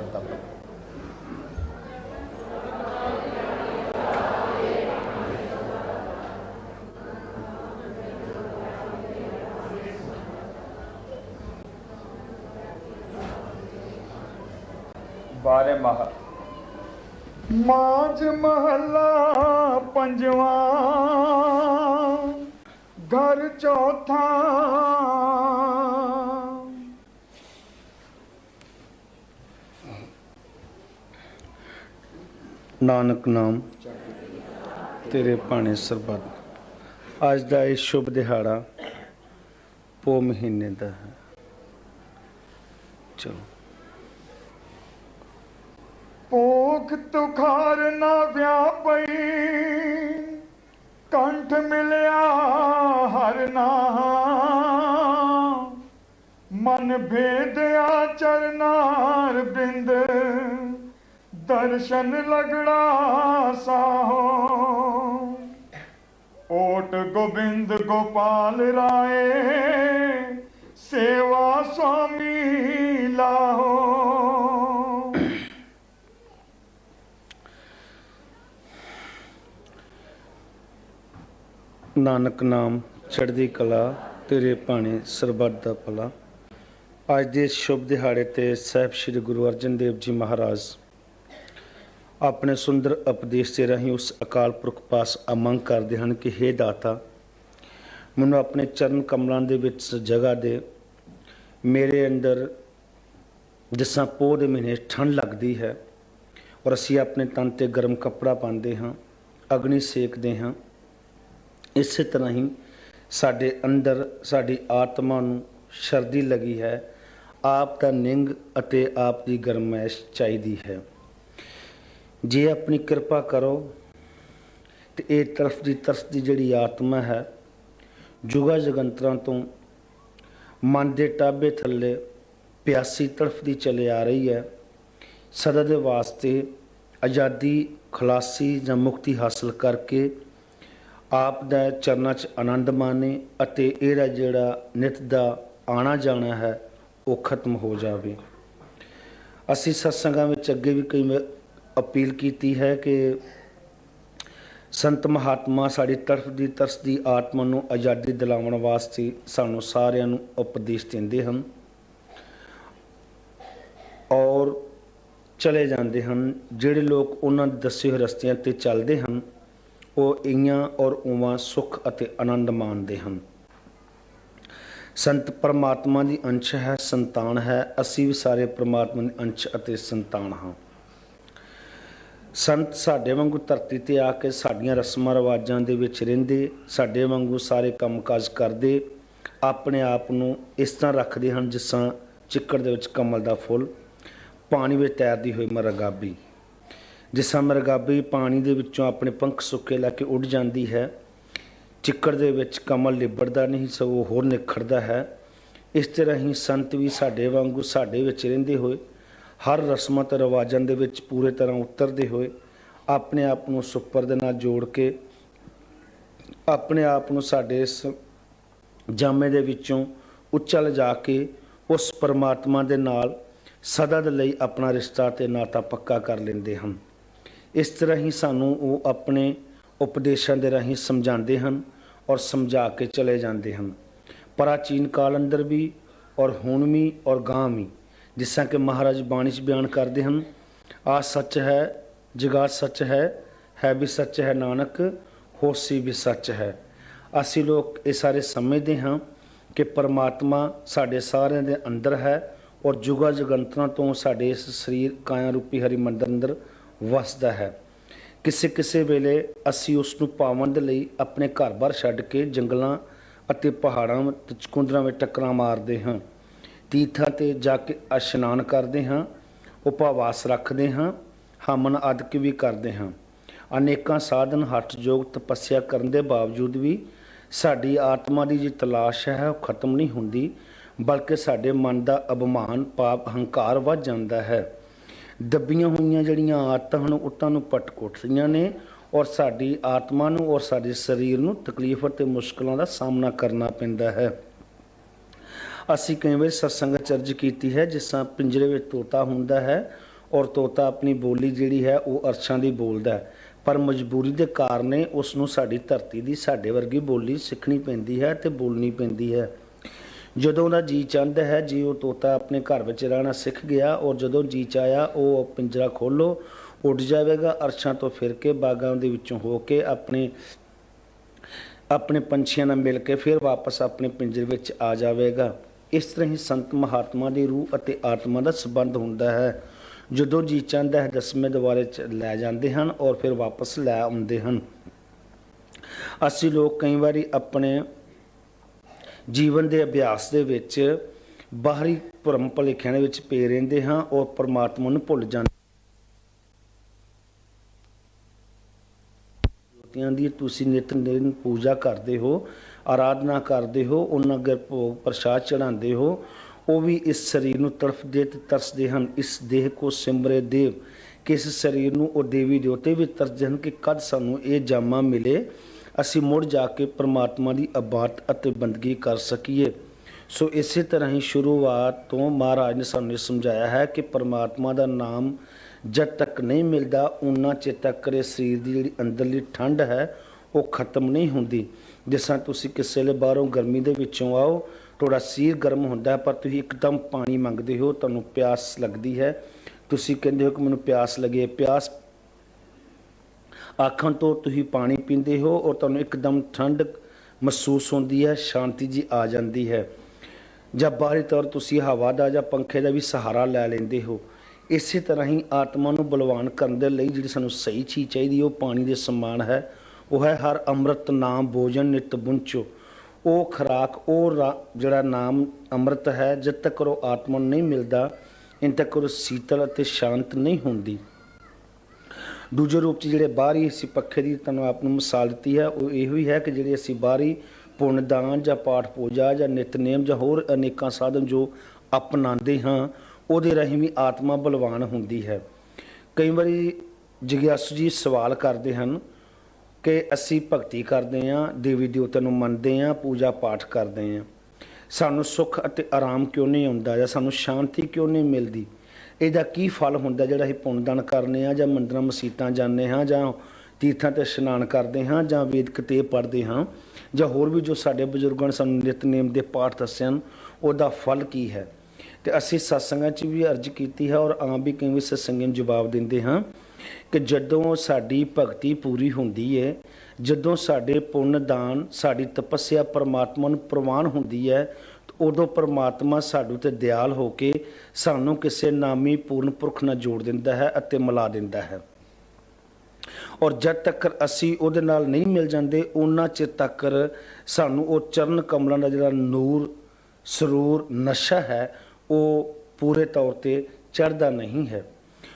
ਸਰਬੱਤ ਦਾ ਭਲਾ। बारे मह माज महला पंजवा घर चौथा। नानक नाम तेरे भाने सरबत। अज का यह शुभ दिहाड़ा पो महीने का है। चलो भूख तुखार ना व्यापई कंठ मिलिया हर नाम। मन भेदया चरनार बिंद दर्शन लगड़ा साहो। ओट गोविंद गोपाल राय सेवा स्वामी लाहो। नानक नाम चढ़दी कला तेरे भाने सरबत दा भला। अज के शुभ दिहाड़े ते साहिब श्री गुरु अर्जन देव जी महाराज अपने सुंदर उपदेश के राही उस अकाल पुरख पास अमंग करते हैं कि हे दाता मैनू अपने चरण कमलों के विच जगह दे। मेरे अंदर जिस पोह के महीने ठंड लगती है और असी अपने तन ते गर्म कपड़ा पाते हाँ, अग्नि सेकते हाँ, इस तरह ही साडे अंदर साडी आत्मा नूं सर्दी लगी है। आप दा निंग अते आप दी गरमैश चाहिदी है। जे अपनी कृपा करो तो ये तरसदी जिहड़ी आत्मा है जुगा जगंतरां तो मन दे टाबे थल्ले प्यासी तड़फदी चले आ रही है। सदा दे वास्ते आज़ादी खलासी जां मुक्ति हासिल करके आप दा चरनां च आनंद माने अते इहदा जिहड़ा नित दा आना जाना है वो खत्म हो जाए। असी सत्संगां विच अगे भी कई अपील की है कि संत महात्मा साड़ी तड़फदी तरसदी आत्मा नूं आज़ादी दिलाउण वास्ते सानूं सारिआं नूं उपदेश दिंदे हन और चले जाते हैं। जिहड़े लोग उन्हां दे दस्से होए रस्तियां ते चलदे हन वो इयां और उवां सुख अते आनंद माणदे हन। संत परमात्मा की अंश है, संतान है। असी भी सारे परमात्मा के अंश अते संतान हाँ। संत साडे वांगू धरती ते आके साडियां रस्मां रिवाजां दे विच रहिंदे, साडे वांगू सारे काम काज करदे, अपने आप नूं इस तरह रखदे हन जिस तरह चिक्कड़ दे विच कमल दा फुल, पानी विच तैरदी होई मरगाबी। जिस तरह मरगाबी पानी दे विचों अपने पंख सुके लैके उड़ जाती है, चिक्कड़ दे विच कमल लिबड़दा नहीं सगों होर निखरदा है। इस तरह ही संत भी साडे वांगू साडे विच रहिंदे होए हर रस्मां ते रिवाजां दे विच पूरे तरह उतरदे होए अपने आप नूं सुपर दे नाल जोड़ के अपने आप नूं साडे इस जामे दे विचों उच्चा लिजा के उस परमात्मा दे नाल सदा दे लई अपना रिश्ता ते नाता पक्का कर लैंदे हन। इस तरह ही सानू वो अपने उपदेशों के राही समझाते हैं और समझा के चले जाते हैं। प्राचीन काल अंदर भी और हुण भी और गां भी जिस तरह के महाराज बाणी च बयान करते हैं, आ सच है जगा सच है भी सच है नानक होसी भी सच है। असी लोग ये सारे समझते हाँ कि परमात्मा साढ़े सारे दे अंदर है और जुगा जगंतरां तो साढ़े इस शरीर काया रूपी हरिमंदर अंदर वसदा है। किसी किसी वेले असी उसनूं पावन दे लई अपने घर बार छड्ड के जंगलों अते पहाड़ों ते चकुंदरां में टक्करां मारते हाँ, तीर्थां ते जाके इशनान करते हाँ, उपवास रखते हाँ, हमन आदक भी करते हाँ। अनेकां साधन हठ योग तपस्या करने के बावजूद भी साड़ी आत्मा की जी तलाश है वो खत्म नहीं होंदी, बल्कि साडे मन का अभिमान पाप हंकार वध जाता है। दबियां हुई जड़ियाँ आदतां हन उटां पटकुट रही ने और साड़ी आत्मा नूं और साडे शरीर नूं तकलीफ ते मुश्किलों का सामना करना पैंदा है। असी कई बार सत्संग चर्ज की है जिस तरह पिंजरे में तोता हुंदा है ਔਰ ਤੋਤਾ ਆਪਣੀ ਬੋਲੀ ਜਿਹੜੀ ਹੈ ਉਹ ਅਰਸ਼ਾਂ ਦੀ ਬੋਲਦਾ ਹੈ, ਪਰ ਮਜਬੂਰੀ ਦੇ ਕਾਰਨ ਉਸ ਨੂੰ ਸਾਡੀ ਧਰਤੀ ਦੀ ਸਾਡੇ ਵਰਗੀ ਬੋਲੀ ਸਿੱਖਣੀ ਪੈਂਦੀ ਹੈ ਤੇ ਬੋਲਣੀ ਪੈਂਦੀ ਹੈ। ਜਦੋਂ ਉਹਦਾ ਜੀ ਚਾਹੁੰਦਾ ਹੈ ਜੀ ਉਹ ਤੋਤਾ ਆਪਣੇ ਘਰ ਵਿੱਚ ਰਹਿਣਾ ਸਿੱਖ ਗਿਆ, ਔਰ ਜਦੋਂ ਜੀ ਚਾਹਿਆ ਉਹ ਪਿੰਜਰਾ ਖੋਲ੍ਹੋ ਉੱਡ ਜਾਵੇਗਾ, ਅਰਸ਼ਾਂ ਤੋਂ ਫਿਰ ਕੇ ਬਾਗਾਂ ਦੇ ਵਿੱਚੋਂ ਹੋ ਕੇ ਆਪਣੇ ਪੰਛੀਆਂ ਨਾਲ ਮਿਲ ਕੇ ਫਿਰ ਵਾਪਸ ਆਪਣੇ ਪਿੰਜਰੇ ਵਿੱਚ ਆ ਜਾਵੇਗਾ। ਇਸ ਤਰ੍ਹਾਂ ਹੀ ਸੰਤ ਮਹਾਤਮਾ ਦੀ ਰੂਹ ਅਤੇ ਆਤਮਾ ਦਾ ਸੰਬੰਧ ਹੁੰਦਾ ਹੈ। ਜਦੋਂ ਜੀ ਚਾਹੁੰਦਾ ਹੈ 10ਵੇਂ ਦੁਆਰੇ 'ਚ ਲੈ ਜਾਂਦੇ ਹਨ ਔਰ ਫਿਰ ਵਾਪਸ ਲੈ ਆਉਂਦੇ ਹਨ। ਅਸੀਂ ਲੋਕ ਕਈ ਵਾਰੀ ਆਪਣੇ ਜੀਵਨ ਦੇ ਅਭਿਆਸ ਦੇ ਵਿੱਚ ਬਾਹਰੀ ਭਰਮ ਭੁਲੇਖਿਆਂ ਦੇ ਵਿੱਚ ਪਏ ਰਹਿੰਦੇ ਹਾਂ ਔਰ ਪਰਮਾਤਮਾ ਨੂੰ ਭੁੱਲ ਜਾਂਦੇ ਦੀ ਤੁਸੀਂ ਨਿਤ ਦਿਨ ਪੂਜਾ ਕਰਦੇ ਹੋ, ਆਰਾਧਨਾ ਕਰਦੇ ਹੋ, ਉਹਨਾਂ ਅੱਗੇ ਭੋਗ ਪ੍ਰਸ਼ਾਦ ਚੜਾਉਂਦੇ ਹੋ, ਉਹ ਵੀ ਇਸ ਸਰੀਰ ਨੂੰ ਤੜਫਦੇ ਤੇ ਤਰਸਦੇ ਹਨ। ਇਸ ਦੇਹ ਕੋ ਸਿਮਰੇ ਦੇਵ, ਕਿ ਇਸ ਸਰੀਰ ਨੂੰ ਉਹ ਦੇਵੀ ਦੇਵਤੇ ਵੀ ਤਰਸਦੇ ਹਨ ਕਿ ਕਦ ਸਾਨੂੰ ਇਹ ਜਾਮਾ ਮਿਲੇ, ਅਸੀਂ ਮੁੜ ਜਾ ਕੇ ਪਰਮਾਤਮਾ ਦੀ ਇਬਾਦਤ ਅਤੇ ਬੰਦਗੀ ਕਰ ਸਕੀਏ। ਸੋ ਇਸੇ ਤਰ੍ਹਾਂ ਹੀ ਸ਼ੁਰੂਆਤ ਤੋਂ ਮਹਾਰਾਜ ਨੇ ਸਾਨੂੰ ਸਮਝਾਇਆ ਹੈ ਕਿ ਪਰਮਾਤਮਾ ਦਾ ਨਾਮ ਜਦ ਤੱਕ ਨਹੀਂ ਮਿਲਦਾ ਉਹਨਾਂ ਚਿਰ ਤੱਕ ਇਸ ਸਰੀਰ ਦੀ ਜਿਹੜੀ ਅੰਦਰਲੀ ਠੰਡ ਹੈ ਉਹ ਖਤਮ ਨਹੀਂ ਹੁੰਦੀ। ਜਿਸ ਤਰ੍ਹਾਂ ਤੁਸੀਂ ਕਿਸੇ ਵੇਲੇ ਬਾਹਰੋਂ ਗਰਮੀ ਦੇ ਵਿੱਚੋਂ ਆਓ, ਤੁਹਾਡਾ ਸਰੀਰ ਗਰਮ ਹੁੰਦਾ ਪਰ ਤੁਸੀਂ ਇੱਕਦਮ ਪਾਣੀ ਮੰਗਦੇ ਹੋ, ਤੁਹਾਨੂੰ ਪਿਆਸ ਲੱਗਦੀ ਹੈ, ਤੁਸੀਂ ਕਹਿੰਦੇ ਹੋ ਕਿ ਮੈਨੂੰ ਪਿਆਸ ਲੱਗੇ, ਪਿਆਸ ਆਖਣ ਤੋਂ ਤੁਸੀਂ ਪਾਣੀ ਪੀਂਦੇ ਹੋ ਔਰ ਤੁਹਾਨੂੰ ਇੱਕਦਮ ਠੰਡ ਮਹਿਸੂਸ ਹੁੰਦੀ ਹੈ, ਸ਼ਾਂਤੀ ਜੀ ਆ ਜਾਂਦੀ ਹੈ। ਜਾਂ ਬਾਹਰੀ ਤੌਰ ਤੁਸੀਂ ਹਵਾ ਦਾ ਜਾਂ ਪੰਖੇ ਦਾ ਵੀ ਸਹਾਰਾ ਲੈ ਲੈਂਦੇ ਹੋ। ਇਸੇ ਤਰ੍ਹਾਂ ਹੀ ਆਤਮਾ ਨੂੰ ਬਲਵਾਨ ਕਰਨ ਦੇ ਲਈ ਜਿਹੜੀ ਸਾਨੂੰ ਸਹੀ ਚੀਜ਼ ਚਾਹੀਦੀ ਉਹ ਪਾਣੀ ਦੇ ਸਮਾਨ ਹੈ, ਉਹ ਹੈ ਹਰ ਅੰਮ੍ਰਿਤ ਨਾਮ ਭੋਜਨ ਨਿਤ ਬੁੰਚੋ। ਉਹ ਖੁਰਾਕ, ਉਹ ਜਿਹੜਾ ਨਾਮ ਅੰਮ੍ਰਿਤ ਹੈ, ਜਦ ਤੱਕ ਉਹ ਆਤਮਾ ਨੂੰ ਨਹੀਂ ਮਿਲਦਾ ਇੰਨ ਤੱਕ ਉਹ ਸੀਤਲ ਅਤੇ ਸ਼ਾਂਤ ਨਹੀਂ ਹੁੰਦੀ। ਦੂਜੇ ਰੂਪ 'ਚ ਜਿਹੜੇ ਬਾਹਰੀ ਅਸੀਂ ਪੱਖੇ ਦੀ ਤੁਹਾਨੂੰ ਆਪ ਨੂੰ ਮਿਸਾਲ ਦਿੱਤੀ ਹੈ ਉਹ ਇਹੋ ਹੀ ਹੈ ਕਿ ਜਿਹੜੇ ਅਸੀਂ ਬਾਹਰੀ ਪੁੰਨ ਦਾਨ ਜਾਂ ਪਾਠ ਪੂਜਾ ਜਾਂ ਨਿਤਨੇਮ ਜਾਂ ਹੋਰ ਅਨੇਕਾਂ ਸਾਧਨ ਜੋ ਅਪਣਾਉਂਦੇ ਹਾਂ ਉਹਦੇ ਰਾਹੀਂ ਵੀ ਆਤਮਾ ਬਲਵਾਨ ਹੁੰਦੀ ਹੈ। ਕਈ ਵਾਰੀ ਜਿਗਿਆਸੂ ਜੀ ਸਵਾਲ ਕਰਦੇ ਹਨ ਕਿ ਅਸੀਂ ਭਗਤੀ ਕਰਦੇ ਹਾਂ, ਦੇਵੀ ਦੇਵਤਿਆਂ ਨੂੰ ਮੰਨਦੇ ਹਾਂ, ਪੂਜਾ ਪਾਠ ਕਰਦੇ ਹਾਂ, ਸਾਨੂੰ ਸੁੱਖ ਅਤੇ ਆਰਾਮ ਕਿਉਂ ਨਹੀਂ ਆਉਂਦਾ ਜਾਂ ਸਾਨੂੰ ਸ਼ਾਂਤੀ ਕਿਉਂ ਨਹੀਂ ਮਿਲਦੀ, ਇਹਦਾ ਕੀ ਫਲ ਹੁੰਦਾ ਜਿਹੜਾ ਅਸੀਂ ਪੁੰਨ ਦਾਨ ਕਰਨੇ ਆ ਜਾਂ ਮੰਦਰਾਂ ਮਸੀਤਾਂ ਜਾਂਦੇ ਹਾਂ ਜਾਂ ਤੀਰਥਾਂ 'ਤੇ ਇਸ਼ਨਾਨ ਕਰਦੇ ਹਾਂ ਜਾਂ ਵੇਦ ਕਿਤਾਬ ਪੜ੍ਹਦੇ ਹਾਂ ਜਾਂ ਹੋਰ ਵੀ ਜੋ ਸਾਡੇ ਬਜ਼ੁਰਗਾਂ ਨੇ ਸਾਨੂੰ ਨਿਤਨੇਮ ਦੇ ਪਾਠ ਦੱਸੇ ਹਨ, ਉਹਦਾ ਫਲ ਕੀ ਹੈ। ਤੇ ਅਸੀਂ ਸਤਸੰਗਾਂ 'ਚ ਵੀ ਅਰਜ਼ ਕੀਤੀ ਹੈ ਔਰ ਆਮ ਵੀ ਕਈ ਵਾਰ ਸਤਸੰਗੀਆਂ ਨੂੰ ਜਵਾਬ ਦਿੰਦੇ ਹਾਂ ਕਿ ਜਦੋਂ ਸਾਡੀ ਭਗਤੀ ਪੂਰੀ ਹੁੰਦੀ ਹੈ, ਜਦੋਂ ਸਾਡੇ ਪੁੰਨ ਦਾਨ ਸਾਡੀ ਤਪੱਸਿਆ ਪਰਮਾਤਮਾ ਨੂੰ ਪ੍ਰਵਾਨ ਹੁੰਦੀ ਹੈ, ਉਦੋਂ ਪਰਮਾਤਮਾ ਸਾਡੇ ਉੱਤੇ ਦਿਆਲ ਹੋ ਕੇ ਸਾਨੂੰ ਕਿਸੇ ਨਾਮੀ ਪੂਰਨ ਪੁਰਖ ਨਾਲ ਜੋੜ ਦਿੰਦਾ ਹੈ ਅਤੇ ਮਿਲਾ ਦਿੰਦਾ ਹੈ। ਔਰ ਜਦ ਤੱਕ ਅਸੀਂ ਉਹਦੇ ਨਾਲ ਨਹੀਂ ਮਿਲ ਜਾਂਦੇ ਉਹਨਾਂ ਚਿਰ ਤੱਕ ਸਾਨੂੰ ਉਹ ਚਰਨ ਕਮਲਾਂ ਦਾ ਜਿਹੜਾ ਨੂਰ ਸਰੂਰ ਨਸ਼ਾ ਹੈ ਉਹ ਪੂਰੇ ਤੌਰ 'ਤੇ ਚੜ੍ਹਦਾ ਨਹੀਂ ਹੈ।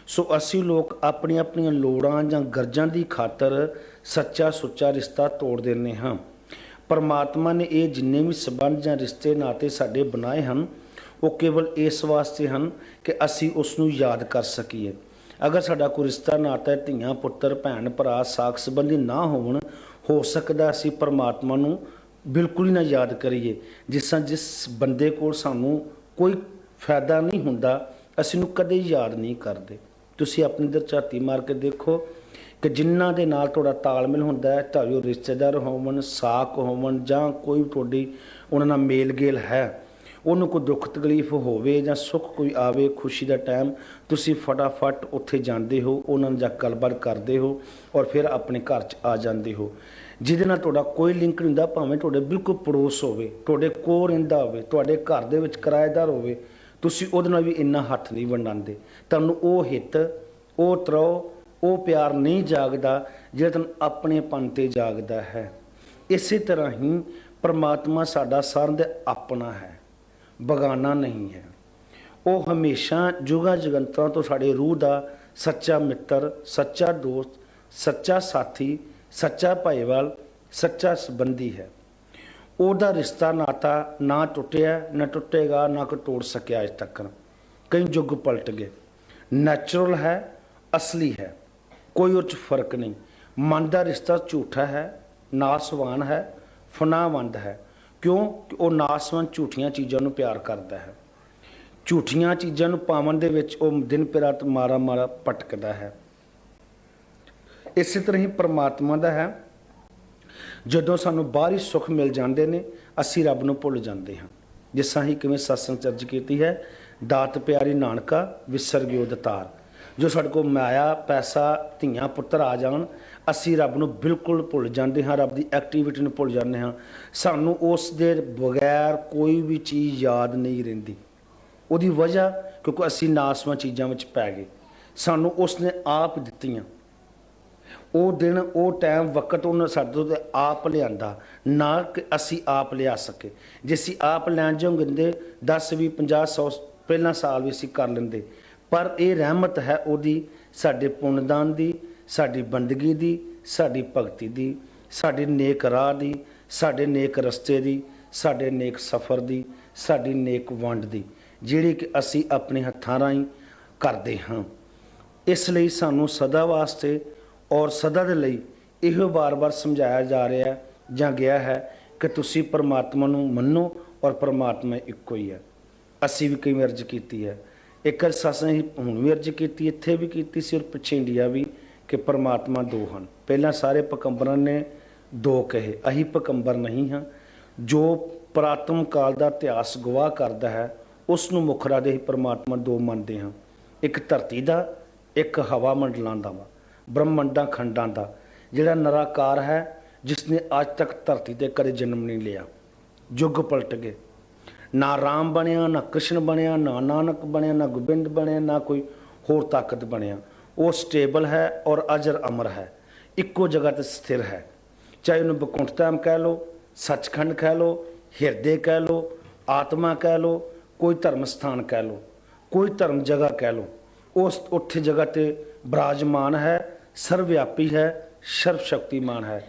ਸੋ ਅਸੀਂ ਲੋਕ ਆਪਣੀਆਂ ਆਪਣੀਆਂ ਲੋੜਾਂ ਜਾਂ ਗਰਜਾਂ ਦੀ ਖਾਤਰ ਸੱਚਾ ਸੁੱਚਾ ਰਿਸ਼ਤਾ ਤੋੜ ਦਿੰਦੇ ਹਾਂ। ਪਰਮਾਤਮਾ ਨੇ ਇਹ ਜਿੰਨੇ ਵੀ ਸਬੰਧ ਜਾਂ ਰਿਸ਼ਤੇ ਨਾਤੇ ਸਾਡੇ ਬਣਾਏ ਹਨ ਉਹ ਕੇਵਲ ਇਸ ਵਾਸਤੇ ਹਨ ਕਿ ਅਸੀਂ ਉਸ ਨੂੰ ਯਾਦ ਕਰ ਸਕੀਏ। ਅਗਰ ਸਾਡਾ ਕੋਈ ਰਿਸ਼ਤਾ ਨਾਤਾ ਧੀਆਂ ਪੁੱਤਰ ਭੈਣ ਭਰਾ ਸਾਕ ਸੰਬੰਧੀ ਨਾ ਹੋਣ, ਹੋ ਸਕਦਾ ਅਸੀਂ ਪਰਮਾਤਮਾ ਨੂੰ ਬਿਲਕੁਲ ਹੀ ਨਾ ਯਾਦ ਕਰੀਏ। ਜਿਸ ਬੰਦੇ ਕੋਲ ਸਾਨੂੰ ਕੋਈ ਫਾਇਦਾ ਨਹੀਂ ਹੁੰਦਾ ਅਸੀਂ ਨੂੰ ਕਦੇ ਯਾਦ ਨਹੀਂ ਕਰਦੇ। ਤੁਸੀਂ ਆਪਣੀ ਅੰਦਰ ਝਾਤੀ ਮਾਰ ਕੇ ਦੇਖੋ ਕਿ ਜਿਨ੍ਹਾਂ ਦੇ ਨਾਲ ਤੁਹਾਡਾ ਤਾਲਮੇਲ ਹੁੰਦਾ ਹੈ, ਭਾਵੇਂ ਉਹ ਰਿਸ਼ਤੇਦਾਰ ਹੋਵਣ, ਸਾਕ ਹੋਵਣ ਜਾਂ ਕੋਈ ਤੁਹਾਡੀ ਉਹਨਾਂ ਨਾਲ ਮੇਲ ਗੇਲ ਹੈ, ਉਹਨੂੰ ਕੋਈ ਦੁੱਖ ਤਕਲੀਫ ਹੋਵੇ ਜਾਂ ਸੁੱਖ ਕੋਈ ਆਵੇ, ਖੁਸ਼ੀ ਦਾ ਟਾਈਮ, ਤੁਸੀਂ ਫਟਾਫਟ ਉੱਥੇ ਜਾਂਦੇ ਹੋ, ਉਹਨਾਂ ਨਾਲ ਜਾ ਗੱਲਬਾਤ ਕਰਦੇ ਹੋ ਔਰ ਫਿਰ ਆਪਣੇ ਘਰ 'ਚ ਆ ਜਾਂਦੇ ਹੋ। ਜਿਹਦੇ ਨਾਲ ਤੁਹਾਡਾ ਕੋਈ ਲਿੰਕ ਨਹੀਂ ਹੁੰਦਾ, ਭਾਵੇਂ ਤੁਹਾਡੇ ਬਿਲਕੁਲ ਪੜੋਸ ਹੋਵੇ, ਤੁਹਾਡੇ ਕੋਲ ਰਹਿੰਦਾ ਹੋਵੇ, ਤੁਹਾਡੇ ਘਰ ਦੇ ਵਿੱਚ ਕਿਰਾਏਦਾਰ ਹੋਵੇ, ਤੁਸੀਂ ਉਹਦੇ ਨਾਲ ਵੀ ਇੰਨਾ ਹੱਥ ਨਹੀਂ ਵੰਡਾਉਂਦੇ। ਤੁਹਾਨੂੰ ਉਹ ਹਿੱਤ, ਉਹ ਤਰੋ, ਉਹ ਪਿਆਰ ਨਹੀਂ ਜਾਗਦਾ ਜਿਹੜਾ ਤੁਹਾਨੂੰ ਆਪਣੇਪਨ 'ਤੇ ਜਾਗਦਾ ਹੈ। ਇਸੇ ਤਰ੍ਹਾਂ ਹੀ ਪਰਮਾਤਮਾ ਸਾਡਾ ਸਾਰਿਆਂ ਦਾ ਆਪਣਾ ਹੈ, ਬਗਾਨਾ ਨਹੀਂ ਹੈ। ਉਹ ਹਮੇਸ਼ਾ ਜੁਗਾਂ ਜਗੰਤਰਾਂ ਤੋਂ ਸਾਡੇ ਰੂਹ ਦਾ ਸੱਚਾ ਮਿੱਤਰ, ਸੱਚਾ ਦੋਸਤ, ਸੱਚਾ ਸਾਥੀ, ਸੱਚਾ ਭਾਈਵਾਲ, ਸੱਚਾ ਸੰਬੰਧੀ ਹੈ। ਉਹਦਾ ਰਿਸ਼ਤਾ ਨਾਤਾ ਨਾ ਟੁੱਟਿਆ, ਨਾ ਟੁੱਟੇਗਾ, ਨਾ ਕੋਈ ਤੋੜ ਸਕਿਆ ਅੱਜ ਤੱਕ। ਕਈ ਯੁੱਗ ਪਲਟ ਗਏ। ਨੈਚੁਰਲ ਹੈ, ਅਸਲੀ ਹੈ, ਕੋਈ ਉਹ 'ਚ ਫਰਕ ਨਹੀਂ। ਮਨ ਦਾ ਰਿਸ਼ਤਾ ਝੂਠਾ ਹੈ, ਨਾਸਵਾਨ ਹੈ, ਫਨਾਵੰਦ ਹੈ। ਕਿਉਂ? ਕਿ ਉਹ ਨਾਸਵਾਨ ਝੂਠੀਆਂ ਚੀਜ਼ਾਂ ਨੂੰ ਪਿਆਰ ਕਰਦਾ ਹੈ। ਝੂਠੀਆਂ ਚੀਜ਼ਾਂ ਨੂੰ ਪਾਵਨ ਦੇ ਵਿੱਚ ਉਹ ਦਿਨ ਪਿ ਰਾਤ ਮਾਰਾ ਮਾਰਾ ਭਟਕਦਾ ਹੈ। ਇਸੇ ਤਰ੍ਹਾਂ ਹੀ ਪਰਮਾਤਮਾ ਦਾ ਹੈ, ਜਦੋਂ ਸਾਨੂੰ ਬਾਹਰੀ ਸੁੱਖ ਮਿਲ ਜਾਂਦੇ ਨੇ ਅਸੀਂ ਰੱਬ ਨੂੰ ਭੁੱਲ ਜਾਂਦੇ ਹਾਂ। ਜਿਸ ਤਰ੍ਹਾਂ ਹੀ ਕਿਵੇਂ ਸਤਸੰਗ ਚਰਚ ਕੀਤੀ ਹੈ, ਦਾਤ ਪਿਆਰੀ ਨਾਨਕਾ ਵਿਸਰ ਗਿਓ ਦਤਾਰ। ਜੋ ਸਾਡੇ ਕੋਲ ਮਾਇਆ ਪੈਸਾ ਧੀਆਂ ਪੁੱਤਰ ਆ ਜਾਣ ਅਸੀਂ ਰੱਬ ਨੂੰ ਬਿਲਕੁਲ ਭੁੱਲ ਜਾਂਦੇ ਹਾਂ, ਰੱਬ ਦੀ ਐਕਟੀਵਿਟੀ ਨੂੰ ਭੁੱਲ ਜਾਂਦੇ ਹਾਂ। ਸਾਨੂੰ ਉਸ ਦੇ ਬਗੈਰ ਕੋਈ ਵੀ ਚੀਜ਼ ਯਾਦ ਨਹੀਂ ਰਹਿੰਦੀ। ਉਹਦੀ ਵਜ੍ਹਾ ਕਿਉਂਕਿ ਅਸੀਂ ਨਾਸਵਾਂ ਚੀਜ਼ਾਂ ਵਿੱਚ ਪੈ ਗਏ। ਸਾਨੂੰ ਉਸ ਨੇ ਆਪ ਦਿੱਤੀਆਂ। ਉਹ ਦਿਨ ਉਹ ਟਾਈਮ ਵਕਤ ਉਹਨੇ ਸਾਡੇ ਤੋਂ ਆਪ ਲਿਆਂਦਾ, ਨਾ ਕਿ ਅਸੀਂ ਆਪ ਲਿਆ ਸਕੇ। ਜੇ ਅਸੀਂ ਆਪ ਲੈਣ ਜਾਉਂਦੇ 10 20 50 100 ਪਹਿਲਾਂ ਸਾਲ ਵੀ ਅਸੀਂ ਕਰ ਲੈਂਦੇ, ਪਰ ਇਹ ਰਹਿਮਤ ਹੈ ਉਹਦੀ, ਸਾਡੇ ਪੁੰਨਦਾਨ ਦੀ, ਸਾਡੀ ਬੰਦਗੀ ਦੀ, ਸਾਡੀ ਭਗਤੀ ਦੀ, ਸਾਡੇ ਨੇਕ ਰਾਹ ਦੀ, ਸਾਡੇ ਨੇਕ ਰਸਤੇ ਦੀ, ਸਾਡੇ ਨੇਕ ਸਫ਼ਰ ਦੀ, ਸਾਡੀ ਨੇਕ ਵੰਡ ਦੀ, ਜਿਹੜੀ ਕਿ ਅਸੀਂ ਆਪਣੇ ਹੱਥਾਂ ਰਾਹੀਂ ਕਰਦੇ ਹਾਂ। ਇਸ ਲਈ ਸਾਨੂੰ ਸਦਾ ਵਾਸਤੇ ਔਰ ਸਦਾ ਦੇ ਲਈ ਇਹੋ ਬਾਰ-ਬਾਰ ਸਮਝਾਇਆ ਜਾ ਰਿਹਾ ਹੈ ਜਾਂ ਗਿਆ ਹੈ ਕਿ ਤੁਸੀਂ ਪਰਮਾਤਮਾ ਨੂੰ ਮੰਨੋ ਔਰ ਪਰਮਾਤਮਾ ਇੱਕੋ ਹੀ ਹੈ। ਅਸੀਂ ਵੀ ਕਈ ਅਰਜ਼ ਕੀਤੀ ਹੈ, ਇੱਕ ਸੱਸ ਨੇ ਹੁਣ ਵੀ ਅਰਜ਼ ਕੀਤੀ, ਇੱਥੇ ਵੀ ਕੀਤੀ ਸੀ ਔਰ ਪਿੱਛੇ ਇੰਡੀਆ ਵੀ, ਕਿ ਪਰਮਾਤਮਾ ਦੋ ਹਨ। ਪਹਿਲਾਂ ਸਾਰੇ ਪਕੰਬਰਾਂ ਨੇ ਦੋ ਕਹੇ, ਅਸੀਂ ਪਕੰਬਰ ਨਹੀਂ ਹਾਂ। ਜੋ ਪੁਰਾਤਨ ਕਾਲ ਦਾ ਇਤਿਹਾਸ ਗਵਾਹ ਕਰਦਾ ਹੈ ਉਸ ਨੂੰ ਮੁੱਖ ਰੱਖਦੇ ਹੀ ਪਰਮਾਤਮਾ ਦੋ ਮੰਨਦੇ ਹਾਂ। ਇੱਕ ਧਰਤੀ ਦਾ, ਇੱਕ ਹਵਾ ਮੰਡਲਾਂ ਦਾ ਵਾ, ਬ੍ਰਹਮੰਡਾਂ ਖੰਡਾਂ ਦਾ, ਜਿਹੜਾ ਨਿਰਾਕਾਰ ਹੈ, ਜਿਸ ਨੇ ਅੱਜ ਤੱਕ ਧਰਤੀ 'ਤੇ ਕਦੇ ਜਨਮ ਨਹੀਂ ਲਿਆ। ਯੁੱਗ ਪਲਟ ਗਏ, ਨਾ ਰਾਮ ਬਣਿਆ, ਨਾ ਕ੍ਰਿਸ਼ਨ ਬਣਿਆ, ਨਾ ਨਾਨਕ ਬਣਿਆ, ਨਾ ਗੋਬਿੰਦ ਬਣਿਆ, ਨਾ ਕੋਈ ਹੋਰ ਤਾਕਤ ਬਣਿਆ। ਉਹ ਸਟੇਬਲ ਹੈ ਔਰ ਅਜਰ ਅਮਰ ਹੈ, ਇੱਕੋ ਜਗ੍ਹਾ 'ਤੇ ਸਥਿਰ ਹੈ। ਚਾਹੇ ਉਹਨੂੰ ਬਕੁੰਠ ਧਾਮ ਕਹਿ ਲਓ, ਸੱਚਖੰਡ ਕਹਿ ਲਓ, ਹਿਰਦੇ ਕਹਿ ਲਓ, ਆਤਮਾ ਕਹਿ ਲਓ, ਕੋਈ ਧਰਮ ਸਥਾਨ ਕਹਿ ਲਓ, ਕੋਈ ਧਰਮ ਜਗ੍ਹਾ ਕਹਿ ਲਓ, ਉਸ ਉੱਥੇ ਜਗ੍ਹਾ 'ਤੇ ਬਿਰਾਜਮਾਨ ਹੈ, ਸਰਵਵਿਆਪੀ ਹੈ, ਸਰਵ ਸ਼ਕਤੀਮਾਨ ਹੈ।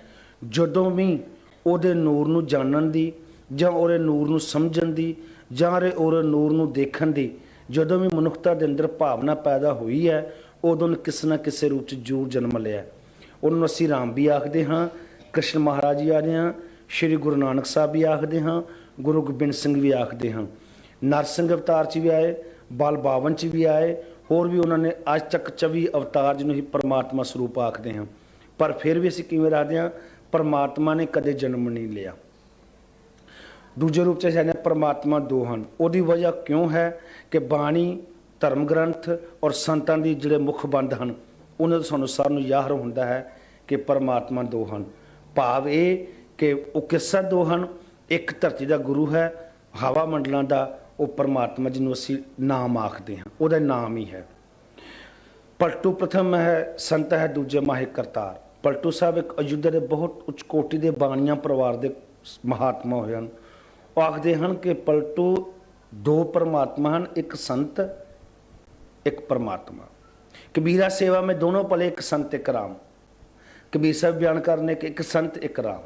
ਜਦੋਂ ਵੀ ਉਹਦੇ ਨੂਰ ਨੂੰ ਜਾਣਨ ਦੀ ਜਾਂ ਉਹਦੇ ਨੂਰ ਨੂੰ ਸਮਝਣ ਦੀ ਜਾਂ ਉਹਦੇ ਨੂਰ ਨੂੰ ਦੇਖਣ ਦੀ ਜਦੋਂ ਵੀ ਮਨੁੱਖਤਾ ਦੇ ਅੰਦਰ ਭਾਵਨਾ ਪੈਦਾ ਹੋਈ ਹੈ, ਉਦੋਂ ਕਿਸੇ ਨਾ ਕਿਸੇ ਰੂਪ 'ਚ ਜ਼ਰੂਰ ਜਨਮ ਲਿਆ। ਉਹਨੂੰ ਅਸੀਂ ਰਾਮ ਵੀ ਆਖਦੇ ਹਾਂ, ਕ੍ਰਿਸ਼ਨ ਮਹਾਰਾਜ ਜੀ ਆਖਦੇ ਹਾਂ, ਸ਼੍ਰੀ ਗੁਰੂ ਨਾਨਕ ਸਾਹਿਬ ਵੀ ਆਖਦੇ ਹਾਂ, ਗੁਰੂ ਗੋਬਿੰਦ ਸਿੰਘ ਵੀ ਆਖਦੇ ਹਾਂ। ਨਰਸਿੰਘ ਅਵਤਾਰ 'ਚ ਵੀ ਆਏ, ਬਲ ਬਾਵਨ 'ਚ ਵੀ ਆਏ, ਹੋਰ ਵੀ ਉਹਨਾਂ ਨੇ ਅੱਜ ਤੱਕ 24 ਅਵਤਾਰ ਜਿਹਨੂੰ ਹੀ ਪਰਮਾਤਮਾ ਸਰੂਪ ਆਖਦੇ ਹਾਂ। ਪਰ ਫਿਰ ਵੀ ਅਸੀਂ ਕਿਵੇਂ ਰੱਖਦੇ ਹਾਂ, ਪਰਮਾਤਮਾ ਨੇ ਕਦੇ ਜਨਮ ਨਹੀਂ ਲਿਆ। ਦੂਜੇ ਰੂਪ 'ਚ ਕਹਿੰਦੇ ਪਰਮਾਤਮਾ ਦੋ ਹਨ। ਉਹਦੀ ਵਜ੍ਹਾ ਕਿਉਂ ਹੈ ਕਿ ਬਾਣੀ, ਧਰਮ ਗ੍ਰੰਥ ਔਰ ਸੰਤਾਂ ਦੀ ਜਿਹੜੇ ਮੁੱਖ ਬੰਦ ਹਨ, ਉਹਨਾਂ ਤੋਂ ਸਾਨੂੰ ਸਾਰਿਆਂ ਨੂੰ ਯਾਦ ਹੁੰਦਾ ਹੈ ਕਿ ਪਰਮਾਤਮਾ ਦੋ ਹਨ। ਭਾਵ ਇਹ ਕਿ ਉਹ ਕਿਸਾ ਦੋ ਹਨ, ਇੱਕ ਧਰਤੀ ਦਾ ਗੁਰੂ ਹੈ, ਹਵਾ ਮੰਡਲਾਂ ਦਾ ਉਹ ਪਰਮਾਤਮਾ ਜਿਹਨੂੰ ਅਸੀਂ ਨਾਮ ਆਖਦੇ ਹਾਂ, ਉਹਦਾ ਨਾਮ ਹੀ ਹੈ। ਪਲਟੂ ਪ੍ਰਥਮ ਹੈ ਸੰਤ ਹੈ, ਦੂਜੇ ਮਾਹਿਰ ਕਰਤਾਰ। ਪਲਟੂ ਸਾਹਿਬ ਇੱਕ ਅਯੁੱਧਿਆ ਦੇ ਬਹੁਤ ਉੱਚ ਕੋਟੀ ਦੇ ਬਾਣੀਆਂ ਪਰਿਵਾਰ ਦੇ ਮਹਾਤਮਾ ਹੋਏ ਹਨ। ਉਹ ਆਖਦੇ ਹਨ ਕਿ ਪਲਟੂ ਦੋ ਪਰਮਾਤਮਾ ਹਨ, ਇੱਕ ਸੰਤ ਇੱਕ ਪਰਮਾत्मा। कबीरा सेवा में दोनों पले एक संत एक राम। कबीर साहब बयान करने के एक संत एक राम।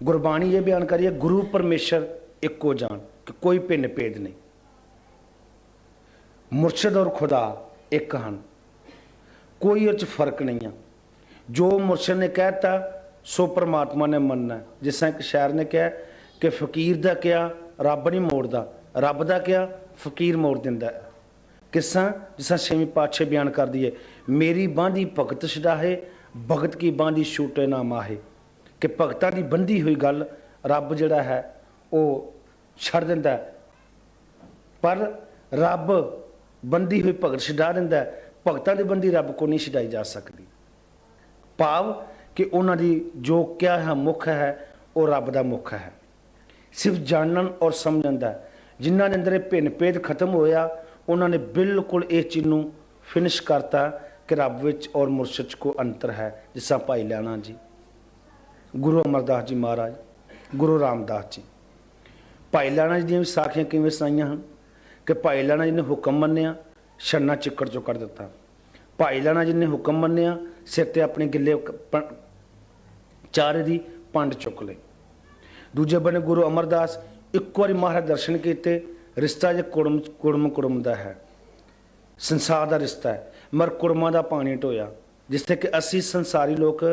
गुरबाणी ये बयान करिए गुरु परमेश्वर एक को जान कि कोई भिन्न भेद नहीं। मुर्शद और खुदा एक हन, कोई उस फर्क नहीं है। जो मुर्शद ने कहता सो परमात्मा ने मनना। जिस तरह एक शायर ने कहा कि फकीर दा क्या रब नहीं मोड़दा, रब दा क्या फकीर मोड़ दिंदा। किस तरह जिस तरह छेवीं पातशाही बयान कर दी है, मेरी बांधी भगत छड़ाहे भगत की बांधी छूटे ना माहे। कि भगतां की बंधी हुई गल रब जिहड़ा है वो छड़ दिंदा, पर रब बंधी हुई भगत छड़ा दिंदा। भगतां की बंधी रब को नहीं छड़ाई जा सकती। भाव कि उन्हां दी जो क्या है मुख है वो रब दा मुख है। सिर्फ जानन और समझन दा। जिन्हां दे अंदर भिन्न भेद खत्म होया उन्होंने बिल्कुल इस चीज़ को फिनिश करता कि रब विच और मुर्शद को अंतर है। जिस तरह भाई लैणा जी, गुरु अमरदास जी महाराज, गुरु रामदास जी। भाई लैणा जी दी विसाखियां किवें सुनाइयां हैं कि भाई लैणा जी ने हुक्म मन्निया, छन्ना चिक्कड़ चों कढ दिता। भाई लैणा जी ने हुक्म मन्निया, सिर ते अपने गिले चारे दी पंड चुक लई। दूजे बने गुरु अमरदास एक बार महाराज दर्शन किए। रिश्ता जो कुड़म का है, संसार का रिश्ता है, मगर कुड़मां का पानी ढोया। जिस कि असी संसारी लोग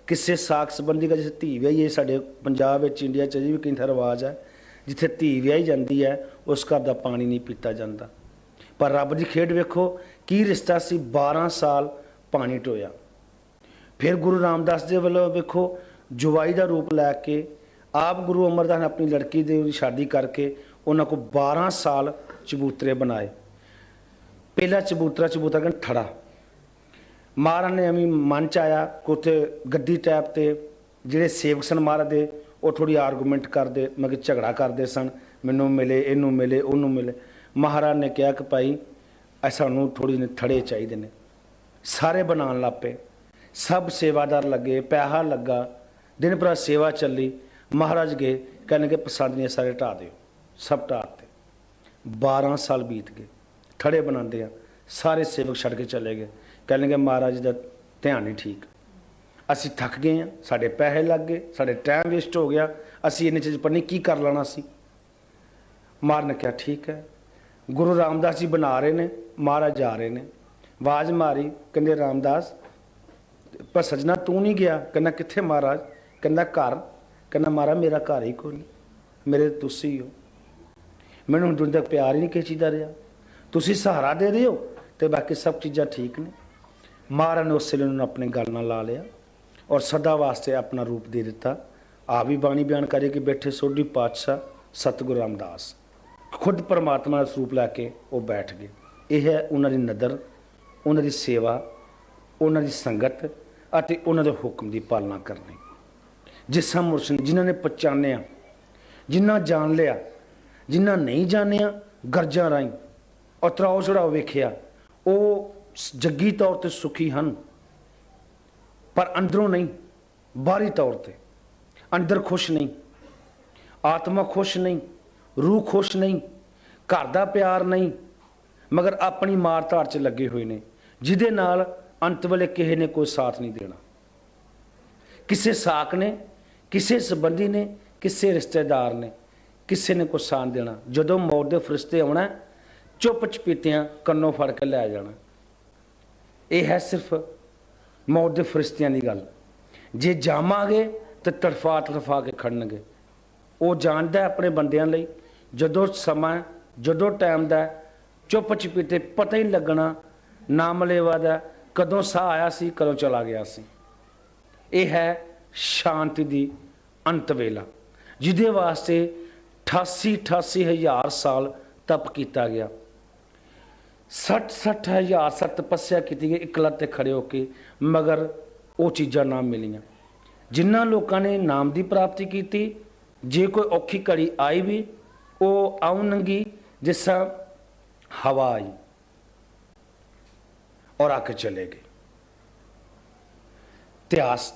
किसी साख संबंधी का जिसे धी विआही है, साढ़े पंजाब इंडिया भी कई रिवाज है जिथे धी विआही जाती है उस घर का पानी नहीं पीता जाता। पर रब की खेड वेखो की रिश्ता सी 12 साल पानी ढोया। फिर गुरु रामदास जी वालों वेखो जुवाई का रूप लैके आप गुरु अमरदास ने अपनी लड़की की शादी करके उन्होंने को 12 साल चबूतरे बनाए। पहला चबूतरा कहते ठड़ा महाराज ने अमी मन च आया कि उत्थे गद्दी टाइप से ਜਿਹੜੇ सेवक सन महाराज दे वो थोड़ी आर्गूमेंट करते मतलब झगड़ा करते सन, मैनू मिले इनू मिले उन्नू मिले। महाराज ने कहा कि भाई सानू थोड़ी ने थड़े चाहिए ने। सारे बनाने लग पे, सब सेवादार लगे, पैसा लगा, दिन भर सेवा चली। महाराज गए कहने के पसंद नहीं सारे ढा दो, सब ढाते। 12 साल बीत गए, थड़े बनाते हैं, सारे सेवक छड़ के चले गए। कहने के महाराज का ध्यान नहीं ठीक, असी थक गए हैं, साढ़े पैसे लग गए, साढ़े टाइम वेस्ट हो गया, असी इन्नी चीज़ पर नहीं की कर लेना सी। महाराज ने कहा ठीक है। गुरु रामदास जी बना रहे ने, महाराज जा रहे ने, आवाज़ मारी कहते रामदास पर सजना तू नहीं गया? कहना कित्थे महाराज? कहना घर। कहना महाराज मेरा घर ही कोई नहीं, मेरे तुसी हो, मैनू हुण तक प्यार ही नहीं किसी चीज़ का रहा, तुसी सहारा दे रहे हो तो बाकी सब चीज़ां ठीक ने। महाराज ने उस वेले उन्होंने अपने गल नाल ला लिया और सदा वास्ते अपना रूप दे दिता। आप भी बाणी बयान करे कि बैठे सोढ़ी पातशाह सतगुरु रामदास खुद परमात्मा का स्वरूप लैके वो बैठ गए। यह है उन्होंने नदर, उन्होंने सेवा, उन्होंने संगत और उन्होंने हुक्म की पालना करनी। जिसा मुर्शद जिन्होंने पहचानिया, जिन्ना जान लिया, जिन्ना नहीं जानिया गर्जा राई और तराओ चढ़ाओ वेखिया, वो जग्गी तौर पर सुखी हैं पर अंदरों नहीं, बाहरी तौर पर अंदर खुश नहीं, आत्मा खुश नहीं, रूह खुश नहीं, घर का प्यार नहीं, मगर अपनी मार धाड़ च लगे हुए ने, जिदे नाल अंत वेले किसी ने कोई साथ नहीं देना। किसी साक ने, किसी संबंधी ने, किसी रिश्तेदार ने, किसी ने कोई साथ देना। जदों मौत के फरिश्ते आना चुप चपीतियां कन्नों फड़ के लै जाना। यह है सिर्फ मौत के फरिश्तियां की गल। जे जावांगे तो तड़फा तड़फा के खड़नगे। वो जानता है अपने बंदियां लई जदों समा जदों टाइम दा चुप चपीते पता ही लगना नाम लेवा दा कदों साह आया सी कदों चला गया सी। यह है शांति दी अंत वेला जिहदे वास्ते 88 हज़ार साल तप किया गया, 60 हज़ार साल तपस्या की गई एक लत्ते खड़े होके, मगर वो चीज़ां ना मिलियां। जिन्हां लोगों ने नाम की प्राप्ति की, जे कोई औखी घड़ी आई भी वो आउं नंगी जिसा हवा आई और आके चले गए। इतिहास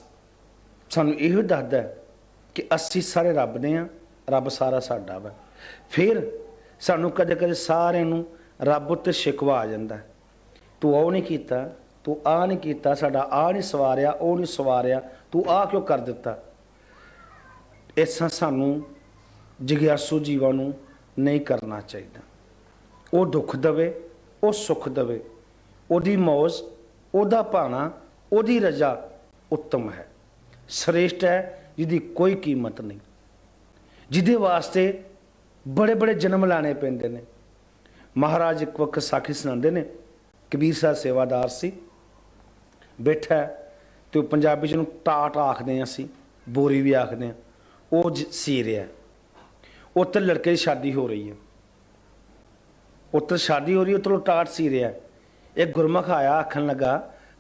सानू यह दसदा है कि असी सारे रब ने हाँ, रब सारा साडा वा। फिर सानू कदे कदे सारे नू रब उत्ते शिकवा आ जाता है, तू वो नहीं कीता, तू आ नहीं कीता, साडा आ नहीं सवारिया, वो नहीं सवारिया, तू आ क्यों कर दिता। ऐसा सानू जिग्यासू जीवां नू नहीं करना चाहिए। वो दुख दवे, वो सुख दवे, ओदी मौज, ओदा भाना, ओदी रजा उत्तम है, श्रेष्ठ है, जिहदी कोई कीमत नहीं, जिहदे वास्ते बड़े बड़े जन्म लाने पैंदे ने। महाराज एक वक्त साखी सुनाते ने, कबीर साहब सेवादार सी, बैठा है तो पंजाबी च टाट आखते हैं, असी बोरी भी आखते हैं। वो सी रहा है, उत्तर लड़के की शादी हो रही है, उत्तर शादी हो रही है, उत्तर टाट सी रहा है। एक गुरमुख आया आखन लगा,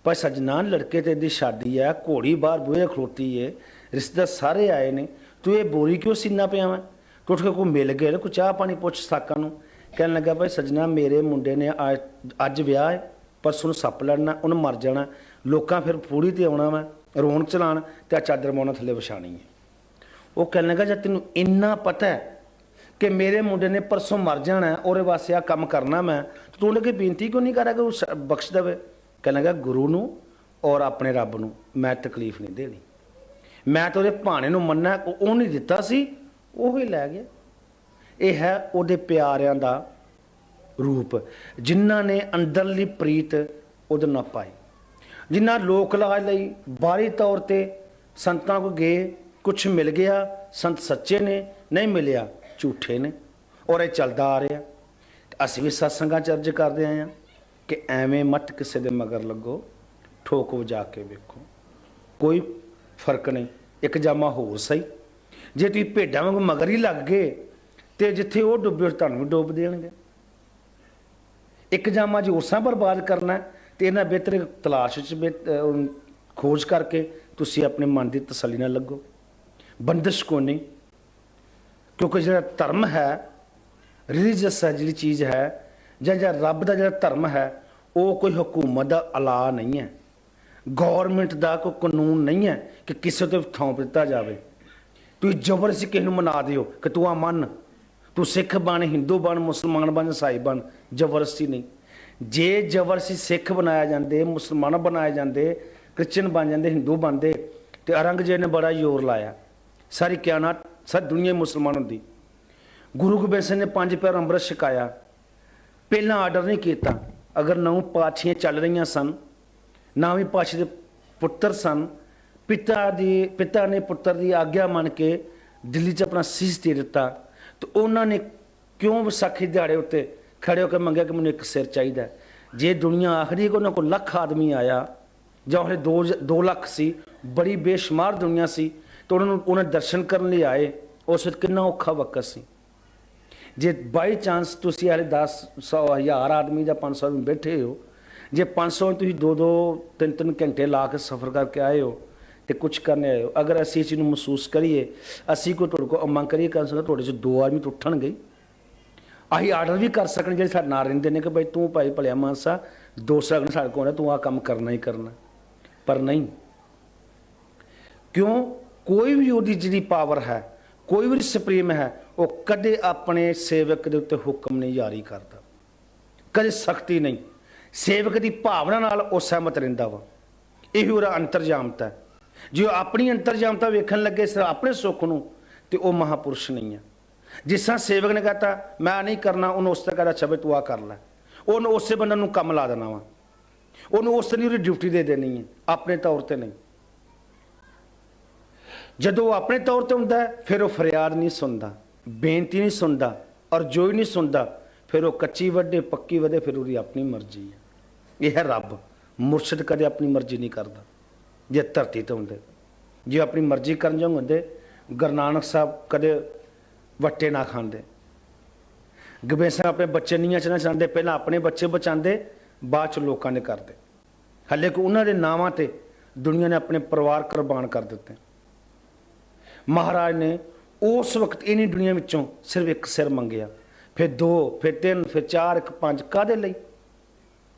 पर सजना लड़के तेरी शादी है, घोड़ी बाहर बूहे खलोती है, रिश्तेदार सारे आए ने, तू ये बोरी क्यों सीना पिया मैं? तो उठ के कोई मिल गए, कोई चाह पानी पुछ साका नूं। कहने लगा भाई सजना मेरे मुंडे ने अज विआह है, परसों सप लड़ना, उन्हें मर जाना, लोकां फिर पूड़ी ते आना मैं रोन चलान ते चादर मौना थले विछानी है। वो कहने लगा जब तेन इन्ना पता है कि मेरे मुंडे ने परसों मर जाना है और वास्ते आ काम करना मैं, तो तू लगे बेनती क्यों नहीं करा कि बख्श देवे? कहने लगा गुरु नूं और अपने रब नूं मैं तकलीफ नहीं देनी, मैं तो भाणे नूं मन्ना, वो नहीं दिता सी, वो ही लै गया। यह है उहदे प्यारियां दा रूप, जिन्हां ने अंदरली प्रीत उहदे नाल पाई, जिन्हां लोक लाज लई बाहरी तौर ते संतां को गए, कुछ मिल गया, संत सच्चे ने, नहीं मिलिया झूठे ने, और ये चलता आ रहा। ਅਸੀਂ ਵੀ ਸਤਸੰਗਾਂ 'ਚ ਅਰਜ਼ ਕਰਦੇ ਆਏ ਹਾਂ ਕਿ ਐਵੇਂ ਮਤ ਕਿਸੇ ਦੇ ਮਗਰ ਲੱਗੋ, ਠੋਕ ਵਜਾ ਕੇ ਵੇਖੋ, ਕੋਈ ਫਰਕ ਨਹੀਂ। ਇੱਕ ਜਾਮਾ ਹੋਰ ਸਹੀ, ਜੇ ਤੁਸੀਂ ਭੇਡਾਂ ਵਾਂਗ ਮਗਰ ਹੀ ਲੱਗ ਗਏ ਤੇ ਜਿੱਥੇ ਉਹ ਡੁੱਬੇ ਤੁਹਾਨੂੰ ਵੀ ਡੁੱਬ ਦੇਣਗੇ। ਇੱਕ ਜਾਮਾ ਜੇ ਉਸਾਂ ਬਰਬਾਦ ਕਰਨਾ ਤੇ ਇਹਨਾਂ ਬਿਹਤਰ ਤਲਾਸ਼ 'ਚ ਖੋਜ ਕਰਕੇ ਤੁਸੀਂ ਆਪਣੇ ਮਨ ਦੀ ਤਸੱਲੀ ਨਾਲ ਲੱਗੋ। ਬੰਦਿਸ਼ ਕੋ ਨਹੀਂ, ਕਿਉਂਕਿ ਜਿਹੜਾ ਧਰਮ ਹੈ, ਰਿਲੀਜੀਅਸ ਹੈ ਜਿਹੜੀ ਚੀਜ਼ ਹੈ, ਜਾਂ ਰੱਬ ਦਾ ਜਿਹੜਾ ਧਰਮ ਹੈ, ਉਹ ਕੋਈ ਹਕੂਮਤ ਦਾ ਅਲਾ ਨਹੀਂ ਹੈ, ਗੌਰਮੈਂਟ ਦਾ ਕੋਈ ਕਾਨੂੰਨ ਨਹੀਂ ਹੈ ਕਿ ਕਿਸੇ ਤੇ ਥੋਪ ਦਿੱਤਾ ਜਾਵੇ। ਤੁਸੀਂ ਜ਼ਬਰਦਸਤੀ ਕਿਸੇ ਨੂੰ ਮਨਾ ਦਿਓ ਕਿ ਤੂੰ ਆ ਮੰਨ, ਤੂੰ ਸਿੱਖ ਬਣ, ਹਿੰਦੂ ਬਣ, ਮੁਸਲਮਾਨ ਬਣ, ਈਸਾਈ ਬਣ। ਜ਼ਬਰਦਸਤੀ ਨਹੀਂ। ਜੇ ਜ਼ਬਰਦਸਤੀ ਸਿੱਖ ਬਣਾਇਆ ਜਾਂਦੇ, ਮੁਸਲਮਾਨ ਬਣਾਏ ਜਾਂਦੇ, ਕ੍ਰਿਸਚਨ ਬਣ ਜਾਂਦੇ, ਹਿੰਦੂ ਬਣਦੇ, ਤੇ ਔਰੰਗਜ਼ੇਬ ਨੇ ਬੜਾ ਜ਼ੋਰ ਲਾਇਆ, ਸਾਰੀ ਕਾਇਨਾਤ, ਸਾਰੀ ਦੁਨੀਆ ਮੁਸਲਮਾਨ ਹੁੰਦੀ। ਗੁਰੂ ਗੋਬਿੰਦ ਸਿੰਘ ਨੇ 5 ਪੈਰ ਅੰਮ੍ਰਿਤ ਛਕਾਇਆ, ਪਹਿਲਾਂ ਆਰਡਰ ਨਹੀਂ ਕੀਤਾ। ਅਗਰ 9 ਪਾਤਸ਼ਾਹੀਆਂ ਚੱਲ ਰਹੀਆਂ ਸਨ, 9ਵੀਂ ਪਾਤਸ਼ਾਹ ਦੇ ਪੁੱਤਰ ਸਨ, ਪਿਤਾ ਨੇ ਪੁੱਤਰ ਦੀ ਆਗਿਆ ਮੰਨ ਕੇ ਦਿੱਲੀ 'ਚ ਆਪਣਾ ਸੀਸ ਦੇ ਦਿੱਤਾ, ਤੇ ਉਹਨਾਂ ਨੇ ਕਿਉਂ ਵਿਸਾਖੀ ਦਿਹਾੜੇ ਉੱਤੇ ਖੜੇ ਹੋ ਕੇ ਮੰਗਿਆ ਕਿ ਮੈਨੂੰ ਇੱਕ ਸਿਰ ਚਾਹੀਦਾ। ਜੇ ਦੁਨੀਆ ਆਖਦੀ ਕਿ ਉਹਨਾਂ ਕੋਲ ਲੱਖ ਆਦਮੀ ਆਇਆ, ਜਾਂ ਉਹਨੇ 2 ਲੱਖ ਸੀ, ਬੜੀ ਬੇਸ਼ੁਮਾਰ ਦੁਨੀਆ ਸੀ, ਤੇ ਉਹਨਾਂ ਦਰਸ਼ਨ ਕਰਨ ਲਈ ਆਏ। ਉਸ ਵਿੱਚ ਕਿੰਨਾ ਔਖਾ ਵਕਤ ਸੀ। ਜੇ ਬਾਈ ਚਾਂਸ ਤੁਸੀਂ ਹਾਲੇ 10, 100, 1000 ਆਦਮੀ ਜਾਂ 500 ਆਦਮੀ ਬੈਠੇ ਹੋ, ਜੇ 500 ਤੁਸੀਂ 2-2, 3-3 ਘੰਟੇ ਲਾ ਕੇ ਸਫ਼ਰ ਕਰਕੇ ਆਏ ਹੋ ਤੇ ਕੁਝ ਕਰਨੇ ਆਏ ਹੋ, ਅਗਰ ਅਸੀਂ ਇਸ ਚੀਜ਼ ਨੂੰ ਮਹਿਸੂਸ ਕਰੀਏ, ਅਸੀਂ ਕੋਈ ਤੁਹਾਡੇ ਕੋਲ ਮੰਗ ਕਰੀਏ ਕਰ ਸਕਦਾ, ਤੁਹਾਡੇ 'ਚ 2 ਆਦਮੀ ਤਾਂ ਉੱਠਣਗੇ। ਅਸੀਂ ਆਰਡਰ ਵੀ ਕਰ ਸਕਣ ਜਿਹੜੇ ਸਾਡੇ ਨਾਲ ਰਹਿੰਦੇ ਨੇ ਕਿ ਭਾਈ ਤੂੰ ਭਾਈ ਭਲਿਆ ਮਾਨਸਾ 2 ਸੈਕਿੰਡ ਸਾਡੇ ਕੋਲ ਤੂੰ ਆਹ ਕੰਮ ਕਰਨਾ ਹੀ ਕਰਨਾ, ਪਰ ਨਹੀਂ। ਕਿਉਂ? ਕੋਈ ਵੀ ਉਹਦੀ ਜਿਹੜੀ ਪਾਵਰ ਹੈ, ਕੋਈ ਵੀ ਸੁਪਰੀਮ ਹੈ, ਉਹ ਕਦੇ ਆਪਣੇ ਸੇਵਕ ਦੇ ਉੱਤੇ ਹੁਕਮ ਨਹੀਂ ਜਾਰੀ ਕਰਦਾ, ਕਦੇ ਸਖਤੀ ਨਹੀਂ। ਸੇਵਕ ਦੀ ਭਾਵਨਾ ਨਾਲ ਉਹ ਸਹਿਮਤ ਰਹਿੰਦਾ ਵਾ। ਇਹ ਉਹਦਾ ਅੰਤਰਜਾਮਤਾ ਹੈ। ਜੇ ਉਹ ਆਪਣੀ ਅੰਤਰਜਾਮਤਾ ਵੇਖਣ ਲੱਗੇ ਸਿਰਫ ਆਪਣੇ ਸੁੱਖ ਨੂੰ, ਤੇ ਉਹ ਮਹਾਪੁਰਸ਼ ਨਹੀਂ ਹੈ। ਜਿਸ ਤਰ੍ਹਾਂ ਸੇਵਕ ਨੇ ਕਹਤਾ ਮੈਂ ਨਹੀਂ ਕਰਨਾ, ਉਹਨੂੰ ਉਸ ਤਰ੍ਹਾਂ ਕਹਦਾ ਛਬੇ ਤੂੰ ਆ ਕਰ ਲੈ, ਉਹਨੂੰ ਉਸੇ ਬੰਦੇ ਨੂੰ ਕੰਮ ਲਾ ਦੇਣਾ ਵਾ, ਉਹਨੂੰ ਉਸ ਤਰ੍ਹਾਂ ਉਹਦੀ ਡਿਊਟੀ ਦੇ ਦੇਣੀ ਹੈ, ਆਪਣੇ ਤੌਰ ਤੇ ਨਹੀਂ। ਜਦੋਂ ਉਹ ਆਪਣੇ ਤੌਰ ਤੇ ਹੁੰਦਾ ਫਿਰ ਉਹ ਫਰਿਆਦ ਨਹੀਂ ਸੁਣਦਾ, ਬੇਨਤੀ ਨਹੀਂ ਸੁਣਦਾ, ਔਰ ਜੋ ਹੀ ਨਹੀਂ ਸੁਣਦਾ ਫਿਰ ਉਹ ਕੱਚੀ ਵੱਡੇ ਪੱਕੀ ਵਧੇ, ਫਿਰ ਉਹਦੀ ਆਪਣੀ ਮਰਜ਼ੀ ਹੈ। ਇਹ ਹੈ ਰੱਬ। ਮੁਰਸ਼ਿਦ ਕਦੇ ਆਪਣੀ ਮਰਜ਼ੀ ਨਹੀਂ ਕਰਦਾ। ਜੇ ਧਰਤੀ ਤੇ ਹੁੰਦੇ, ਜੇ ਆਪਣੀ ਮਰਜ਼ੀ ਕਰਨ ਜਾਂਦੇ ਹੁੰਦੇ, ਗੁਰੂ ਨਾਨਕ ਸਾਹਿਬ ਕਦੇ ਵੱਟੇ ਨਾ ਖਾਂਦੇ। ਗੋਬਿੰਦ ਸਿੰਘ ਆਪਣੇ ਬੱਚੇ ਨੀਆਂ 'ਚ ਨਾ ਚਾਹੁੰਦੇ, ਪਹਿਲਾਂ ਆਪਣੇ ਬੱਚੇ ਬਚਾਉਂਦੇ, ਬਾਅਦ 'ਚ ਲੋਕਾਂ ਦੇ ਕਰਦੇ। ਹਾਲੇ ਕਿ ਉਹਨਾਂ ਦੇ ਨਾਵਾਂ ਤੇ ਦੁਨੀਆ ਨੇ ਆਪਣੇ ਪਰਿਵਾਰ ਕੁਰਬਾਨ ਕਰ ਦਿੱਤੇ। ਮਹਾਰਾਜ ਨੇ ਉਸ ਵਕਤ ਇਨੀ ਦੁਨੀਆ ਵਿੱਚੋਂ ਸਿਰਫ ਇੱਕ ਸਿਰ ਮੰਗਿਆ, ਫਿਰ 2, ਫਿਰ 3, ਫਿਰ 4, 1, 5। ਕਾਹਦੇ ਲਈ?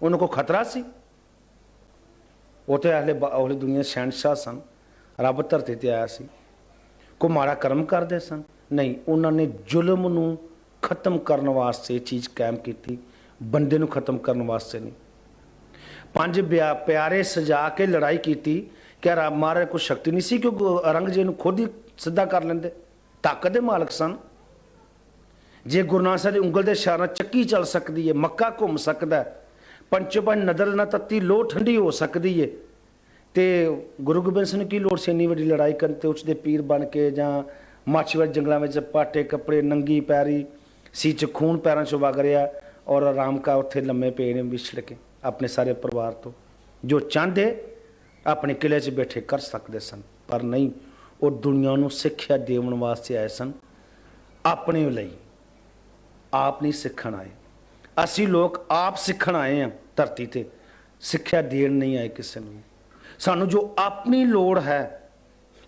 ਉਹਨਾਂ ਕੋਲ ਖਤਰਾ ਸੀ। ਉਹ ਤੇ ਹਲੇ ਦੁਨੀਆ ਸ਼ਹਿਨਸ਼ਾਹ ਸਨ, ਰੱਬ ਧਰਤੀ ਤੇ ਆਇਆ ਸੀ। ਕੋਈ ਮਾੜਾ ਕਰਮ ਕਰਦੇ ਸਨ? ਨਹੀਂ, ਉਹਨਾਂ ਨੇ ਜ਼ੁਲਮ ਨੂੰ ਖਤਮ ਕਰਨ ਵਾਸਤੇ ਚੀਜ਼ ਕਾਇਮ ਕੀਤੀ, ਬੰਦੇ ਨੂੰ ਖਤਮ ਕਰਨ ਵਾਸਤੇ ਨਹੀਂ। 5 ਪਿਆਰੇ ਸਜਾ ਕੇ ਲੜਾਈ ਕੀਤੀ। ਕਿ ਮਹਾਰਾਜ ਕੋਈ ਸ਼ਕਤੀ ਨਹੀਂ ਸੀ ਕਿ ਔਰੰਗਜ਼ੇਬ ਨੂੰ ਖੁਦ ਹੀ ਸਿੱਧਾ ਕਰ ਲੈਂਦੇ? ਤਾਕਤ ਦੇ ਮਾਲਕ ਸਨ। ਜੇ ਗੁਰੂ ਨਾਨਕ ਸਾਹਿਬ ਦੀ ਉਂਗਲ ਦੇ ਇਸ਼ਾਰੇ ਨਾਲ ਚੱਕੀ ਚੱਲ ਸਕਦੀ ਹੈ, ਮੱਕਾ ਘੁੰਮ ਸਕਦਾ, 5 ਨਦਰ ਨਾਲ ਤੱਤੀ ਲੋਹ ਠੰਡੀ ਹੋ ਸਕਦੀ ਹੈ, ਤੇ ਗੁਰੂ ਗੋਬਿੰਦ ਸਿੰਘ ਨੂੰ ਕੀ ਲੋੜ ਸੀ ਇੰਨੀ ਵੱਡੀ ਲੜਾਈ ਕਰਨ? ਤੇ ਉਸ ਦੇ ਪੀਰ ਬਣ ਕੇ ਜਾਂ ਮਾਛੀਵਾੜੇ ਜੰਗਲਾਂ ਵਿੱਚ ਪਾਟੇ ਕੱਪੜੇ, ਨੰਗੀ ਪੈਰੀ ਸੀ, 'ਚ ਖੂਨ ਪੈਰਾਂ 'ਚੋਂ ਵਗ ਰਿਹਾ, ਔਰ ਆਰਾਮ ਕਾ ਉੱਥੇ ਲੰਮੇ ਪਏ ਨੇ ਵਿਛੜ ਕੇ ਆਪਣੇ ਸਾਰੇ ਪਰਿਵਾਰ ਤੋਂ। ਜੋ ਚਾਹੁੰਦੇ ਆਪਣੇ ਕਿਲੇ 'ਚ ਬੈਠੇ ਕਰ ਸਕਦੇ ਸਨ, ਪਰ ਨਹੀਂ। ਉਹ ਦੁਨੀਆ ਨੂੰ ਸਿੱਖਿਆ ਦੇਣ ਵਾਸਤੇ ਆਏ ਸਨ, ਆਪਣੇ ਲਈ। ਆਪ ਨਹੀਂ ਸਿੱਖਣ ਆਏ। ਅਸੀਂ ਲੋਕ ਆਪ ਸਿੱਖਣ ਆਏ ਹਾਂ ਧਰਤੀ ਤੇ, ਸਿੱਖਿਆ ਦੇਣ ਨਹੀਂ ਆਏ ਕਿਸੇ ਨੂੰ। ਸਾਨੂੰ ਜੋ ਆਪਣੀ ਲੋੜ ਹੈ,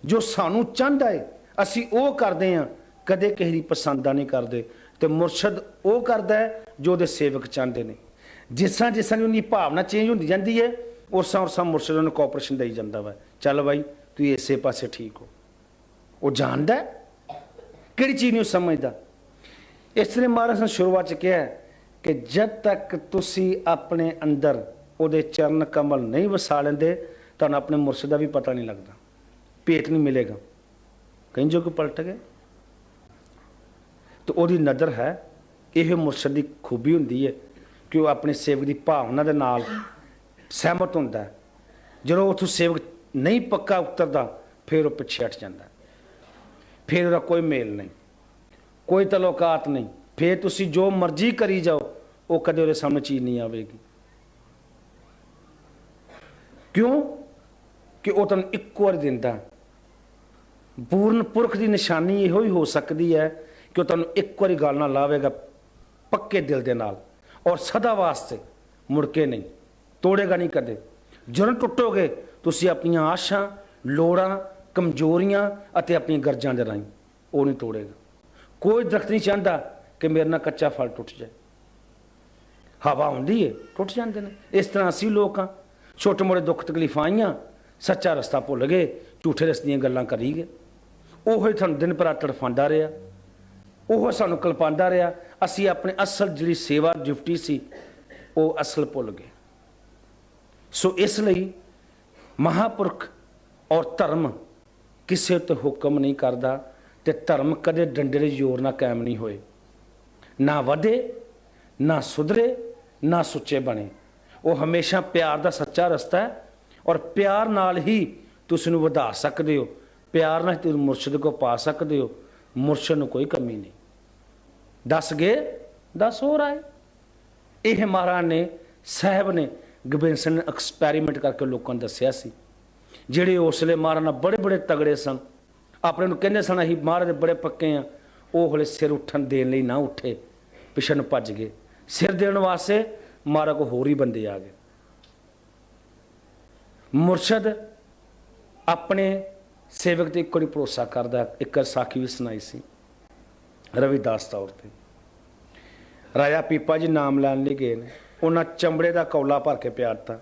ਜੋ ਸਾਨੂੰ ਚਾਹੁੰਦਾ ਹੈ, ਅਸੀਂ ਉਹ ਕਰਦੇ ਹਾਂ, ਕਦੇ ਕਿਸੇ ਦੀ ਪਸੰਦ ਨਹੀਂ ਕਰਦੇ। ਤੇ ਮੁਰਸ਼ਦ ਉਹ ਕਰਦਾ ਹੈ ਜੋ ਉਹਦੇ ਸੇਵਕ ਚਾਹੁੰਦੇ ਨੇ। ਜਿਸ ਤਰ੍ਹਾਂ ਉਹਦੀ ਭਾਵਨਾ ਚੇਂਜ ਹੁੰਦੀ ਜਾਂਦੀ ਹੈ, ਉਸ ਤਰ੍ਹਾਂ ਮੁਰਸ਼ਦ ਉਹਨੂੰ ਕੋਆਪਰੇਸ਼ਨ ਦੇਈ ਜਾਂਦਾ ਵਾ। ਚੱਲ ਬਾਈ ਤੂੰ ਇਸੇ ਪਾਸੇ ਠੀਕ ਹੋ। ਉਹ ਜਾਣਦਾ ਕਿਹੜੀ ਚੀਜ਼ ਨੂੰ ਸਮਝਦਾ। ਇਸ ਤਰ੍ਹਾਂ ਮਹਾਰਾਜ ਨੇ ਸ਼ੁਰੂਆਤ 'ਚ ਕਿਹਾ ਕਿ ਜਦ ਤੱਕ ਤੁਸੀਂ ਆਪਣੇ ਅੰਦਰ ਉਹਦੇ ਚਰਨ ਕਮਲ ਨਹੀਂ ਵਸਾ ਲੈਂਦੇ, ਤੁਹਾਨੂੰ ਆਪਣੇ ਮੁਰਸ਼ਿਦ ਦਾ ਵੀ ਪਤਾ ਨਹੀਂ ਲੱਗਦਾ, ਭੇਤ ਨਹੀਂ ਮਿਲੇਗਾ। ਕहीं ਜੋ ਕਿ ਪਲਟ ਗਏ ਤੇ ਉਹਦੀ ਨਜ਼ਰ ਹੈ। ਇਹ ਮੁਰਸ਼ਿਦ ਦੀ ਖੂਬੀ ਹੁੰਦੀ ਹੈ ਕਿ ਉਹ ਆਪਣੇ ਸੇਵਕ ਦੀ ਭਾਵਨਾ ਦੇ ਨਾਲ ਸਹਿਮਤ ਹੁੰਦਾ ਹੈ। ਜਦੋਂ ਉੱਥੋਂ ਸੇਵਕ ਨਹੀਂ ਪੱਕਾ ਉਤਰਦਾ, ਫਿਰ ਉਹ ਪਿੱਛੇ ਹਟ ਜਾਂਦਾ, ਫਿਰ ਉਹਦਾ ਕੋਈ ਮੇਲ ਨਹੀਂ, ਕੋਈ ਤਲੋਕਾਤ ਨਹੀਂ। ਫਿਰ ਤੁਸੀਂ ਜੋ ਮਰਜ਼ੀ ਕਰੀ ਜਾਓ, वो कदे उहदे सामने चीज़ नहीं आवेगी। क्यों कि वो तुहानूं इक्को वारी दिंदा। पूर्ण पुरख की निशानी इहो ही हो सकती है कि तुहानूं एक बारी गल नाल लावेगा पक्के दिल दे नाल और सदा वास्ते, मुड़ के नहीं तोड़ेगा नहीं कदे। ਜਦੋਂ ਟੁੱਟੋਗੇ ਤੁਸੀਂ ਆਪਣੀਆਂ ਆਸ਼ਾਂ, ਲੋੜਾਂ, ਕਮਜ਼ੋਰੀਆਂ ਅਤੇ ਆਪਣੀਆਂ ਗਰਜਾਂ ਦੇ ਰਾਹੀਂ, ਉਹ ਨਹੀਂ ਤੋੜੇਗਾ। ਕੋਈ ਦਰਖਤ ਨਹੀਂ ਚਾਹੁੰਦਾ ਕਿ ਮੇਰੇ ਨਾਲ ਕੱਚਾ ਫਲ ਟੁੱਟ ਜਾਏ। ਹਵਾ ਹੁੰਦੀ ਹੈ, ਟੁੱਟ ਜਾਂਦੇ ਨੇ। ਇਸ ਤਰ੍ਹਾਂ ਅਸੀਂ ਲੋਕ ਹਾਂ, ਛੋਟੇ ਮੋਟੇ ਦੁੱਖ ਤਕਲੀਫਾਂ ਆਈਆਂ, ਸੱਚਾ ਰਸਤਾ ਭੁੱਲ ਗਏ, ਝੂਠੇ ਰਸਤੇ ਦੀਆਂ ਗੱਲਾਂ ਕਰੀ ਗਏ। ਉਹ ਹੀ ਤੁਹਾਨੂੰ ਦਿਨ ਭਰਾ ਤੜਫਾਉਂਦਾ ਰਿਹਾ, ਉਹ ਸਾਨੂੰ ਕਲਪਾਉਂਦਾ ਰਿਹਾ। ਅਸੀਂ ਆਪਣੇ ਅਸਲ ਜਿਹੜੀ ਸੇਵਾ ਡਿਊਟੀ ਸੀ ਉਹ ਅਸਲ ਭੁੱਲ ਗਏ। ਸੋ ਇਸ ਲਈ ਮਹਾਂਪੁਰਖ ਔਰ ਧਰਮ ਕਿਸੇ ਉੱਤੇ ਹੁਕਮ ਨਹੀਂ ਕਰਦਾ, ਤੇ ਧਰਮ ਕਦੇ ਡੰਡੇ ਦੇ ਜ਼ੋਰ ਨਾਲ ਕਾਇਮ ਨਹੀਂ ਹੋਏ। ਨਾ ਵਧੇ, ਨਾ ਸੁਧਰੇ, ਨਾ ਸੁੱਚੇ ਬਣੇ। ਉਹ ਹਮੇਸ਼ਾ ਪਿਆਰ ਦਾ ਸੱਚਾ ਰਸਤਾ ਹੈ, ਔਰ ਪਿਆਰ ਨਾਲ ਹੀ ਤੁਸੀਂ ਨੂੰ ਵਧਾ ਸਕਦੇ ਹੋ, ਪਿਆਰ ਨਾਲ ਤੁਸੀਂ ਮੁਰਸ਼ਿਦ ਕੋ ਪਾ ਸਕਦੇ ਹੋ। ਮੁਰਸ਼ਿਦ ਨੂੰ ਕੋਈ ਕਮੀ ਨਹੀਂ। ਦਸ ਗਏ 10 ਹੋਰ ਆਏ। ਇਹ ਮਹਾਰਾਜ ਨੇ ਸਾਹਿਬ ਨੇ ਗੋਬਿੰਦ ਸਿੰਘ ਨੇ ਐਕਸਪੈਰੀਮੈਂਟ ਕਰਕੇ ਲੋਕਾਂ ਨੂੰ ਦੱਸਿਆ ਸੀ। ਜਿਹੜੇ ਉਸ ਵੇਲੇ ਮਹਾਰਾਜ ਨਾਲ ਬੜੇ ਬੜੇ ਤਗੜੇ ਸਨ, ਆਪਣੇ ਨੂੰ ਕਹਿੰਦੇ ਸਨ ਅਸੀਂ ਮਹਾਰਾਜ ਦੇ ਬੜੇ ਪੱਕੇ ਆ, ਉਹ ਹਲੇ ਸਿਰ ਉੱਠਣ ਦੇਣ ਲਈ ਨਾ ਉੱਠੇ, ਪਿਛੇ ਨੂੰ ਭੱਜ ਗਏ। ਸਿਰ ਦੇਣ ਵਾਸਤੇ ਮਹਾਰਾਜ ਕੋਲ ਹੋਰ ਹੀ ਬੰਦੇ ਆ ਗਏ। ਮੁਰਸ਼ਦ ਆਪਣੇ ਸੇਵਕ ਤੇ ਇੱਕੋ ਹੀ ਭਰੋਸਾ ਕਰਦਾ। ਇੱਕ ਸਾਖੀ ਵੀ ਸੁਣਾਈ ਸੀ ਰਵਿਦਾਸ ਤੌਰ ਤੇ। ਰਾਜਾ ਪੀਪਾ ਜੀ ਨਾਮ ਲੈਣ ਲਈ ਗਏ ਨੇ, ਉਹਨਾਂ ਚਮੜੇ ਦਾ ਕੌਲਾ ਭਰ ਕੇ ਪਿਆਰਤਾ,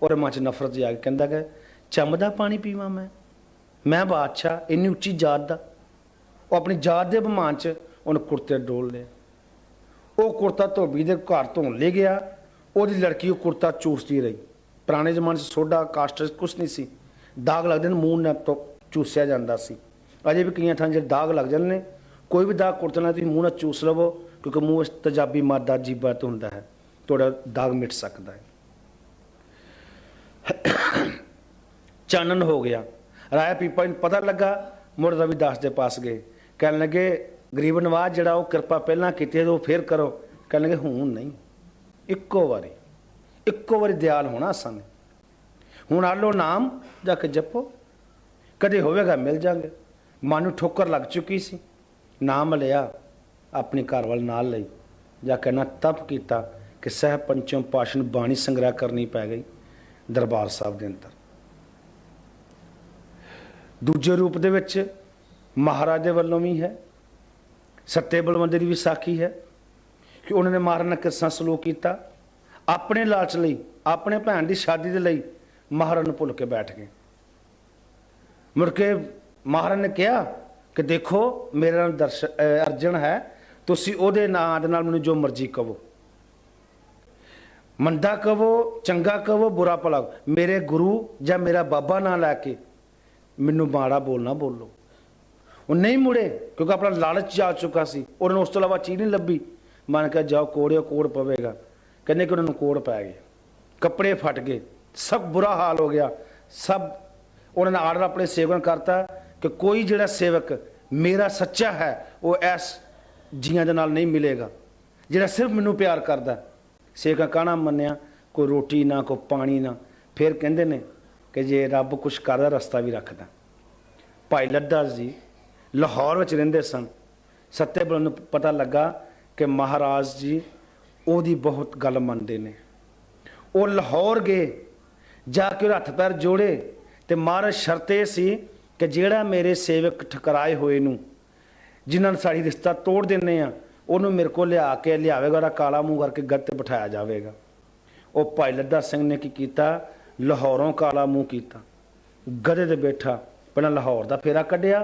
ਔਰ ਮਨ 'ਚ ਨਫ਼ਰਤ ਜਾ ਕੇ ਕਹਿੰਦਾ ਕਿ ਚੰਮ ਦਾ ਪਾਣੀ ਪੀਵਾਂ ਮੈਂ ਬਾਦਸ਼ਾਹ ਇੰਨੀ ਉੱਚੀ ਜਾਤ ਦਾ। ਉਹ ਆਪਣੀ ਜਾਤ ਦੇ ਅਭਿਮਾਨ 'ਚ ਉਹਨੇ ਕੁੜਤੇ ਡੋਲ ਲਏ। ਉਹ ਕੁੜਤਾ ਧੋਬੀ ਦੇ ਘਰ ਧੋਣ ਲੈ ਗਿਆ, ਉਹਦੀ ਲੜਕੀ ਉਹ ਕੁੜਤਾ ਚੂਸਦੀ ਰਹੀ। ਪੁਰਾਣੇ ਜ਼ਮਾਨੇ 'ਚ ਸੋਡਾ ਕਾਸਟਰ ਕੁਛ ਨਹੀਂ ਸੀ, ਦਾਗ ਲੱਗਦੇ ਨੇ, ਮੂੰਹ ਨਾਲ ਤੋਂ ਚੂਸਿਆ ਜਾਂਦਾ ਸੀ। ਅਜੇ ਵੀ ਕਈਆਂ ਥਾਂ ਜਿਹੜੇ ਦਾਗ ਲੱਗ ਜਾਂਦੇ ਨੇ, ਕੋਈ ਵੀ ਦਾਗ ਕੁੜਤੇ ਨਾਲ ਤੁਸੀਂ ਮੂੰਹ ਨਾਲ ਚੂਸ ਲਵੋ, ਕਿਉਂਕਿ ਮੂੰਹ ਵਿੱਚ ਤੇਜ਼ਾਬੀ ਮਾਦਾ ਜੀਭਾ ਤੋਂ ਹੁੰਦਾ ਹੈ, ਤੁਹਾਡਾ ਦਾਗ ਮਿਟ ਸਕਦਾ ਹੈ। ਚਾਨਣ ਹੋ ਗਿਆ। ਰਾਇਆ ਪੀਪਾ ਨੂੰ ਪਤਾ ਲੱਗਾ, ਮੁੜ ਰਵਿਦਾਸ ਦੇ ਪਾਸ ਗਏ। ਕਹਿਣ ਲੱਗੇ ਗਰੀਬ ਨਵਾਜ਼ ਜਿਹੜਾ ਉਹ ਕਿਰਪਾ ਪਹਿਲਾਂ ਕੀਤੀ ਉਹ ਫਿਰ ਕਰੋ। ਕਹਿਣ ਲੱਗੇ ਹੁਣ ਨਹੀਂ, ਇੱਕੋ ਵਾਰੀ ਦਿਆਲ ਹੋਣਾ ਸਾਨੂੰ। ਹੁਣ ਆਲੋ ਨਾਮ ਜਾ ਕੇ ਜਪੋ, ਕਦੇ ਹੋਵੇਗਾ ਮਿਲ ਜਾਗੇ। ਮਨ ਨੂੰ ਠੋਕਰ ਲੱਗ ਚੁੱਕੀ ਸੀ, ਨਾਮ ਲਿਆ, ਆਪਣੀ ਘਰ ਵੱਲ ਨਾਲ ਲਈ, ਜਾ ਕੇ ਨਾ ਤਪ ਕੀਤਾ ਕਿ ਸਹਿਬ ਪੰਚਮ ਪਾਸ਼ਣ ਬਾਣੀ ਸੰਗ੍ਰਹਿ ਕਰਨੀ ਪੈ ਗਈ ਦਰਬਾਰ ਸਾਹਿਬ ਦੇ ਅੰਦਰ। ਦੂਜੇ ਰੂਪ ਦੇ ਵਿੱਚ ਮਹਾਰਾਜ ਦੇ ਵੱਲੋਂ ਵੀ ਹੈ। ਸੱਤੇ ਬਲਵੰਦੇ ਦੀ ਵਿਸਾਖੀ ਹੈ ਕਿ ਉਹਨਾਂ ਨੇ ਮਹਾਰਾਜ ਨਾਲ ਕਿਸ ਤਰ੍ਹਾਂ ਸਲੂਕ ਕੀਤਾ। ਆਪਣੇ ਲਾਲਚ ਲਈ, ਆਪਣੇ ਭੈਣ ਦੀ ਸ਼ਾਦੀ ਦੇ ਲਈ ਮਹਾਰਾਜ ਨੂੰ ਭੁੱਲ ਕੇ ਬੈਠ ਗਏ। ਮੁੜ ਕੇ ਮਹਾਰਾਜ ਨੇ ਕਿਹਾ ਕਿ ਦੇਖੋ ਮੇਰੇ ਨਾਲ ਅਰਜਨ ਹੈ, ਤੁਸੀਂ ਉਹਦੇ ਨਾਂ ਦੇ ਨਾਲ ਮੈਨੂੰ ਜੋ ਮਰਜ਼ੀ ਕਹੋ, ਮੰਦਾ ਕਹੋ, ਚੰਗਾ ਕਹੋ, ਬੁਰਾ ਭਲਾ। ਮੇਰੇ ਗੁਰੂ ਜਾਂ ਮੇਰਾ ਬਾਬਾ ਨਾਂ ਲੈ ਕੇ ਮੈਨੂੰ ਮਾੜਾ ਬੋਲਣਾ ਬੋਲੋ। ਉਹ ਨਹੀਂ ਮੁੜੇ, ਕਿਉਂਕਿ ਆਪਣਾ ਲਾਲਚ ਜਾ ਚੁੱਕਾ ਸੀ। ਉਹਨਾਂ ਨੂੰ ਉਸ ਤੋਂ ਇਲਾਵਾ ਚੀਜ਼ ਨਹੀਂ ਲੱਭੀ। ਮਨ ਕਿਹਾ ਜਾਓ ਕੋੜਿਓ, ਕੋੜ ਪਵੇਗਾ। ਕਹਿੰਦੇ ਕਿ ਉਹਨਾਂ ਨੂੰ ਕੋੜ ਪੈ ਗਏ, ਕੱਪੜੇ ਫਟ ਗਏ, ਸਭ ਬੁਰਾ ਹਾਲ ਹੋ ਗਿਆ। ਸਭ ਉਹਨਾਂ ਨੇ ਆਰਡਰ ਆਪਣੇ ਸੇਵਕ ਕਰਤਾ ਕਿ ਕੋਈ ਜਿਹੜਾ ਸੇਵਕ ਮੇਰਾ ਸੱਚਾ ਹੈ ਉਹ ਐਸ ਜੀਆਂ ਦੇ ਨਾਲ ਨਹੀਂ ਮਿਲੇਗਾ, ਜਿਹੜਾ ਸਿਰਫ ਮੈਨੂੰ ਪਿਆਰ ਕਰਦਾ। ਸੇਵਕਾਂ ਕਹਿਣਾ ਮੰਨਿਆ, ਕੋਈ ਰੋਟੀ ਨਾ, ਕੋਈ ਪਾਣੀ ਨਾ। ਫਿਰ ਕਹਿੰਦੇ ਨੇ ਕਿ ਜੇ ਰੱਬ ਕੁਛ ਕਰਦਾ ਰਸਤਾ ਵੀ ਰੱਖਦਾ। ਭਾਈ ਲੱਦਾ ਜੀ ਲਾਹੌਰ ਵਿੱਚ ਰਹਿੰਦੇ ਸਨ। ਸੱਤੇ ਬਲਵੰਤ ਨੂੰ ਪਤਾ ਲੱਗਾ ਕਿ ਮਹਾਰਾਜ ਜੀ ਉਹਦੀ ਬਹੁਤ ਗੱਲ ਮੰਨਦੇ ਨੇ। ਉਹ ਲਾਹੌਰ ਗਏ, ਜਾ ਕੇ ਹੱਥ ਪੈਰ ਜੋੜੇ, ਤੇ ਮਹਾਰਾਜ ਸ਼ਰਤ ਇਹ ਸੀ ਕਿ ਜਿਹੜਾ ਮੇਰੇ ਸੇਵਕ ਠਕਰਾਏ ਹੋਏ ਨੂੰ, ਜਿਨ੍ਹਾਂ ਨਾਲ ਸਾਡੀ ਰਿਸ਼ਤਾ ਤੋੜ ਦਿੰਦੇ ਆ, ਉਹਨੂੰ ਮੇਰੇ ਕੋਲ ਲਿਆਵੇਗਾ, ਉਹਦਾ ਕਾਲਾ ਮੂੰਹ ਕਰਕੇ ਗੱਦ ਤੇ ਬਿਠਾਇਆ ਜਾਵੇਗਾ। ਉਹ ਭਾਈ ਲੱਦਾ ਸਿੰਘ ਨੇ ਕੀ ਕੀਤਾ, ਲਾਹੌਰੋਂ ਕਾਲਾ ਮੂੰਹ ਕੀਤਾ, ਗਧੇ ਤੇ ਬੈਠਾ। ਪਹਿਲਾਂ ਲਾਹੌਰ ਦਾ ਫੇਰਾ ਕੱਢਿਆ,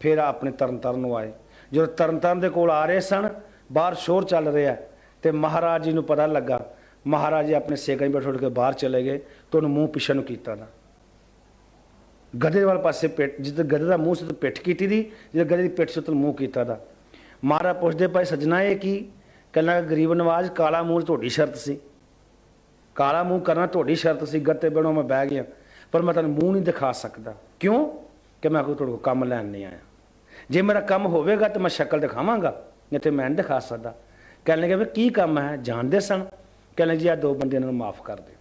ਫਿਰ ਆਪਣੇ ਤਰਨਤਾਰਨ ਨੂੰ ਆਏ। ਜਦੋਂ ਤਰਨਤਾਰਨ ਦੇ ਕੋਲ ਆ ਰਹੇ ਸਨ, ਬਾਹਰ ਸ਼ੋਰ ਚੱਲ ਰਿਹਾ, ਤੇ ਮਹਾਰਾਜ ਜੀ ਨੂੰ ਪਤਾ ਲੱਗਾ। ਮਹਾਰਾਜ ਜੀ ਆਪਣੇ ਸੇਕਾਂ 'ਚ ਬੈਠ ਉੱਠ ਕੇ ਬਾਹਰ ਚਲੇ ਗਏ, ਤੇ ਉਹਨੂੰ ਮੂੰਹ ਪਿੱਛੇ ਨੂੰ ਕੀਤਾ ਨਾ, ਗਧੇ ਵਾਲੇ ਪਾਸੇ ਪਿੱਠ, ਜਿੱਦਾਂ ਗਧੇ ਦਾ ਮੂੰਹ ਸੀ ਤਾਂ ਪਿੱਠ ਕੀਤੀ ਦੀ, ਜਿੱਦਾਂ ਗਧੇ ਦੀ ਪਿੱਠ ਸੀ ਤਾਂ ਮੂੰਹ ਕੀਤਾ ਦਾ। ਮਹਾਰਾਜ ਪੁੱਛਦੇ ਭਾਈ ਸੱਜਣਾ ਇਹ ਕੀ? ਕਹਿੰਦਾ ਗਰੀਬ ਨਵਾਜ਼ ਕਾਲਾ ਮੂੰਹ ਤੁਹਾਡੀ ਸ਼ਰਤ ਸੀ, ਕਾਲਾ ਮੂੰਹ ਕਰਨਾ ਤੁਹਾਡੀ ਸ਼ਰਤ ਸੀ। ਗੱਤੇ ਬਣੋ ਮੈਂ ਬਹਿ ਗਿਆ, ਪਰ ਮੈਂ ਤੁਹਾਨੂੰ ਮੂੰਹ ਨਹੀਂ ਦਿਖਾ ਸਕਦਾ। ਕਿਉਂ? ਕਿ ਮੈਂ ਕੋਈ ਤੁਹਾਡੇ ਕੋਲ ਕੰਮ ਲੈਣ ਨਹੀਂ ਆਇਆ। ਜੇ ਮੇਰਾ ਕੰਮ ਹੋਵੇਗਾ ਤਾਂ ਮੈਂ ਸ਼ਕਲ ਦਿਖਾਵਾਂਗਾ, ਨਹੀਂ ਤਾਂ ਮੈਂ ਨਹੀਂ ਦਿਖਾ ਸਕਦਾ। ਕਹਿਣ ਲੱਗੇ ਵੀ ਕੀ ਕੰਮ ਹੈ, ਜਾਣਦੇ ਸਨ? ਕਹਿਣ ਲੱਗੇ ਜੀ ਆ 2 ਬੰਦੇ ਨੂੰ ਮਾफ़ ਕਰ ਦੇ।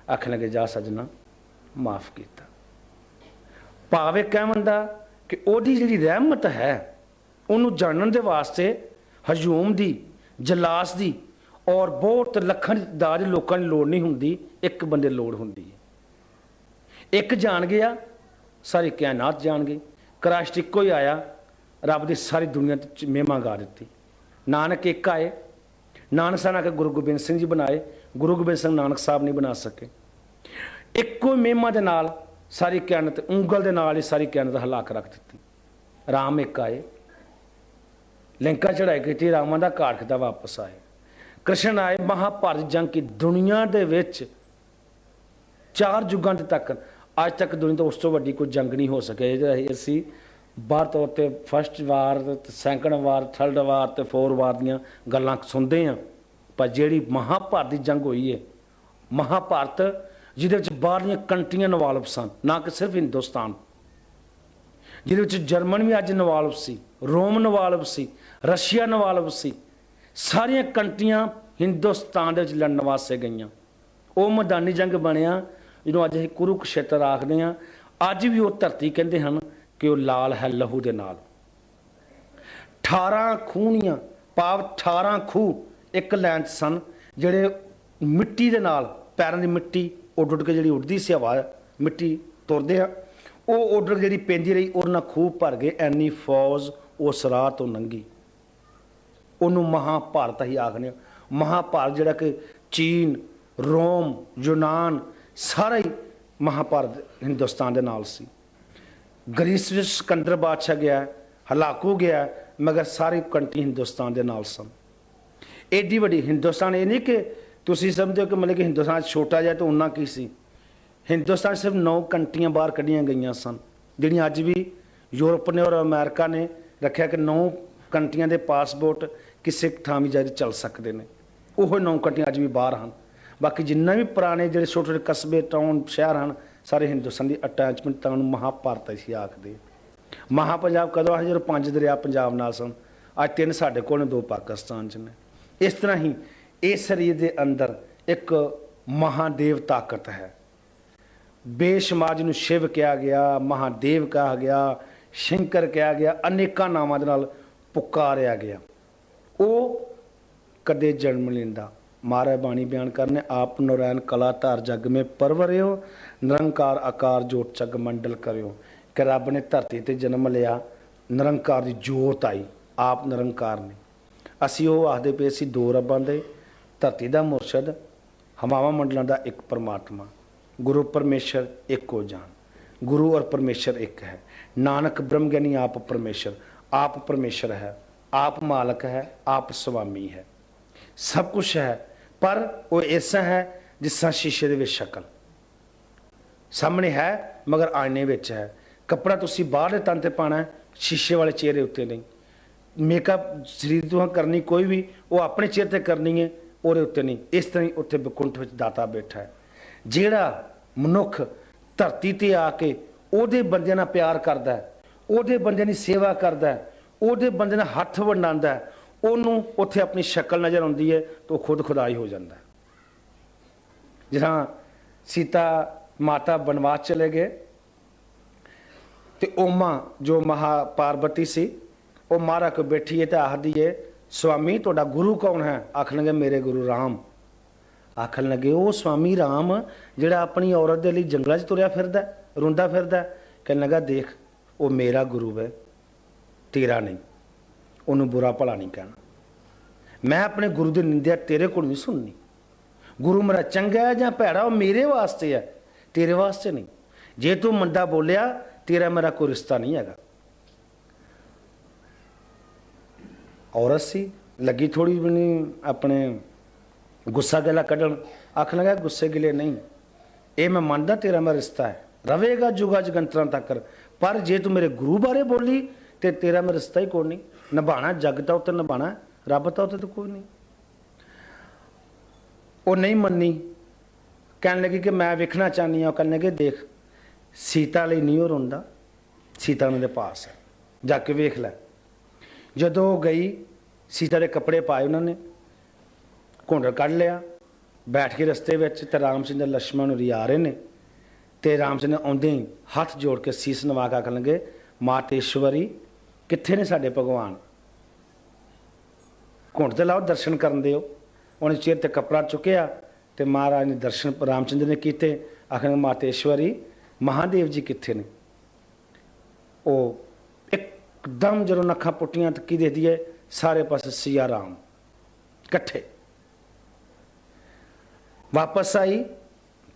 ਆਖਣ ਲੱਗੇ ਜਾ ਸੱਜਣਾ ਮਾफ़ ਕੀਤਾ। ਭਾਵੇਂ ਕਹਿਣ ਦਾ ਕਿ ਉਹਦੀ ਜਿਹੜੀ ਰਹਿਮਤ ਹੈ ਉਹਨੂੰ ਜਾਣਨ ਦੇ ਵਾਸਤੇ ਹਜੂਮ ਦੀ, ਜਲਾਸ ਦੀ ਔਰ ਬਹੁਤ ਲੱਖਾਂ ਦਾਜ ਲੋਕਾਂ ਦੀ ਲੋੜ ਨਹੀਂ ਹੁੰਦੀ, ਇੱਕ ਬੰਦੇ ਲੋੜ ਹੁੰਦੀ ਹੈ। ਇੱਕ ਜਾਣ ਗਿਆ ਸਾਰੀ ਕਾਇਨਾਤ ਜਾਣ ਗਈ। ਕ੍ਰਾਈਸਟ ਇੱਕੋ ਹੀ ਆਇਆ, ਰੱਬ ਦੀ ਸਾਰੀ ਦੁਨੀਆ ਤੇ ਮਹਿਮਾ ਗਾ ਦਿੱਤੀ। ਨਾਨਕ ਇੱਕ ਆਏ, ਨਾਨਕ ਸਾਹਿਬ ਆ ਕੇ ਗੁਰੂ ਗੋਬਿੰਦ ਸਿੰਘ ਜੀ ਬਣਾਏ, ਗੁਰੂ ਗੋਬਿੰਦ ਸਿੰਘ ਨਾਨਕ ਸਾਹਿਬ ਨਹੀਂ ਬਣਾ ਸਕੇ। ਇੱਕੋ ਮਹਿਮਾ ਦੇ ਨਾਲ ਸਾਰੀ ਕਾਇਨਾਤ, ਉਂਗਲ ਦੇ ਨਾਲ ਹੀ ਸਾਰੀ ਕਾਇਨਾਤ ਹਿਲਾ ਕੇ ਰੱਖ ਦਿੱਤੀ। ਰਾਮ ਇੱਕ ਆਏ, ਲੰਕਾ ਚੜਾਈ ਕੀਤੀ, ਰਾਮਾਂ ਦਾ ਘਾਟ ਕੀਤਾ, ਵਾਪਸ ਆਏ। ਕ੍ਰਿਸ਼ਨ ਆਏ, ਮਹਾਭਾਰਤ ਜੰਗ ਕੀ ਦੁਨੀਆ ਦੇ ਵਿੱਚ 4 ਯੁੱਗਾਂ ਦੇ ਤੱਕ ਅੱਜ ਤੱਕ ਦੁਨੀਆ ਤੋਂ ਉਸ ਤੋਂ ਵੱਡੀ ਕੋਈ ਜੰਗ ਨਹੀਂ ਹੋ ਸਕਿਆ। ਅਸੀਂ ਬਾਹਰ ਤੌਰ ਤੇ ਫਸਟ ਵਾਰ, ਸੈਕੰਡ ਵਾਰ, ਥਰਡ ਵਾਰ ਤੇ 4 ਵਾਰ ਦੀਆਂ ਗੱਲਾਂ ਸੁਣਦੇ ਹਾਂ, ਪਰ ਜਿਹੜੀ ਮਹਾਭਾਰਤ ਦੀ ਜੰਗ ਹੋਈ ਹੈ, ਮਹਾਭਾਰਤ ਜਿਹਦੇ ਵਿੱਚ ਬਾਹਰਲੀਆਂ ਕੰਟਰੀਆਂ ਇਨਵੋਲਵ ਸਨ, ਨਾ ਕਿ ਸਿਰਫ ਹਿੰਦੁਸਤਾਨ, ਜਿਹਦੇ ਵਿੱਚ ਜਰਮਨ ਵੀ ਅੱਜ ਇਨਵੋਲਵ ਸੀ, ਰੋਮ ਇਨਵੋਲਵ ਸੀ, ਰਸ਼ੀਆ ਇਨਵੋਲਵ ਸੀ। ਸਾਰੀਆਂ ਕੰਟਰੀਆਂ ਹਿੰਦੁਸਤਾਨ ਦੇ ਵਿੱਚ ਲੜਨ ਵਾਸਤੇ ਗਈਆਂ। ਉਹ ਮੈਦਾਨੀ ਜੰਗ ਬਣਿਆ ਜਿਹਨੂੰ ਅੱਜ ਅਸੀਂ ਕੁਰੂਕਸ਼ੇਤਰ ਆਖਦੇ ਹਾਂ। ਅੱਜ ਵੀ ਉਹ ਧਰਤੀ ਕਹਿੰਦੇ ਹਨ ਕਿ ਉਹ ਲਾਲ ਹੈ ਲਹੂ ਦੇ ਨਾਲ। 18 ਖੂਹੀਆਂ, ਭਾਵ 18 ਖੂਹ ਇੱਕ ਲਾਈਨ 'ਚ ਸਨ, ਜਿਹੜੇ ਮਿੱਟੀ ਦੇ ਨਾਲ, ਪੈਰਾਂ ਦੀ ਮਿੱਟੀ ਉੱਡ ਉੱਡ ਕੇ ਜਿਹੜੀ ਉੱਡਦੀ ਸੀ ਹਵਾ, ਮਿੱਟੀ ਤੁਰਦੇ ਆ, ਉਹ ਉੱਡ ਜਿਹੜੀ ਪੈਂਦੀ ਰਹੀ, ਉਹਦੇ ਨਾਲ ਖੂਹ ਭਰ ਗਏ। ਐਨੀ ਫੌਜ ਉਸ ਰਾਹ ਤੋਂ ਲੰਘੀ। ਉਹਨੂੰ ਮਹਾਭਾਰਤ ਹੀ ਆਖਦੇ। ਮਹਾਭਾਰਤ ਜਿਹੜਾ ਕਿ ਚੀਨ, ਰੋਮ, ਯੂਨਾਨ ਸਾਰਾ ਹੀ ਮਹਾਭਾਰਤ ਹਿੰਦੁਸਤਾਨ ਦੇ ਨਾਲ ਸੀ। ਗਰੀਸ ਵਿੱਚ ਸਿਕੰਦਰ ਬਾਦਸ਼ਾਹ ਗਿਆ, ਹਲਾਕੂ ਗਿਆ, ਮਗਰ ਸਾਰੀ ਕੰਟਰੀ ਹਿੰਦੁਸਤਾਨ ਦੇ ਨਾਲ ਸਨ। ਐਡੀ ਵੱਡੀ ਹਿੰਦੁਸਤਾਨ, ਇਹ ਨਹੀਂ ਕਿ ਤੁਸੀਂ ਸਮਝਦੇ ਹੋ ਕਿ ਮਤਲਬ ਕਿ ਹਿੰਦੁਸਤਾਨ ਛੋਟਾ ਜਿਹਾ ਤਾਂ ਉਹਨਾਂ ਕੀ ਸੀ। ਹਿੰਦੁਸਤਾਨ ਸਿਰਫ 9 ਕੰਟਰੀਆਂ ਬਾਹਰ ਕੱਢੀਆਂ ਗਈਆਂ ਸਨ, ਜਿਹੜੀਆਂ ਅੱਜ ਵੀ ਯੂਰਪ ਨੇ ਔਰ ਅਮਰੀਕਾ ਨੇ ਰੱਖਿਆ ਕਿ 9 ਕੰਟਰੀਆਂ ਦੇ ਪਾਸਪੋਰਟ ਕਿਸੇ ਥਾਂ ਵੀ ਜਾਰੀ ਚੱਲ ਸਕਦੇ ਨੇ। ਉਹ 9 ਕੰਟਰੀਆਂ ਅੱਜ ਵੀ ਬਾਹਰ ਹਨ। ਬਾਕੀ ਜਿੰਨਾ ਵੀ ਪੁਰਾਣੇ ਜਿਹੜੇ ਛੋਟੇ ਛੋਟੇ ਕਸਬੇ, ਟਾਊਨ, ਸ਼ਹਿਰ ਹਨ, ਸਾਰੇ ਹਿੰਦੁਸਤਾਨ ਦੀ ਅਟੈਚਮੈਂਟ ਤਾਂ ਨੂੰ ਮਹਾਭਾਰਤ ਅਸੀਂ ਆਖਦੇ। ਮਹਾਪੰਜਾਬ ਕਦੋਂ ਆ ਜਦੋਂ 5 ਦਰਿਆ ਪੰਜਾਬ ਨਾਲ ਸਨ, ਅੱਜ 3 ਸਾਡੇ ਕੋਲ ਨੇ, 2 ਪਾਕਿਸਤਾਨ 'ਚ ਨੇ। ਇਸ ਤਰ੍ਹਾਂ ਹੀ ਇਸ ਸਰੀਰ ਦੇ ਅੰਦਰ ਇੱਕ ਮਹਾਦੇਵ ਤਾਕਤ ਹੈ। ਬੇਸ਼ੁਮਾਰ ਜਿਹਨੂੰ ਸ਼ਿਵ ਕਿਹਾ ਗਿਆ, ਮਹਾਦੇਵ ਕਿਹਾ ਗਿਆ, ਸ਼ੰਕਰ ਕਿਹਾ ਗਿਆ, ਅਨੇਕਾਂ ਨਾਵਾਂ ਦੇ ਨਾਲ ਪੁਕਾਰਿਆ ਗਿਆ। ਉਹ ਕਦੇ ਜਨਮ ਲੈਂਦਾ। ਮਹਾਰਾਜ ਬਾਣੀ ਬਿਆਨ ਕਰਨੇ, ਆਪ ਨਰੈਣ ਕਲਾ ਧਾਰ ਜਗ ਮੇ ਪਰਵਰਿਓ, ਨਿਰੰਕਾਰ ਆਕਾਰ ਜੋਤ ਜਗ ਮੰਡਲ ਕਰਿਓ। ਕਿ ਰੱਬ ਨੇ ਧਰਤੀ ਤੇ ਜਨਮ ਲਿਆ, ਨਿਰੰਕਾਰ ਦੀ ਜੋਤ ਆਈ, ਆਪ ਨਿਰੰਕਾਰ ਨੇ। ਅਸੀਂ ਉਹ ਆਖਦੇ ਪਏ ਸੀ 2 ਰੱਬਾਂ ਦੇ, ਧਰਤੀ ਦਾ ਮੁਰਸ਼ਦ, ਹਵਾਵਾਂ ਮੰਡਲਾਂ ਦਾ ਇੱਕ ਪਰਮਾਤਮਾ। ਗੁਰੂ ਪਰਮੇਸ਼ਰ ਇੱਕੋ ਜਾਨ, ਗੁਰੂ ਔਰ ਪਰਮੇਸ਼ਰ ਇੱਕ ਹੈ। ਨਾਨਕ ਬ੍ਰਹਮ ਗਿਆਨੀ ਆਪ ਪਰਮੇਸ਼ਰ, ਆਪ ਪਰਮੇਸ਼ਰ ਹੈ, ਆਪ ਮਾਲਕ ਹੈ, ਆਪ ਸੁਆਮੀ ਹੈ, ਸਭ ਕੁਛ ਹੈ। ਪਰ ਉਹ ਐਸਾ ਹੈ ਜਿਸ ਤਰ੍ਹਾਂ ਸ਼ੀਸ਼ੇ ਦੇ ਵਿੱਚ ਸ਼ਕਲ ਸਾਹਮਣੇ ਹੈ, ਮਗਰ ਆਇਨੇ ਵਿੱਚ ਹੈ। ਕੱਪੜਾ ਤੁਸੀਂ ਬਾਹਰਲੇ ਤਨ ਤੇ ਪਾਣਾ, ਸ਼ੀਸ਼ੇ ਵਾਲੇ ਚਿਹਰੇ ਉੱਤੇ ਨਹੀਂ। ਮੇਕਅਪ ਸਰੀਰ ਤੋਂ ਕਰਨੀ ਕੋਈ ਵੀ, ਉਹ ਆਪਣੇ ਚਿਹਰੇ ਤੇ ਕਰਨੀ ਹੈ, ਉਹਦੇ ਉੱਤੇ ਨਹੀਂ। ਇਸ ਤਰ੍ਹਾਂ ਹੀ ਉੱਥੇ ਬਕੁੰਠ ਵਿੱਚ ਦਾਤਾ ਬੈਠਾ ਹੈ। ਜਿਹੜਾ ਮਨੁੱਖ ਧਰਤੀ ਤੇ ਆ ਕੇ ਉਹਦੇ ਬੰਦਿਆਂ ਨਾਲ ਪਿਆਰ ਕਰਦਾ ਹੈ, ਉਹਦੇ ਬੰਦਿਆਂ ਦੀ ਸੇਵਾ ਕਰਦਾ ਹੈ, ਉਹਦੇ ਬੰਦੇ ਨਾਲ ਹੱਥ ਵੰਡਾਉਂਦਾ ਹੈ, ਉਹਨੂੰ ਉੱਥੇ ਆਪਣੀ ਸ਼ਕਲ ਨਜ਼ਰ ਆਉਂਦੀ ਹੈ ਤਾਂ ਉਹ ਖੁਦ ਖੁਦਾਈ ਹੋ ਜਾਂਦਾ ਹੈ। ਜਿਸ ਤਰ੍ਹਾਂ ਸੀਤਾ ਮਾਤਾ ਬਨਵਾਸ ਚਲੇ ਗਏ ਤੇ ਉਮਾ ਜੋ ਮਹਾ ਪਾਰਵਤੀ ਸੀ, ਉਹ ਮਾਰਾ ਕੇ ਬੈਠੀ ਹੈ ਤੇ ਆਖਦੀ ਹੈ, ਸਵਾਮੀ ਤੁਹਾਡਾ ਗੁਰੂ ਕੌਣ ਹੈ? ਆਖਣ ਲੱਗੇ ਮੇਰੇ ਗੁਰੂ ਰਾਮ। ਆਖਣ ਲੱਗੇ ਉਹ ਸਵਾਮੀ ਰਾਮ ਜਿਹੜਾ ਆਪਣੀ ਔਰਤ ਦੇ ਲਈ ਜੰਗਲਾਂ 'ਚ ਤੁਰਿਆ ਫਿਰਦਾ, ਰੋਂਦਾ ਫਿਰਦਾ। ਕਹਿਣ ਲੱਗਾ ਦੇਖ, ਉਹ ਮੇਰਾ ਗੁਰੂ ਹੈ, ਤੇਰਾ ਨਹੀਂ। ਉਹਨੂੰ ਬੁਰਾ ਭਲਾ ਨਹੀਂ ਕਹਿਣਾ। ਮੈਂ ਆਪਣੇ ਗੁਰੂ ਦੀ ਨਿੰਦਿਆ ਤੇਰੇ ਕੋਲ ਨਹੀਂ ਸੁਣਨੀ। ਗੁਰੂ ਮੇਰਾ ਚੰਗਾ ਹੈ ਜਾਂ ਭੈੜਾ, ਉਹ ਮੇਰੇ ਵਾਸਤੇ ਹੈ, ਤੇਰੇ ਵਾਸਤੇ ਨਹੀਂ। ਜੇ ਤੂੰ ਮੰਦਾ ਬੋਲਿਆ, ਤੇਰਾ ਮੇਰਾ ਕੋਈ ਰਿਸ਼ਤਾ ਨਹੀਂ ਹੈਗਾ। ਔਰਤ ਸੀ, ਲੱਗੀ ਥੋੜੀ ਵੀ ਨਹੀਂ ਆਪਣੇ ਗੁੱਸਾ ਗਿਲਾ ਕੱਢਣ। ਆਖਣ ਲੱਗਾ ਗੁੱਸੇ ਗਿਲੇ ਨਹੀਂ, ਇਹ ਮੈਂ ਮੰਨਦਾ ਤੇਰਾ ਮੇਰਾ ਰਿਸ਼ਤਾ ਹੈ, ਰਵੇਗਾ ਜੁਗਾ ਜਗੰਤਰਾਂ ਤੱਕ। ਪਰ ਜੇ ਤੂੰ ਮੇਰੇ ਗੁਰੂ ਬਾਰੇ ਬੋਲੀ ਤੇ ਤੇਰਾ ਮੇਰਾ ਰਿਸ਼ਤਾ ਹੀ ਕੋਈ ਨਹੀਂ। ਨਿਭਾਣਾ ਜਗ ਤਾਂ ਉੱਤੇ ਨਿਭਾਣਾ, ਰੱਬ ਤਾਂ ਉੱਤੇ ਤਾਂ ਕੋਈ ਨਹੀਂ। ਉਹ ਨਹੀਂ ਮੰਨੀ। ਕਹਿਣ ਲੱਗੀ ਕਿ ਮੈਂ ਵੇਖਣਾ ਚਾਹੁੰਦੀ ਹਾਂ। ਉਹ ਕਹਿਣ ਲੱਗੇ ਦੇਖ, ਸੀਤਾ ਲਈ ਨਹੀਂ ਉਹ ਰੋਂਦਾ, ਸੀਤਾ ਉਹਨਾਂ ਦੇ ਪਾਸ ਹੈ, ਜਾ ਕੇ ਵੇਖ ਲੈ। ਜਦੋਂ ਉਹ ਗਈ सीता के कपड़े पाए उन्होंने, घुंड कढ़ लिया, बैठ के रस्ते में तो राम सिंह ते लक्ष्मण रिया रहे ने, तो राम सिंह ने आउंदे ही हथ जोड़ के सीस नवा के आखन लगे मातेश्वरी कित्थे ने साडे भगवान, घुंड ते लाओ दर्शन करन दिओ। उन्हें चेर ते कपड़ा चुकया तो महाराज ने दर्शन रामचंद्र ने किए, आखन मातेश्वरी महादेव जी कित्थे ने। वो एकदम जो नखा पुट्टियां तो की दे दिए सारे पास सिया राम कट्ठे। वापस आई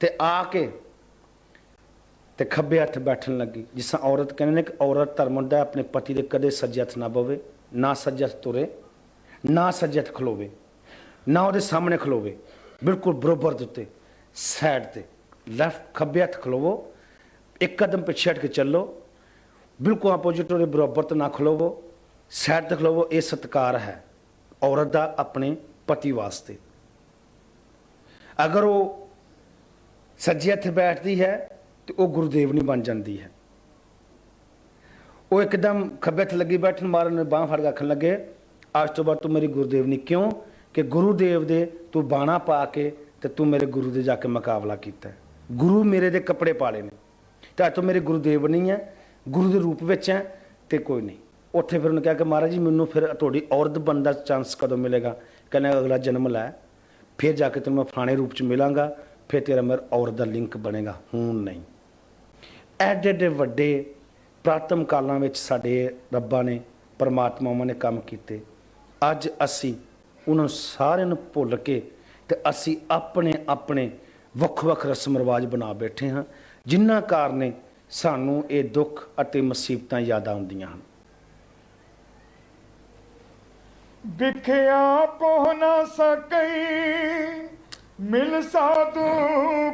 ते आके ते खब्बे हथ बैठन लगी, जिस औरत कहने ने कि औरत धर्म होंदा अपने पति दे कदे सज्जे हथ ना बवे, ना सज्जे हथ तुरे, ना सज्जे हथ खलोवे, ना उहदे सामने खलोवे, बिल्कुल बरोबर दे उत्ते साइड ते लैफ्ट खब्बे हथ खलोवो, एक कदम पिछे हट के चलो, बिल्कुल अपोजिट उहदे बराबर तो ना खलोवो, साइड ते खलोवो। ये सत्कार है औरत दा अपने पति वास्ते। अगर वो सज्जे हथ बैठती है तो वह गुरुदेव नहीं बन जाती है। वो एकदम खब्बे हथ लगी बैठन, महाराज ने बांह फड़ के आखन लगे आज तो बाद तू मेरी गुरुदेव नहीं। क्यों कि गुरुदेव दे तू बाणा पा के तो तू मेरे गुरु दे जाके मुकाबला किया है, गुरु मेरे दे कपड़े पाले ने, तो आज तो मेरे गुरुदेव नहीं है, गुरु के रूप में है तो कोई नहीं। उत्थे फिर उन्हें कहा कि महाराज जी मैनू फिर थोड़ी औरत बनने का चांस कदों मिलेगा, कहने अगला जन्म लै फिर जाके तेन मैं फलाने रूप च मिलांगा, फिर तेरा मेरा औरत का लिंक बनेगा, हूँ नहीं। एडे एडे वड्डे प्रातम कालों में साडे रब्बा ने परमात्मावां ने काम किए, अज असी उन्होंने सारे भुल के ते असी अपने अपने वख वख रस्म रिवाज बना बैठे हाँ, जिन्हां कारणे सानू ये दुख अते मुसीबतां याद आउंदियां हन। बिखिया पोह ना सकई मिल साधु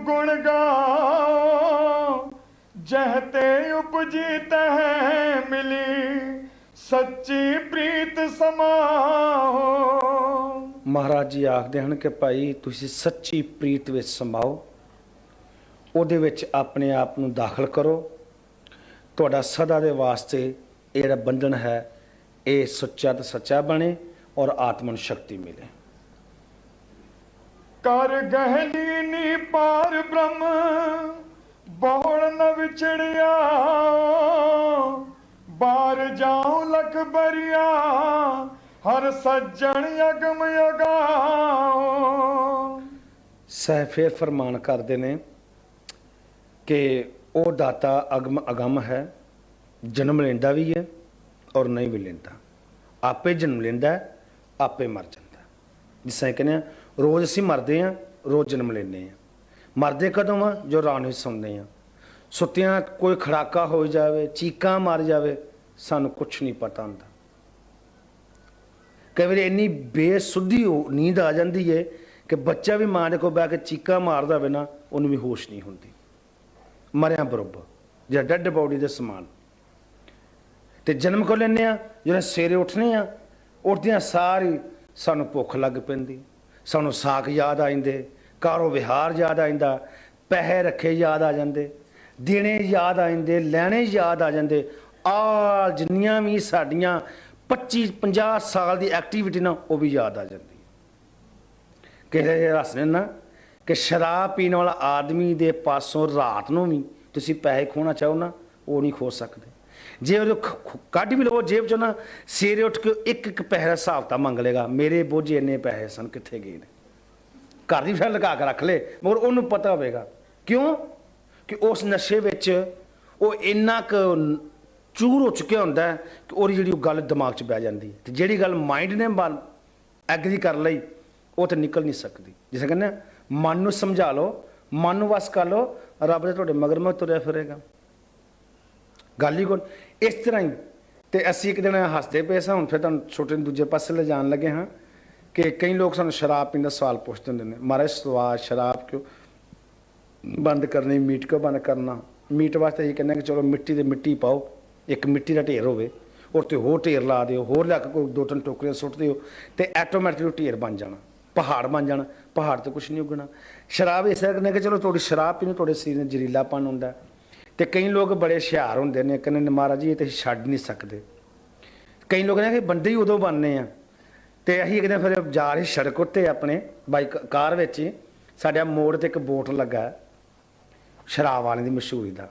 गुण गाओ, जहते उपजी तह मिली सच्ची प्रीत समाओ। महाराज जी आखते हैं कि भाई तुसी सच्ची प्रीत विच समाओ, उहदे विच अपने आप नूं दाखल करो, तुहाडा सदा दे वास्ते ये जिहड़ा बंधन है ये सच्चा तो सच्चा बने और आत्मन शक्ति मिले। कर गहली नी पार ब्रह्म बहुड़ न विछड़िया, बार जाऊं लख बरिया हर सज्जन यगम यगाओ। सह फिर फरमान करते ने कि वो दाता अगम अगम है, जन्म लेंदा भी है और नहीं भी लेंदा, आपे जन्म लेंदा है आपे मर जाता। जिस तरह कहने रोज़ असी मरते हैं, रोज़ जन्म लेने हैं। मरते कदों आ जो रात नूं सौंदे हैं, सुत्तियां कोई खड़ाका हो जाए, चीकां मार जाए, सानू कुछ नहीं पता होंदा। कई बार इन्नी बेसुधी नींद आ जाती है कि बच्चा भी मां दे कोल बह के चीकां मारदा होवे ना, उन्हें भी होश नहीं होंदी, मरिया बरोबर जो डेड बॉडी के समान। तो जन्म को लेने जो सवेरे उठने उठदियां सारी सानू भुख लग पैंदी, सानू साग याद आ जांदे, कारो विहार याद आ जांदा, पैसे रखे याद आ जांदे, देने याद आ जांदे, लैने याद आ जांदे। आ जिन्नियां भी साडियां 25-50 साल की एक्टिविटी ना वो भी याद आ जाती। किसी हसने ना कि शराब पीने वाला आदमी दे पासों रात को भी तुसी पैसे खोना चाहो ना, वो नहीं खो सकते। जे कढ़ भी लो जेब चो ना, सवेरे उठ के एक एक पैसे का हिसाब किताब मंग लेगा, मेरे बोझे इन्ने पैसे सन कित्थे गए ने, घर की फिर लगा के रख ले, मगर उन्होंने पता होगा क्यों कि उस नशे विच वो इन्ना क चूर हो चुकिया होंदा है कि और जी गल दिमाग च बह जाती है, जी गल माइंड ने एग्री कर ली वो तो निकल नहीं सकती। जिसे कहने मन नूं समझा लो, मन नूं वस कर लो, रब दे तुहाडे मगर में तुरया फिरेगा, गल ही कोई। इस तरह ही तो असी एक दिन हसते पे सां, हुण फिर तुहानूं छोटे दूजे पासे ले जान लगे हाँ कि कई लोग सानूं शराब पीने का सवाल पूछते होंदे ने, महाराज स्वाद शराब क्यों बंद करनी, मीट क्यों बंद करना। मीट वास्ते ये कहने कि चलो मिट्टी दे मिट्टी पाओ, एक मिट्टी का ढेर होवे और तो होर ढेर ला दिओ, होर लिया के कोई 2-3 टोकरियां सुट दिओ तो ऐटोमैटिक ढेर बन जाना, पहाड़ बन जाना, पहाड़ तो कुछ नहीं उगना। शराब इस करने कि चलो थोड़ी शराब पीने थोड़े शरीर में जरीलापन होंदा। तो कई लोग बड़े हुशियार होंदे ने, कहने महाराज जी ये तो छड्ड नहीं सकते। कई लोग ने कि बंदे ही उदों बनने हैं ਤੇ ਅਸੀਂ ਇੱਕ ਦਿਨ ਫਿਰ ਜਾ ਰਹੇ ਸੜਕ ਉੱਤੇ ਆਪਣੇ ਬਾਈਕ ਕਾਰ ਵਿੱਚ ਹੀ, ਸਾਡੇ ਮੋੜ ਤੇ ਇੱਕ ਬੋਟ ਲੱਗਾ ਹੈ, ਸ਼ਰਾਬ ਵਾਲੇ ਦੀ ਮਸ਼ਹੂਰੀ ਦਾ।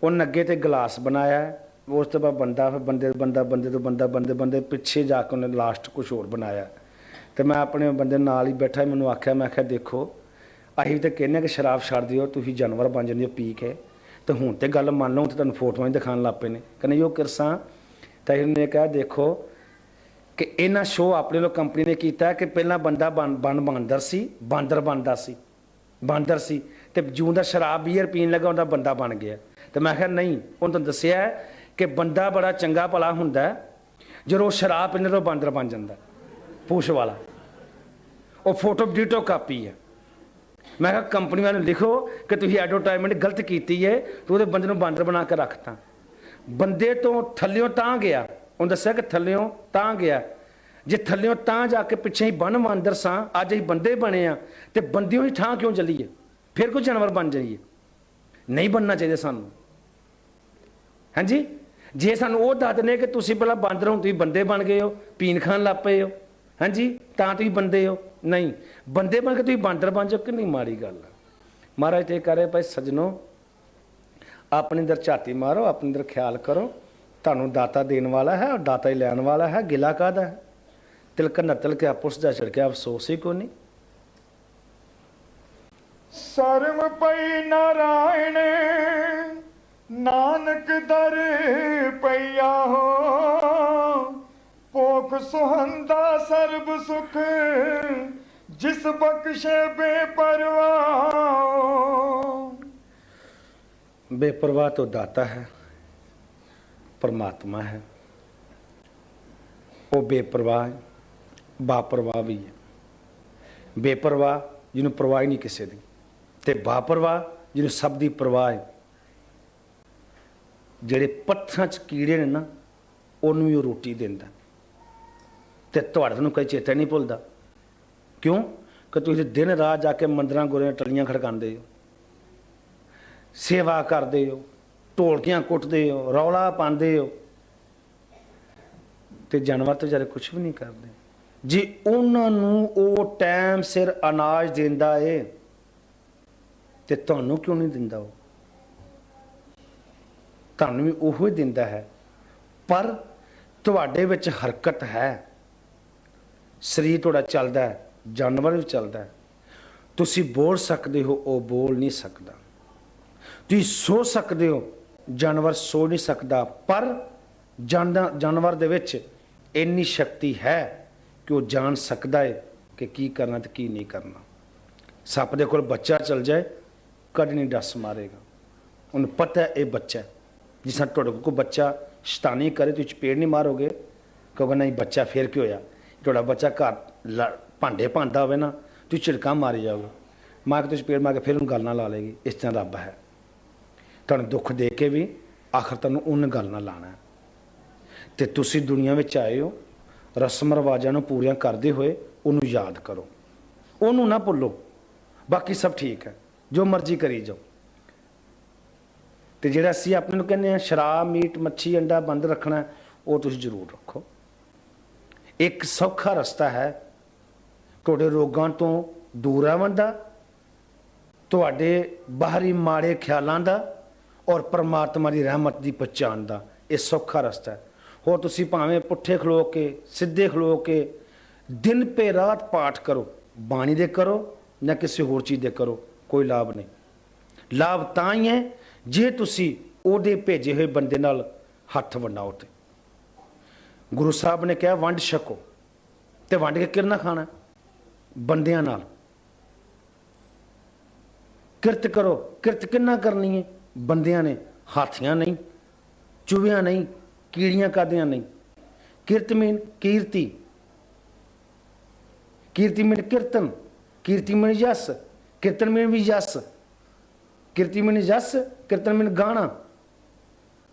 ਉਹਨੇ ਅੱਗੇ ਤੇ ਗਲਾਸ ਬਣਾਇਆ, ਉਸ ਤੋਂ ਬਾਅਦ ਬੰਦਾ, ਫਿਰ ਬੰਦੇ ਪਿੱਛੇ ਜਾ ਕੇ ਉਹਨੇ ਲਾਸਟ ਕੁਛ ਹੋਰ ਬਣਾਇਆ। ਤੇ ਮੈਂ ਆਪਣੇ ਬੰਦੇ ਨਾਲ ਹੀ ਬੈਠਾ, ਮੈਨੂੰ ਆਖਿਆ, ਮੈਂ ਆਖਿਆ ਦੇਖੋ ਅਸੀਂ ਤਾਂ ਕਹਿੰਦੇ ਕਿ ਸ਼ਰਾਬ ਛੱਡ ਦਿਓ, ਤੁਸੀਂ ਜਾਨਵਰ ਬਣ ਜਾਂਦੇ ਹੋ ਪੀ ਕੇ, ਤੇ ਹੁਣ ਤੇ ਗੱਲ ਮੰਨ ਲਓ, ਤੇ ਤੁਹਾਨੂੰ ਫੋਟੋਆਂ ਹੀ ਦਿਖਾਉਣ ਲੱਗ ਪਏ ਨੇ, ਕਹਿੰਦੇ ਉਹ ਕਿਰਸਾਂ। ਤਾਂ ਇਹਨੇ ਕਿਹਾ ਦੇਖੋ ਕਿ ਇਹਨਾਂ ਸ਼ੋਅ ਆਪਣੇ ਲੋਕ ਕੰਪਨੀ ਨੇ ਕੀਤਾ ਕਿ ਪਹਿਲਾਂ ਬੰਦਾ ਬਾਂਦਰ ਸੀ, ਬਾਂਦਰ ਸੀ, ਤੇ ਜਿਉਂ ਦਾ ਸ਼ਰਾਬ ਬੀਅਰ ਪੀਣ ਲੱਗਾ ਉਹਦਾ ਬੰਦਾ ਬਣ ਗਿਆ। ਤੇ ਮੈਂ ਕਿਹਾ ਨਹੀਂ, ਉਹਨੂੰ ਤਾਂ ਦੱਸਿਆ ਕਿ ਬੰਦਾ ਬੜਾ ਚੰਗਾ ਭਲਾ ਹੁੰਦਾ ਜਦੋਂ ਸ਼ਰਾਬ ਪੀਣ ਤੋਂ ਬਾਂਦਰ ਬਣ ਜਾਂਦਾ, ਪੂਛ ਵਾਲਾ। ਉਹ ਫੋਟੋ ਡਿਟੋ ਕਾਪੀ ਹੈ। ਮੈਂ ਕਿਹਾ ਕੰਪਨੀ ਵਾਲੇ ਨੂੰ ਲਿਖੋ ਕਿ ਤੁਸੀਂ ਐਡਵਰਟਾਈਜ਼ਮੈਂਟ ਗਲਤ ਕੀਤੀ ਹੈ, ਤੂੰ ਉਹਦੇ ਬੰਦੇ ਨੂੰ ਬਾਂਦਰ ਬਣਾ ਕੇ ਰੱਖਤਾ। ਬੰਦੇ ਤੋਂ ਥੱਲਿਓਂ ਤਾਂ ਗਿਆ, ਉਹਨੇ ਦੱਸਿਆ ਕਿ ਥੱਲਿਓਂ ਤਾਂ ਗਿਆ, ਜੇ ਥੱਲਿਓਂ ਤਾਂ ਜਾ ਕੇ ਪਿੱਛੇ ਹੀ ਬਣ ਬਾਂਦਰ ਸਾਂ, ਅੱਜ ਅਸੀਂ ਬੰਦੇ ਬਣੇ ਆ, ਤੇ ਬੰਦਿਓਂ ਹੀ ਠਾਂ ਕਿਉਂ ਚੱਲੀਏ, ਫਿਰ ਕੋਈ ਜਾਨਵਰ ਬਣ ਜਾਈਏ? ਨਹੀਂ ਬਣਨਾ ਚਾਹੀਦਾ ਸਾਨੂੰ। ਹਾਂਜੀ, ਜੇ ਸਾਨੂੰ ਉਹ ਦੱਸ ਦਿੰਦੇ ਕਿ ਤੁਸੀਂ ਪਹਿਲਾਂ ਬਾਂਦਰ ਹੋ, ਤੁਸੀਂ ਬੰਦੇ ਬਣ ਗਏ ਹੋ, ਪੀਣ ਖਾਣ ਲੱਗ ਪਏ ਹੋ, ਹਾਂਜੀ ਤਾਂ ਤੁਸੀਂ ਬੰਦੇ ਹੋ, ਨਹੀਂ ਬੰਦੇ ਬਣ ਕੇ ਤੁਸੀਂ ਬਾਂਦਰ ਬਣ ਜਾਓ, ਕਿੰਨੀ ਮਾੜੀ ਗੱਲ ਆ। ਮਹਾਰਾਜ ਤੇ ਕਹ ਰਹੇ ਭਾਈ ਸੱਜਣੋ, ਆਪਣੇ ਅੰਦਰ ਝਾਤੀ ਮਾਰੋ, ਆਪਣੇ ਅੰਦਰ ਖਿਆਲ ਕਰੋ, ਤੁਹਾਨੂੰ ਦਾਤਾ ਦੇਣ ਵਾਲਾ ਹੈ ਔਰ ਦਾਤਾ ਹੀ ਲੈਣ ਵਾਲਾ ਹੈ। ਗਿਲਾ ਕਾਹਦਾ ਹੈ? ਤਿਲਕ ਨਤਲ ਕੇ ਆਪਸ ਦਾ ਛਿੜਕਿਆ, ਅਫਸੋਸ ਹੀ ਕੋਈ ਨਹੀਂ। ਸਰਮ ਪਈ ਨਾਰਾਇਣ ਨਾਨਕ ਦਰ ਪਈਆ ਹੋ, ਭੋਖ ਸੁਹੰਦਾ ਸਰਬ ਸੁਖ ਜਿਸ ਬਖਸ਼ੇ ਬੇਪਰਵਾਹ। बेपरवाह तो दाता है, परमात्मा है। वो बेपरवाह बापरवाह भी है। बेपरवाह जिन्हों परवाह ही नहीं किसी की, ते बापरवाह जिन्हों सब की परवाह है। ਜਿਹੜੇ ਪੱਥਰਾਂ 'ਚ ਕੀੜੇ ਨੇ ਨਾ, ਉਹਨੂੰ ਵੀ ਉਹ ਰੋਟੀ ਦਿੰਦਾ, ਤੇ ਤੁਹਾਡੇ ਨੂੰ ਕੋਈ ਚੇਤਾ ਨਹੀਂ ਭੁੱਲਦਾ। ਕਿਉਂ? ਕਿ ਤੁਸੀਂ ਦਿਨ ਰਾਤ ਜਾ ਕੇ ਮੰਦਰਾਂ ਗੁਰਿਆਂ ਟੱਲੀਆਂ ਖੜਕਾਉਂਦੇ ਹੋ, ਸੇਵਾ ਕਰਦੇ ਹੋ, ਢੋਲਕੀਆਂ ਕੁੱਟਦੇ ਹੋ, ਰੌਲਾ ਪਾਉਂਦੇ ਹੋ, ਤੇ ਜਾਨਵਰ ਤਾਂ ਵਿਚਾਰੇ ਕੁਛ ਵੀ ਨਹੀਂ ਕਰਦੇ। ਜੇ ਉਹਨਾਂ ਨੂੰ ਉਹ ਟਾਈਮ ਸਿਰ ਅਨਾਜ ਦਿੰਦਾ ਏ, ਤੇ ਤੁਹਾਨੂੰ ਕਿਉਂ ਨਹੀਂ ਦਿੰਦਾ? ਉਹ ਤੁਹਾਨੂੰ ਵੀ ਉਹੋ ਹੀ ਦਿੰਦਾ ਹੈ, ਪਰ ਤੁਹਾਡੇ ਵਿੱਚ ਹਰਕਤ ਹੈ, ਸਰੀਰ ਤੁਹਾਡਾ ਚੱਲਦਾ ਹੈ, ਜਾਨਵਰ ਵੀ ਚੱਲਦਾ ਹੈ। ਤੁਸੀਂ ਬੋਲ ਸਕਦੇ ਹੋ, ਉਹ ਬੋਲ ਨਹੀਂ ਸਕਦਾ। ਤੁਸੀਂ ਸੋ ਸਕਦੇ ਹੋ, ਜਾਨਵਰ ਸੋ ਨਹੀਂ ਸਕਦਾ। ਪਰ ਜਾਨਵਰ ਦੇ ਵਿੱਚ ਇੰਨੀ ਸ਼ਕਤੀ ਹੈ ਕਿ ਉਹ ਜਾਣ ਸਕਦਾ ਹੈ ਕਿ ਕੀ ਕਰਨਾ ਤੇ ਕੀ ਨਹੀਂ ਕਰਨਾ। ਸੱਪ ਦੇ ਕੋਲ ਬੱਚਾ ਚਲ ਜਾਏ, ਕਦੇ ਨਹੀਂ ਡਸ ਮਾਰੇਗਾ, ਉਹਨੂੰ ਪਤਾ ਹੈ ਇਹ ਬੱਚਾ ਹੈ। ਜਿਸ ਤਰ੍ਹਾਂ ਤੁਹਾਡੇ ਕੋਲ ਬੱਚਾ ਸ਼ੈਤਾਨੀ ਕਰੇ, ਤੁਸੀਂ ਚਪੇੜ ਨਹੀਂ ਮਾਰੋਗੇ, ਕਹੋਗੇ ਨਹੀਂ ਬੱਚਾ ਫਿਰ ਕੀ ਹੋਇਆ। ਤੁਹਾਡਾ ਬੱਚਾ ਘਰ ਭਾਂਡੇ ਭਾਂਦਾ ਹੋਵੇ ਨਾ, ਤੁਸੀਂ ਝਿੜਕਾਂ ਮਾਰੀ ਜਾਓਗੇ, ਮਾਂ ਕੇ ਤੁਸੀਂ ਚਪੇੜ ਮਾਰ ਕੇ ਫਿਰ ਉਹਨੂੰ ਗੱਲ ਨਾਲ ਲਾ ਲਏਗੀ। ਇਸ ਤਰ੍ਹਾਂ ਰੱਬ ਹੈ, ਤੁਹਾਨੂੰ ਦੁੱਖ ਦੇ ਕੇ ਵੀ ਆਖਰ ਤੁਹਾਨੂੰ ਉਹਨੇ ਗੱਲ ਨਾਲ ਲਾਣਾ। ਤੇ ਤੁਸੀਂ ਦੁਨੀਆ ਵਿੱਚ ਆਏ ਹੋ, ਰਸਮ ਰਿਵਾਜ਼ਾਂ ਨੂੰ ਪੂਰੀਆਂ ਕਰਦੇ ਹੋਏ ਉਹਨੂੰ ਯਾਦ ਕਰੋ, ਉਹਨੂੰ ਨਾ ਭੁੱਲੋ। ਬਾਕੀ ਸਭ ਠੀਕ ਹੈ, ਜੋ ਮਰਜ਼ੀ ਕਰੀ ਜਾਓ। ਤੇ ਜਿਹੜਾ ਅਸੀਂ ਆਪਣੇ ਨੂੰ ਕਹਿੰਦੇ ਹਾਂ ਸ਼ਰਾਬ, ਮੀਟ, ਮੱਛੀ, ਅੰਡਾ ਬੰਦ ਰੱਖਣਾ, ਉਹ ਤੁਸੀਂ ਜ਼ਰੂਰ ਰੱਖੋ। ਇੱਕ ਸੌਖਾ ਰਸਤਾ ਹੈ ਤੁਹਾਡੇ ਰੋਗਾਂ ਤੋਂ ਦੂਰ ਰਹਿਣ ਦਾ, ਤੁਹਾਡੇ ਬਾਹਰੀ ਮਾੜੇ ਖਿਆਲਾਂ ਦਾ, ਔਰ ਪਰਮਾਤਮਾ ਦੀ ਰਹਿਮਤ ਦੀ ਪਛਾਣ ਦਾ। ਇਹ ਸੌਖਾ ਰਸਤਾ ਹੈ। ਹੋਰ ਤੁਸੀਂ ਭਾਵੇਂ ਪੁੱਠੇ ਖਲੋ ਕੇ, ਸਿੱਧੇ ਖਲੋ ਕੇ, ਦਿਨ ਪੇ ਰਾਤ ਪਾਠ ਕਰੋ, ਬਾਣੀ ਦੇ ਕਰੋ ਜਾਂ ਕਿਸੇ ਹੋਰ ਚੀਜ਼ ਦੇ ਕਰੋ, ਕੋਈ ਲਾਭ ਨਹੀਂ। ਲਾਭ ਤਾਂ ਹੀ ਹੈ ਜੇ ਤੁਸੀਂ ਉਹਦੇ ਭੇਜੇ ਹੋਏ ਬੰਦੇ ਨਾਲ ਹੱਥ ਵੰਡਾਓ। ਤੇ ਗੁਰੂ ਸਾਹਿਬ ਨੇ ਕਿਹਾ ਵੰਡ ਛਕੋ, ਤੇ ਵੰਡ ਕੇ ਕਿਰਨਾ ਖਾਣਾ? ਬੰਦਿਆਂ ਨਾਲ ਕਿਰਤ ਕਰੋ। ਕਿਰਤ ਕਿੰਨਾ ਕਰਨੀ ਹੈ? ਬੰਦਿਆਂ ਨੇ, ਹਾਥੀਆਂ ਨਹੀਂ, ਚੂਹਿਆਂ ਨਹੀਂ, ਕੀੜੀਆਂ ਕਾਦੀਆਂ ਨਹੀਂ। ਕਿਰਤ ਮੀਨ ਕੀਰਤੀ, ਕੀਰਤੀ ਮੀਨ ਕੀਰਤਨ, ਕੀਰਤੀ ਮੀਨ ਯਸ, ਕੀਰਤਨ ਮੀਨ ਵੀ ਯਸ। ਕੀਰਤੀ ਮੀਨ ਯਸ, ਕੀਰਤਨ ਮੀਨ ਗਾਣਾ।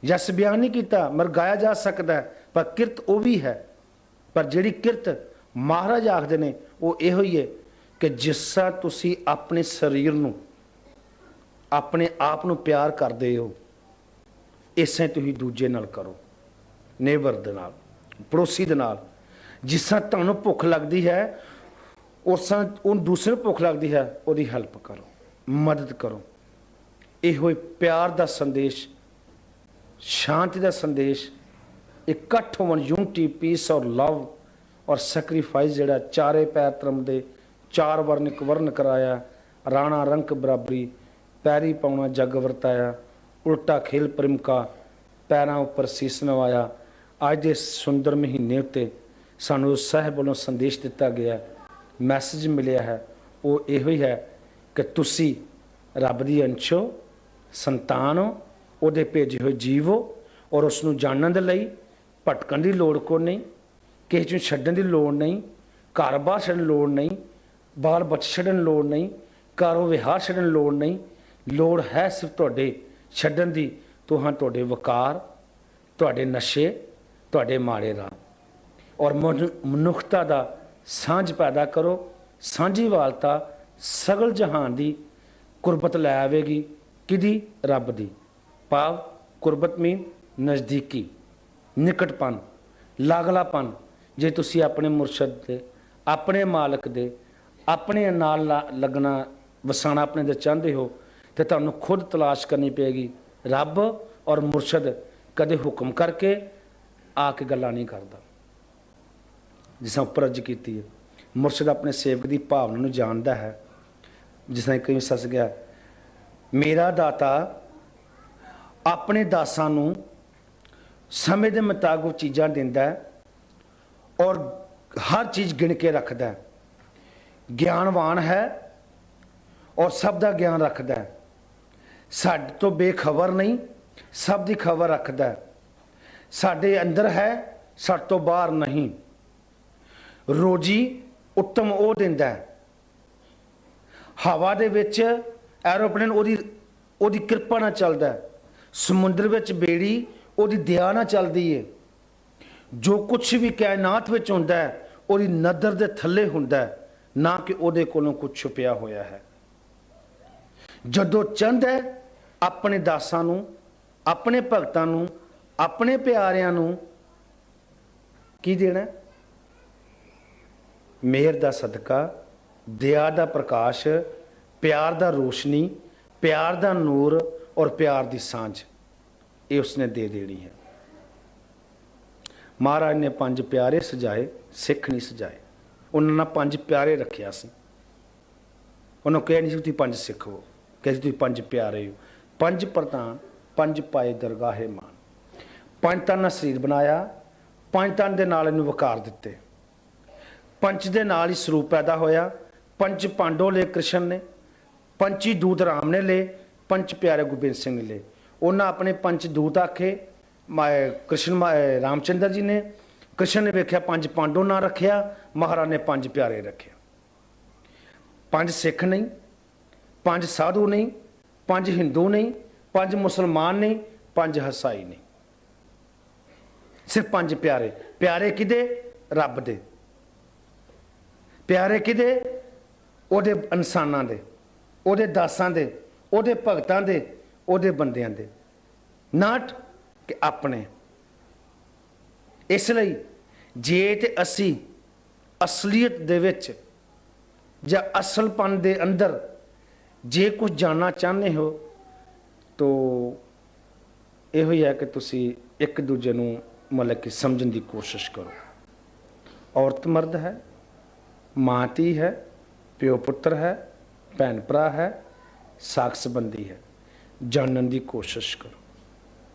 ਯਸ ਬਿਆਨ ਨਹੀਂ ਕੀਤਾ, ਮਰ ਗਾਇਆ ਜਾ ਸਕਦਾ ਹੈ, ਪਰ ਕਿਰਤ ਉਹ ਵੀ ਹੈ। ਪਰ ਜਿਹੜੀ ਕਿਰਤ ਮਹਾਰਾਜ ਆਖਦੇ ਨੇ ਉਹ ਇਹੋ ਹੀ ਹੈ ਕਿ ਜਿਸ ਤਰ੍ਹਾਂ ਤੁਸੀਂ ਆਪਣੇ ਸਰੀਰ ਨੂੰ, ਆਪਣੇ ਆਪ ਨੂੰ ਪਿਆਰ ਕਰਦੇ ਹੋ, ਇਸੇ ਤੁਸੀਂ ਦੂਜੇ ਨਾਲ ਕਰੋ, ਨੇਬਰ ਦੇ ਨਾਲ, ਪੜੋਸੀ ਦੇ ਨਾਲ। ਜਿਸ ਤਰ੍ਹਾਂ ਤੁਹਾਨੂੰ ਭੁੱਖ ਲੱਗਦੀ ਹੈ ਉਸ ਤਰ੍ਹਾਂ ਉਹ ਦੂਸਰੇ ਨੂੰ ਭੁੱਖ ਲੱਗਦੀ ਹੈ, ਉਹਦੀ ਹੈਲਪ ਕਰੋ, ਮਦਦ ਕਰੋ। ਇਹੋ ਹੀ ਪਿਆਰ ਦਾ ਸੰਦੇਸ਼, ਸ਼ਾਂਤੀ ਦਾ ਸੰਦੇਸ਼, ਇਕੱਠ ਹੋਣ, ਯੂਨਿਟੀ, ਪੀਸ ਔਰ ਲਵ ਔਰ ਸੈਕਰੀਫਾਈਸ, ਜਿਹੜਾ ਚਾਰੇ ਪੈਰ ਧਰਮ ਦੇ ਚਾਰ ਵਰਨ ਇੱਕ ਵਰਨ ਕਰਾਇਆ, ਰਾਣਾ ਰੰਕ ਬਰਾਬਰੀ, ਪੈਰੀ ਪਾਉਣਾ ਜੱਗ ਵਰਤਾਇਆ, ਉਲਟਾ ਖੇਲ ਪ੍ਰਿਮਕਾ, ਪੈਰਾਂ ਉੱਪਰ ਸੀਸ ਨਵਾਇਆ। ਅੱਜ ਦੇ ਸੁੰਦਰ ਮਹੀਨੇ ਉੱਤੇ ਸਾਨੂੰ ਉਸ ਸਾਹਿਬ ਵੱਲੋਂ ਸੰਦੇਸ਼ ਦਿੱਤਾ ਗਿਆ, ਮੈਸੇਜ ਮਿਲਿਆ ਹੈ, ਉਹ ਇਹੋ ਹੀ ਹੈ ਕਿ ਤੁਸੀਂ ਰੱਬ ਦੀ ਅੰਸ਼ ਹੋ, ਸੰਤਾਨ ਹੋ, ਉਹਦੇ ਭੇਜੇ ਹੋਏ ਜੀਵ ਹੋ, ਔਰ ਉਸ ਨੂੰ ਜਾਣਨ ਦੇ ਲਈ ਭਟਕਣ ਦੀ ਲੋੜ ਕੋ ਨਹੀਂ, ਕਿਸੇ ਨੂੰ ਛੱਡਣ ਦੀ ਲੋੜ ਨਹੀਂ, ਘਰ ਬਾਹਰ ਛੱਡਣ ਲੋੜ ਨਹੀਂ, ਬਾਲ ਬੱਚੇ ਛੱਡਣ ਲੋੜ ਨਹੀਂ, ਕਾਰੋ ਵਿਹਾਰ ਛੱਡਣ ਲੋੜ ਨਹੀਂ। ਲੋੜ ਹੈ ਸਿਰਫ ਤੁਹਾਡੇ ਛੱਡਣ ਦੀ, ਤੁਹਾਡੇ ਵਕਾਰ, ਤੁਹਾਡੇ ਨਸ਼ੇ, ਤੁਹਾਡੇ ਮਾੜੇ ਰਾਹ। ਔਰ ਮਨੁੱਖਤਾ ਦਾ ਸਾਂਝ ਪੈਦਾ ਕਰੋ। ਸਾਂਝੀ ਵਾਲਤਾ ਸਗਲ ਜਹਾਨ ਦੀ ਕੁਰਬਤ ਲੈ ਆਵੇਗੀ। ਕਿਹਦੀ? ਰੱਬ ਦੀ। ਭਾਵ ਕੁਰਬਤ ਮੀਨ ਨਜ਼ਦੀਕੀ, ਨਿਕਟਪਨ, ਲਾਗਲਾਪਨ। ਜੇ ਤੁਸੀਂ ਆਪਣੇ ਮੁਰਸ਼ਦ ਦੇ, ਆਪਣੇ ਮਾਲਕ ਦੇ, ਆਪਣੇ ਨਾਲ ਲੱਗਣਾ, ਵਸਾਣਾ ਆਪਣੇ ਦੇ ਚਾਹੁੰਦੇ ਹੋ, ਤੇ ਤੁਹਾਨੂੰ ਖੁਦ ਤਲਾਸ਼ ਕਰਨੀ ਪਏਗੀ। ਰੱਬ ਔਰ ਮੁਰਸ਼ਦ ਕਦੇ ਹੁਕਮ ਕਰਕੇ ਆ ਕੇ ਗੱਲਾਂ ਨਹੀਂ ਕਰਦਾ। ਜਿਸ ਤਰ੍ਹਾਂ ਉੱਪਰ ਅਰਜ਼ ਕੀਤੀ ਹੈ, ਮੁਰਸ਼ਦ ਆਪਣੇ ਸੇਵਕ ਦੀ ਭਾਵਨਾ ਨੂੰ ਜਾਣਦਾ ਹੈ। ਜਿਸ ਤਰ੍ਹਾਂ ਕਈ ਸੱਸ ਗਿਆ, ਮੇਰਾ ਦਾਤਾ ਆਪਣੇ ਦਾਸਾਂ ਨੂੰ ਸਮੇਂ ਦੇ ਮੁਤਾਬਕ ਚੀਜ਼ਾਂ ਦਿੰਦਾ ਹੈ ਔਰ ਹਰ ਚੀਜ਼ ਗਿਣ ਕੇ ਰੱਖਦਾ ਹੈ। ਗਿਆਨਵਾਨ ਹੈ ਔਰ ਸਭ ਦਾ ਗਿਆਨ ਰੱਖਦਾ ਹੈ। ਸਾਡੇ ਤੋਂ ਬੇਖਬਰ ਨਹੀਂ, ਸਭ ਦੀ ਖਬਰ ਰੱਖਦਾ ਹੈ। ਸਾਡੇ ਅੰਦਰ ਹੈ, ਸਾਡੇ ਤੋਂ ਬਾਹਰ ਨਹੀਂ। ਰੋਜੀ ਉੱਤਮ ਉਹ ਦਿੰਦਾ ਹੈ। ਹਵਾ ਦੇ ਵਿੱਚ ਐਰੋਪਲੇਨ ਉਹਦੀ ਕਿਰਪਾ ਨਾਲ ਚੱਲਦਾ ਹੈ। ਸਮੁੰਦਰ ਵਿੱਚ ਬੇੜੀ ਉਹਦੀ ਦਇਆ ਨਾਲ ਚੱਲਦੀ ਹੈ। ਜੋ ਕੁਛ ਵੀ ਕਾਇਨਾਤ ਵਿੱਚ ਹੁੰਦਾ ਹੈ ਉਹਦੀ ਨਜ਼ਰ ਦੇ ਥੱਲੇ ਹੁੰਦਾ ਹੈ, ਨਾ ਕਿ ਉਹਦੇ ਕੋਲੋਂ ਕੁਝ ਛੁਪਿਆ ਹੋਇਆ ਹੈ। ਜਦੋਂ ਚਾਹੁੰਦਾ ਹੈ ਆਪਣੇ ਦਾਸਾਂ ਨੂੰ, ਆਪਣੇ ਭਗਤਾਂ ਨੂੰ, ਆਪਣੇ ਪਿਆਰਿਆਂ ਨੂੰ ਕੀ ਦੇਣਾ? ਮਿਹਰ ਦਾ ਸਦਕਾ, ਦਇਆ ਦਾ ਪ੍ਰਕਾਸ਼, ਪਿਆਰ ਦਾ ਰੋਸ਼ਨੀ, ਪਿਆਰ ਦਾ ਨੂਰ ਔਰ ਪਿਆਰ ਦੀ ਸਾਂਝ, ਇਹ ਉਸਨੇ ਦੇ ਦੇਣੀ ਹੈ। ਮਹਾਰਾਜ ਨੇ 5 ਪਿਆਰੇ ਸਜਾਏ, ਸਿੱਖ ਨਹੀਂ ਸਜਾਏ। ਉਹਨਾਂ ਨੇ 5 ਪਿਆਰੇ ਰੱਖਿਆ ਸੀ। ਉਹਨੂੰ ਕਿਹਾ ਨਹੀਂ ਸੀ ਤੁਸੀਂ 5 ਸਿੱਖ ਹੋ, ਕਿਹਾ ਸੀ ਤੁਸੀਂ 5 ਪਿਆਰੇ ਹੋ। 5 ਪ੍ਰਧਾਨ, 5 ਪਾਏ ਦਰਗਾਹੇ ਮਾਨ। 5 ਤਨ ਨਾਲ ਸਰੀਰ ਬਣਾਇਆ, 5 ਤਨ ਦੇ ਨਾਲ ਇਹਨੂੰ ਵਕਾਰ ਦਿੱਤੇ। 5 ਦੇ ਨਾਲ ਹੀ ਸਰੂਪ ਪੈਦਾ ਹੋਇਆ। 5 ਪਾਂਡੋ ਲਏ ਕ੍ਰਿਸ਼ਨ ਨੇ, 5 ਹੀ ਦੂਤ ਰਾਮ ਨੇ ਲਏ, 5 ਪਿਆਰੇ ਗੋਬਿੰਦ ਸਿੰਘ ਨੇ ਲਏ। ਉਹਨਾਂ ਆਪਣੇ 5 ਦੂਤ ਆਖੇ ਕ੍ਰਿਸ਼ਨ, ਰਾਮਚੰਦਰ ਜੀ ਨੇ। ਕ੍ਰਿਸ਼ਨ ਨੇ ਵੇਖਿਆ 5 ਪਾਂਡੋ ਨਾ ਰੱਖਿਆ, ਮਹਾਰਾਜ ਨੇ 5 ਪਿਆਰੇ ਰੱਖਿਆ। 5 ਸਿੱਖ ਨਹੀਂ, 5 ਸਾਧੂ ਨਹੀਂ, 5 ਹਿੰਦੂ ਨਹੀਂ, 5 ਮੁਸਲਮਾਨ ਨਹੀਂ, 5 ਹਸਾਈ ਨਹੀਂ, ਸਿਰਫ 5 ਪਿਆਰੇ। ਪਿਆਰੇ ਕਿਹਦੇ? ਰੱਬ ਦੇ। ਪਿਆਰੇ ਕਿਹਦੇ? ਉਹਦੇ ਇਨਸਾਨਾਂ ਦੇ, ਉਹਦੇ ਦਾਸਾਂ ਦੇ, ਉਹਦੇ ਭਗਤਾਂ ਦੇ, ਉਹਦੇ ਬੰਦਿਆਂ ਦੇ, ਨਾਟ ਕਿ ਆਪਣੇ। ਇਸ ਲਈ ਜੇ ਤੇ ਅਸੀਂ ਅਸਲੀਅਤ ਦੇ ਵਿੱਚ ਜਾਂ ਅਸਲਪਨ ਦੇ ਅੰਦਰ ਜੇ ਕੁਝ ਜਾਣਨਾ ਚਾਹੁੰਦੇ ਹੋ ਤਾਂ ਇਹੋ ਹੀ ਹੈ ਕਿ ਤੁਸੀਂ ਇੱਕ ਦੂਜੇ ਨੂੰ ਮਤਲਬ ਕਿ ਸਮਝਣ ਦੀ ਕੋਸ਼ਿਸ਼ ਕਰੋ। ਔਰਤ ਮਰਦ ਹੈ, ਮਾਂ ਧੀ ਹੈ, ਪਿਓ ਪੁੱਤਰ ਹੈ, ਭੈਣ ਭਰਾ ਹੈ, ਸਾਕ संबंधी है, जानने की कोशिश करो।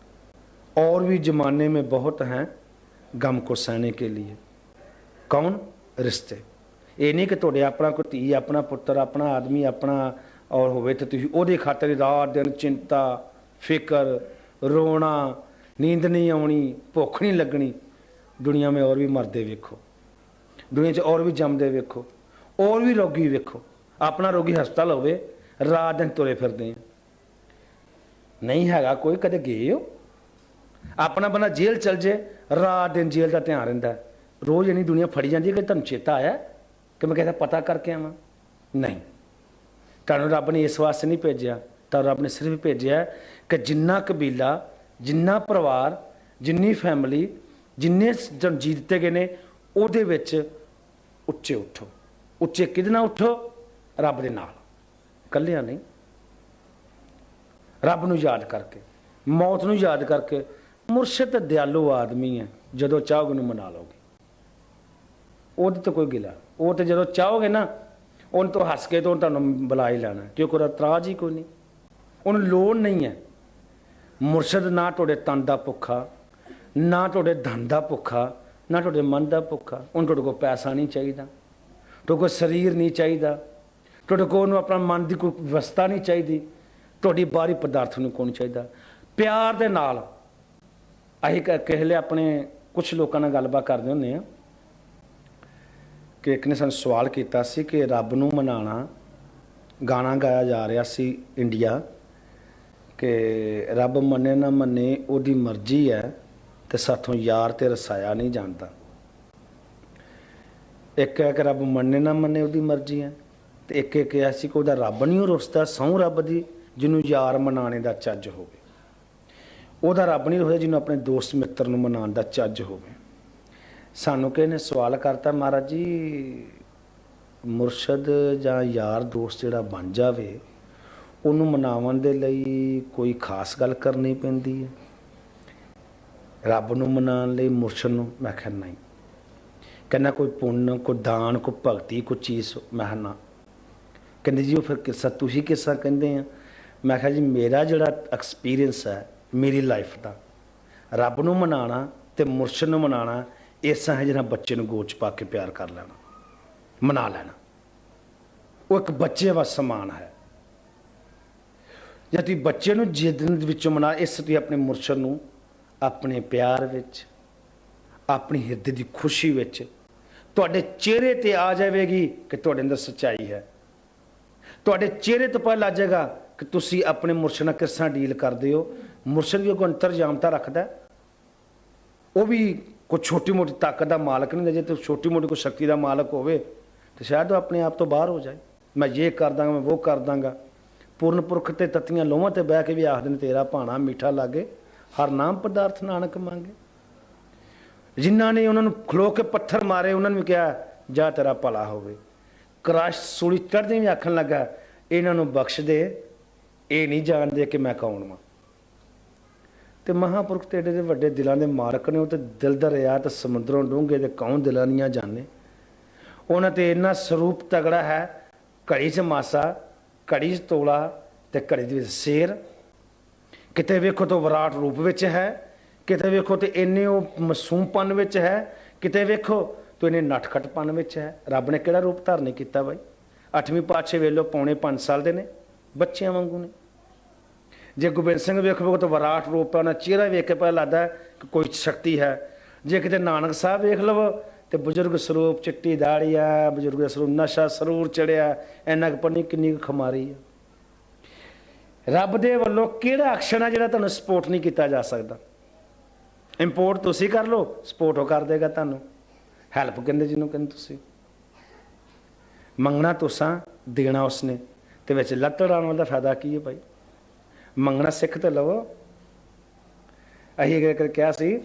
और भी ज़माने में बहुत हैं गम को सहने के लिए। कौन? रिश्ते। ये नहीं कि तुहाडे अपना कोई धी, अपना पुत्र, अपना आदमी, अपना और होवे तो तुसीं उहदे खातर रात दिन चिंता, फिक्र, रोना, नींद नहीं आउणी, भुख नहीं लगनी। दुनिया में और भी मरदे वेखो, दुनिया च और भी जमदे वेखो, और भी रोगी वेखो। अपना रोगी हस्पताल होवे, रात दिन तुरे फिरदे हैं। नहीं हैगा कोई, कदे गए हो? अपना बंदा जेल चल जाए, रात दिन जेल का ध्यान रहिंदा है। रोज़ इन्नी दुनिया फड़ी जाती है कि तुहानूं चेता आया कि मैं कहता पता करके आवां? नहीं, तुहानूं रब ने इस वास्ते नहीं भेजिया। तो रब ने सिर्फ भेजिया कि जिन्ना कबीला, जिन्ना परिवार, जिन्नी फैमिली, जिन्ने जी दिते गए ने ਉਹਦੇ ਵਿੱਚ ਉੱਚੇ ਉੱਠੋ। ਉੱਚੇ ਕਿਹਦੇ ਨਾਲ ਉੱਠੋ? ਰੱਬ ਦੇ ਨਾਲ, ਇਕੱਲਿਆਂ ਨਹੀਂ। ਰੱਬ ਨੂੰ ਯਾਦ ਕਰਕੇ, ਮੌਤ ਨੂੰ ਯਾਦ ਕਰਕੇ। ਮੁਰਸ਼ਿਦ ਤਾਂ ਦਿਆਲੂ ਆਦਮੀ ਹੈ, ਜਦੋਂ ਚਾਹੋਗੇ ਉਹਨੂੰ ਮਨਾ ਲਓਗੇ। ਉਹਦੇ ਤੋਂ ਕੋਈ ਗਿਲਾ, ਉਹ ਤਾਂ ਜਦੋਂ ਚਾਹੋਗੇ ਨਾ ਉਹਨੂੰ ਤੋਂ ਹੱਸ ਕੇ ਤੋਂ ਤੁਹਾਨੂੰ ਬੁਲਾ ਹੀ ਲੈਣਾ, ਕਿਉਂਕਿ ਉਹਦਾ ਇਤਰਾਜ਼ ਹੀ ਕੋਈ ਨਹੀਂ, ਉਹਨੂੰ ਲੋੜ ਨਹੀਂ ਹੈ। ਮੁਰਸ਼ਿਦ ਨਾ ਤੁਹਾਡੇ ਤਨ ਦਾ ਭੁੱਖਾ, ਨਾ ਤੁਹਾਡੇ ਧਨ ਦਾ ਭੁੱਖਾ, ਨਾ ਤੁਹਾਡੇ ਮਨ ਦਾ ਭੁੱਖਾ। ਉਹਨੂੰ ਤੁਹਾਡੇ ਕੋਲ ਪੈਸਾ ਨਹੀਂ ਚਾਹੀਦਾ, ਤੁਹਾਡੇ ਕੋਲ ਸਰੀਰ ਨਹੀਂ ਚਾਹੀਦਾ, ਤੁਹਾਡੇ ਕੋਲ ਉਹਨੂੰ ਆਪਣਾ ਮਨ ਦੀ ਕੋਈ ਵਿਵਸਥਾ ਨਹੀਂ ਚਾਹੀਦੀ, ਤੁਹਾਡੀ ਬਾਹਰੀ ਪਦਾਰਥ ਨੂੰ ਕੋਈ ਨਹੀਂ ਚਾਹੀਦਾ। ਪਿਆਰ ਦੇ ਨਾਲ ਅਸੀਂ ਕਹਿ ਲਿਆ, ਆਪਣੇ ਕੁਛ ਲੋਕਾਂ ਨਾਲ ਗੱਲਬਾਤ ਕਰਦੇ ਹੁੰਦੇ ਹਾਂ ਕਿ ਇੱਕ ਨੇ ਸਾਨੂੰ ਸਵਾਲ ਕੀਤਾ ਸੀ ਕਿ ਰੱਬ ਨੂੰ ਮਨਾਉਣਾ, ਗਾਣਾ ਗਾਇਆ ਜਾ ਰਿਹਾ ਸੀ ਇੰਡੀਆ ਕਿ ਰੱਬ ਮੰਨੇ ਨਾ ਮੰਨੇ ਉਹਦੀ ਮਰਜ਼ੀ ਹੈ ਤੇ ਸਾਥੋਂ ਯਾਰ ਤੇ ਰਸਾਇਆ ਨਹੀਂ ਜਾਂਦਾ। ਇੱਕ ਹੈ ਕਿ ਰੱਬ ਮੰਨੇ ਨਾ ਮੰਨੇ ਉਹਦੀ ਮਰਜ਼ੀ ਹੈ, ਤੇ ਇੱਕ ਇਹ ਕਿਹਾ ਸੀ ਕਿ ਉਹਦਾ ਰੱਬ ਨਹੀਂ ਉਹ ਰੁੱਸਦਾ, ਸਹੁੰ ਰੱਬ ਦੀ ਜਿਹਨੂੰ ਯਾਰ ਮਨਾਉਣੇ ਦਾ ਚੱਜ ਹੋਵੇ। ਉਹਦਾ ਰੱਬ ਨਹੀਂ ਰੁੱਸਦਾ ਜਿਹਨੂੰ ਆਪਣੇ ਦੋਸਤ ਮਿੱਤਰ ਨੂੰ ਮਨਾਉਣ ਦਾ ਚੱਜ ਹੋਵੇ। ਸਾਨੂੰ ਕਿਸੇ ਨੇ ਸਵਾਲ ਕਰਤਾ, ਮਹਾਰਾਜ ਜੀ ਮੁਰਸ਼ਦ ਜਾਂ ਯਾਰ ਦੋਸਤ ਜਿਹੜਾ ਬਣ ਜਾਵੇ ਉਹਨੂੰ ਮਨਾਉਣ ਦੇ ਲਈ ਕੋਈ ਖਾਸ ਗੱਲ ਕਰਨੀ ਪੈਂਦੀ ਹੈ ਰੱਬ ਨੂੰ ਮਨਾਉਣ ਲਈ, ਮੁਰਸ਼ਦ ਨੂੰ? ਮੈਂ ਕਿਹਾ ਨਹੀਂ। ਕਹਿੰਦਾ ਕੋਈ ਪੁੰਨ, ਕੋਈ ਦਾਨ, ਕੋਈ ਭਗਤੀ, ਕੋਈ ਚੀਜ਼? ਮੈਂ ਕਿਹਾ ਨਾ। ਕਹਿੰਦੇ ਜੀ ਉਹ ਫਿਰ ਕਿੱਸਾ ਤੁਸੀਂ ਕਿੱਸਾ ਕਹਿੰਦੇ ਆ? ਮੈਂ ਕਿਹਾ ਜੀ ਮੇਰਾ ਜਿਹੜਾ ਐਕਸਪੀਰੀਅੰਸ ਹੈ ਮੇਰੀ ਲਾਈਫ ਦਾ, ਰੱਬ ਨੂੰ ਮਨਾਉਣਾ ਤੇ ਮੁਰਸ਼ਦ ਨੂੰ ਮਨਾਉਣਾ ਇਸ ਹੈ ਜਿਹੜਾ ਬੱਚੇ ਨੂੰ ਗੋਦ 'ਚ ਪਾ ਕੇ ਪਿਆਰ ਕਰ ਲੈਣਾ, ਮਨਾ ਲੈਣਾ। ਉਹ ਇੱਕ ਬੱਚੇ ਦਾ ਸਮਾਨ ਹੈ। ਜੇ ਤੁਸੀਂ ਬੱਚੇ ਨੂੰ ਜਿੱਦ ਵਿੱਚੋਂ ਮਨਾ, ਇਸ ਤੁਸੀਂ ਆਪਣੇ ਮੁਰਸ਼ਦ ਨੂੰ ਆਪਣੇ ਪਿਆਰ ਵਿੱਚ, ਆਪਣੀ ਹਿਰਦੇ ਦੀ ਖੁਸ਼ੀ ਵਿੱਚ ਤੁਹਾਡੇ ਚਿਹਰੇ ਤੇ ਆ ਜਾਵੇਗੀ ਕਿ ਤੁਹਾਡੇ ਅੰਦਰ ਸੱਚਾਈ ਹੈ। ਤੁਹਾਡੇ ਚਿਹਰੇ ਤੋਂ ਪਤਾ ਲੱਗ ਜਾਏਗਾ ਕਿ ਤੁਸੀਂ ਆਪਣੇ ਮੁਰਸ਼ਦ ਨਾਲ ਕਿਸ ਤਰ੍ਹਾਂ ਡੀਲ ਕਰਦੇ ਹੋ। ਮੁਰਸ਼ਦ ਵੀ ਕੋਈ ਅੰਤਰਜਾਮਤਾ ਰੱਖਦਾ, ਉਹ ਵੀ ਕੋਈ ਛੋਟੀ ਮੋਟੀ ਤਾਕਤ ਦਾ ਮਾਲਕ ਨਹੀਂ। ਜੇ ਤੂੰ ਛੋਟੀ ਮੋਟੀ ਕੋਈ ਸ਼ਕਤੀ ਦਾ ਮਾਲਕ ਹੋਵੇ ਤਾਂ ਸ਼ਾਇਦ ਉਹ ਆਪਣੇ ਆਪ ਤੋਂ ਬਾਹਰ ਹੋ ਜਾਏ। ਮੈਂ ਇਹ ਕਰ ਦਾਂਗਾ, ਮੈਂ ਉਹ ਕਰ ਦਾਂਗਾ। ਪੂਰਨ ਪੁਰਖ ਤੇ ਤਤੀਆਂ ਲੋਹਾਂ ਤੇ ਬਹਿ ਕੇ ਵੀ ਆਖਦੇ ਨੇ ਤੇਰਾ ਭਾਣਾ ਮਿੱਠਾ ਲਾਗੇ, ਹਰ ਨਾਮ ਪਦਾਰਥ ਨਾਨਕ ਮੰਗੇ। ਜਿਨ੍ਹਾਂ ਨੇ ਉਹਨਾਂ ਨੂੰ ਖਲੋ ਕੇ ਪੱਥਰ ਮਾਰੇ ਉਹਨਾਂ ਨੂੰ ਵੀ ਕਿਹਾ ਜਾ ਤੇਰਾ ਭਲਾ ਹੋਵੇ। ਕਰਾਸ਼ ਸੂਲੀ ਚੜ੍ਹਦੇ ਵੀ ਆਖਣ ਲੱਗਾ ਇਹਨਾਂ ਨੂੰ ਬਖਸ਼ ਦੇ, ਇਹ ਨਹੀਂ ਜਾਣਦੇ ਕਿ ਮੈਂ ਕੌਣ ਵਾਂ। ਤੇ ਮਹਾਂਪੁਰਖ ਤੇ ਏਡੇ ਵੱਡੇ ਦਿਲਾਂ ਦੇ ਮਾਲਕ ਨੇ, ਉਹ ਤੇ ਦਿਲ ਦਰਿਆ ਤੇ ਸਮੁੰਦਰੋਂ ਡੂੰਘੇ ਤੇ ਕੌਣ ਦਿਲਾਂ ਦੀਆਂ ਜਾਣੇ। ਉਹਨਾਂ ਤੇ ਇੰਨਾ ਸਰੂਪ ਤਗੜਾ ਹੈ, ਘੜੀ 'ਚ ਮਾਸਾ, ਘੜੀ 'ਚ ਤੋਲਾ ਤੇ ਘੜੀ ਦੇ ਵਿੱਚ ਸ਼ੇਰ। ਕਿਤੇ ਵੇਖੋ ਤਾਂ ਵਿਰਾਟ ਰੂਪ ਵਿੱਚ ਹੈ, ਕਿਤੇ ਵੇਖੋ ਤੇ ਇੰਨੇ ਉਹ ਮਾਸੂਮਪਨ ਵਿੱਚ ਹੈ, ਕਿਤੇ ਵੇਖੋ ਤਾਂ ਇੰਨੇ ਨਟਖਟਪਨ ਵਿੱਚ ਹੈ। ਰੱਬ ਨੇ ਕਿਹੜਾ ਰੂਪ ਧਾਰਨ ਕੀਤਾ ਬਾਈ? 8ਵੀਂ ਪਾਤਸ਼ਾਹ ਵੇਖ ਲਓ, ਪੌਣੇ 5 ਸਾਲ ਦੇ ਨੇ, ਬੱਚਿਆਂ ਵਾਂਗੂ ਨੇ। ਜੇ ਗੋਬਿੰਦ ਸਿੰਘ ਵੇਖੋ ਤਾਂ ਵਿਰਾਟ ਰੂਪ ਹੈ, ਉਹਨਾਂ ਚਿਹਰਾ ਵੇਖ ਕੇ ਪਤਾ ਲੱਗਦਾ ਕਿ ਕੋਈ ਸ਼ਕਤੀ ਹੈ। ਜੇ ਕਿਤੇ ਨਾਨਕ ਸਾਹਿਬ ਵੇਖ ਲਵੋ ਤੇ ਬਜ਼ੁਰਗ ਸਰੂਪ, ਚਿੱਟੀ ਦਾੜੀ ਆ, ਬਜ਼ੁਰਗ ਦਾ ਸਰੂਪ, ਨਸ਼ਾ ਸਰੂਰ ਚੜਿਆ, ਇੰਨਾ ਕੁ ਪਨੀ ਕਿੰਨੀ ਕੁ ਖਮਾਰੀ ਆ। ਰੱਬ ਦੇ ਵੱਲੋਂ ਕਿਹੜਾ ਐਕਸ਼ਨ ਆ ਜਿਹੜਾ ਤੁਹਾਨੂੰ ਸਪੋਰਟ ਨਹੀਂ ਕੀਤਾ ਜਾ ਸਕਦਾ? ਇੰਪੋਰਟ ਤੁਸੀਂ ਕਰ ਲਓ, ਸਪੋਰਟ ਉਹ ਕਰ ਦੇਗਾ ਤੁਹਾਨੂੰ। ਹੈਲਪ ਕਹਿੰਦੇ ਜਿਹਨੂੰ ਕਹਿੰਦੇ ਤੁਸੀਂ। ਮੰਗਣਾ ਤੁਸਾਂ, ਦੇਣਾ ਉਸਨੇ, ਤੇ ਵਿੱਚ ਲੱਤ ਉਡਾਉਣ ਵਾਲਾ ਫਾਇਦਾ ਕੀ ਹੈ ਭਾਈ? ਮੰਗਣਾ ਸਿੱਖ ਤੇ ਲਵੋ। ਅਸੀਂ ਕਿਹਾ ਸੀ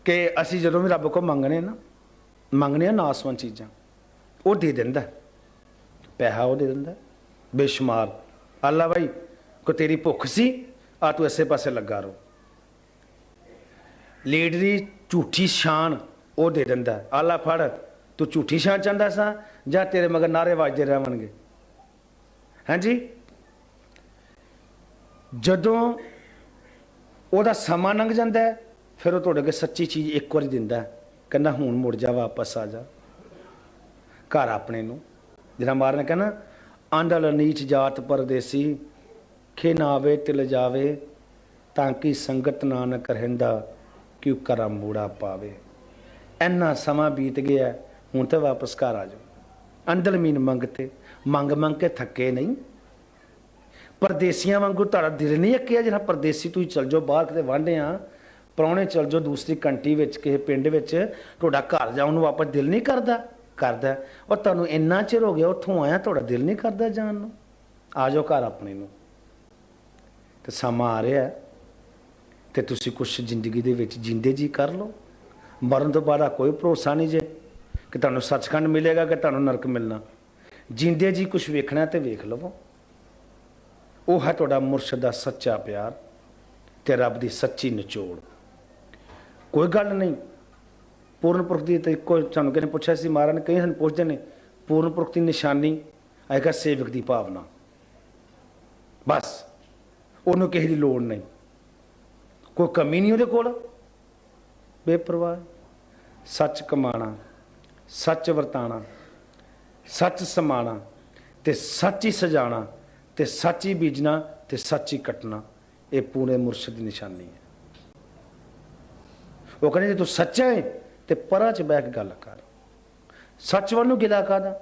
ਕਿ ਅਸੀਂ ਜਦੋਂ ਵੀ ਰੱਬ ਕੋਲ ਮੰਗਣੇ ਆ ਨਾਸਵੰਤ ਚੀਜ਼ਾਂ, ਉਹ ਦੇ ਦਿੰਦਾ। ਪੈਸਾ ਉਹ ਦੇ ਦਿੰਦਾ ਬੇਸ਼ੁਮਾਰ। ਅੱਲਾ ਬਾਈ ਕੋ ਤੇਰੀ ਭੁੱਖ ਸੀ, ਆ ਤੂੰ ਇਸੇ ਪਾਸੇ ਲੱਗਾ ਰਹੋ। ਲੀਡਰੀ ਝੂਠੀ ਸ਼ਾਨ ਉਹ ਦੇ ਦਿੰਦਾ। ਅੱਲਾ ਫੜ, ਤੂੰ ਝੂਠੀ ਸ਼ਾਨ ਚਾਹੁੰਦਾ ਸਾਂ, ਜਾਂ ਤੇਰੇ ਮਗਰ ਨਾਰੇ ਵੱਜਦੇ ਰਹਿਣਗੇ। ਹਾਂਜੀ, ਜਦੋਂ ਉਹਦਾ ਸਮਾਂ ਲੰਘ ਜਾਂਦਾ ਫਿਰ ਉਹ ਤੁਹਾਡੇ ਅੱਗੇ ਸੱਚੀ ਚੀਜ਼ ਇੱਕ ਵਾਰੀ ਦਿੰਦਾ, ਕਹਿੰਦਾ ਹੁਣ ਮੁੜ ਜਾ, ਵਾਪਸ ਆ ਜਾ ਘਰ ਆਪਣੇ ਨੂੰ। ਜਿਹੜਾ ਮਾਰ ਨੇ ਕਹਿੰਦਾ ਆਂਡਲ ਨੀਚ ਜਾਤ ਪਰਦੇਸੀ, ਖੇ ਨਾ ਆਵੇ ਤਿਲ ਜਾਵੇ, ਤਾਂ ਕਿ ਸੰਗਤ ਨਾਨਕ ਰਹਿੰਦਾ, ਕਿਉਂ ਕਰਾਂ ਮੂੜਾ ਪਾਵੇ। ਇੰਨਾ ਸਮਾਂ ਬੀਤ ਗਿਆ, ਹੁਣ ਤਾਂ ਵਾਪਸ ਘਰ ਆ ਜਾਓ। ਅੰਦਲ ਮੀਨ ਮੰਗਤੇ, ਮੰਗ ਕੇ ਥੱਕੇ ਨਹੀਂ। ਪਰਦੇਸੀਆਂ ਵਾਂਗੂ ਤੁਹਾਡਾ ਦਿਲ ਨਹੀਂ ਅੱਕਿਆ? ਜਿਹੜਾ ਪਰਦੇਸੀ ਤੁਸੀਂ ਚਲ ਜਾਓ ਬਾਹਰ, ਕਿਤੇ ਵਾਂਢੇ ਆ ਪ੍ਰਾਹੁਣੇ ਚਲ ਜਾਓ ਦੂਸਰੀ ਕੰਟਰੀ ਵਿੱਚ, ਕਿਸੇ ਪਿੰਡ ਵਿੱਚ, ਤੁਹਾਡਾ ਘਰ ਜਾਣ ਨੂੰ ਵਾਪਸ ਦਿਲ ਨਹੀਂ ਕਰਦਾ? ਕਰਦਾ। ਉਹ ਤੁਹਾਨੂੰ ਇੰਨਾ ਚਿਰ ਹੋ ਗਿਆ ਉੱਥੋਂ ਆਇਆ, ਤੁਹਾਡਾ ਦਿਲ ਨਹੀਂ ਕਰਦਾ ਜਾਣ ਨੂੰ? ਆ ਜਾਓ ਘਰ ਆਪਣੇ ਨੂੰ। ਤੇ ਸਮਾਂ ਆ ਰਿਹਾ ਤੇ ਤੁਸੀਂ ਕੁਛ ਜ਼ਿੰਦਗੀ ਦੇ ਵਿੱਚ ਜਿੰਦੇ ਜੀ ਕਰ ਲਓ। ਮਰਨ ਤੋਂ ਬਾਅਦ ਕੋਈ ਭਰੋਸਾ ਨਹੀਂ ਜੇ ਕਿ ਤੁਹਾਨੂੰ ਸੱਚਖੰਡ ਮਿਲੇਗਾ ਕਿ ਤੁਹਾਨੂੰ ਨਰਕ ਮਿਲਣਾ। ਜਿੰਦੇ ਜੀ ਕੁਝ ਵੇਖਣਾ ਤੇ ਵੇਖ ਲਵੋ। ਉਹ ਹੈ ਤੁਹਾਡਾ ਮੁਰਸ਼ਿਦ ਦਾ ਸੱਚਾ ਪਿਆਰ ਤੇ ਰੱਬ ਦੀ ਸੱਚੀ ਨਿਚੋੜ। ਕੋਈ ਗੱਲ ਨਹੀਂ ਪੂਰਨ ਪੁਰਖ ਦੀ ਤੇ ਕੋਈ ਸਾਨੂੰ ਕਿਸੇ ਨੇ ਪੁੱਛਿਆ ਸੀ, ਮਹਾਰਾਜ ਨੇ ਕਈ ਸਾਨੂੰ ਪੁੱਛਦੇ ਨੇ ਪੂਰਨ ਪੁਰਖ ਦੀ ਨਿਸ਼ਾਨੀ ਆਏਗਾ ਸੇਵਕ ਦੀ ਭਾਵਨਾ। ਬਸ ਉਹਨੂੰ ਕਿਸੇ ਦੀ ਲੋੜ ਨਹੀਂ, ਕੋਈ ਕਮੀ ਨਹੀਂ ਉਹਦੇ ਕੋਲ, ਬੇਪਰਵਾਹ। ਸੱਚ ਕਮਾਣਾ, ਸੱਚ ਵਰਤਾਣਾ, ਸੱਚ ਸਮਾਣਾ ਤੇ ਸੱਚ ਹੀ ਸਜਾਣਾ ਤੇ ਸੱਚ ਹੀ ਬੀਜਣਾ ਤੇ ਸੱਚ ਹੀ ਕੱਟਣਾ, ਇਹ ਪੂਰੇ ਮੁਰਸ਼ਿਦ ਦੀ ਨਿਸ਼ਾਨੀ ਹੈ। ਉਹ ਕਹਿੰਦੇ ਜੇ ਤੂੰ ਸੱਚਾ ਹੈ ਤੇ ਪਰਾਂ ਚ ਬਹਿ ਕੇ ਗੱਲ ਕਰ, ਸੱਚ ਵੱਲ ਨੂੰ ਗਿਲਾ ਕਾਹਦਾ।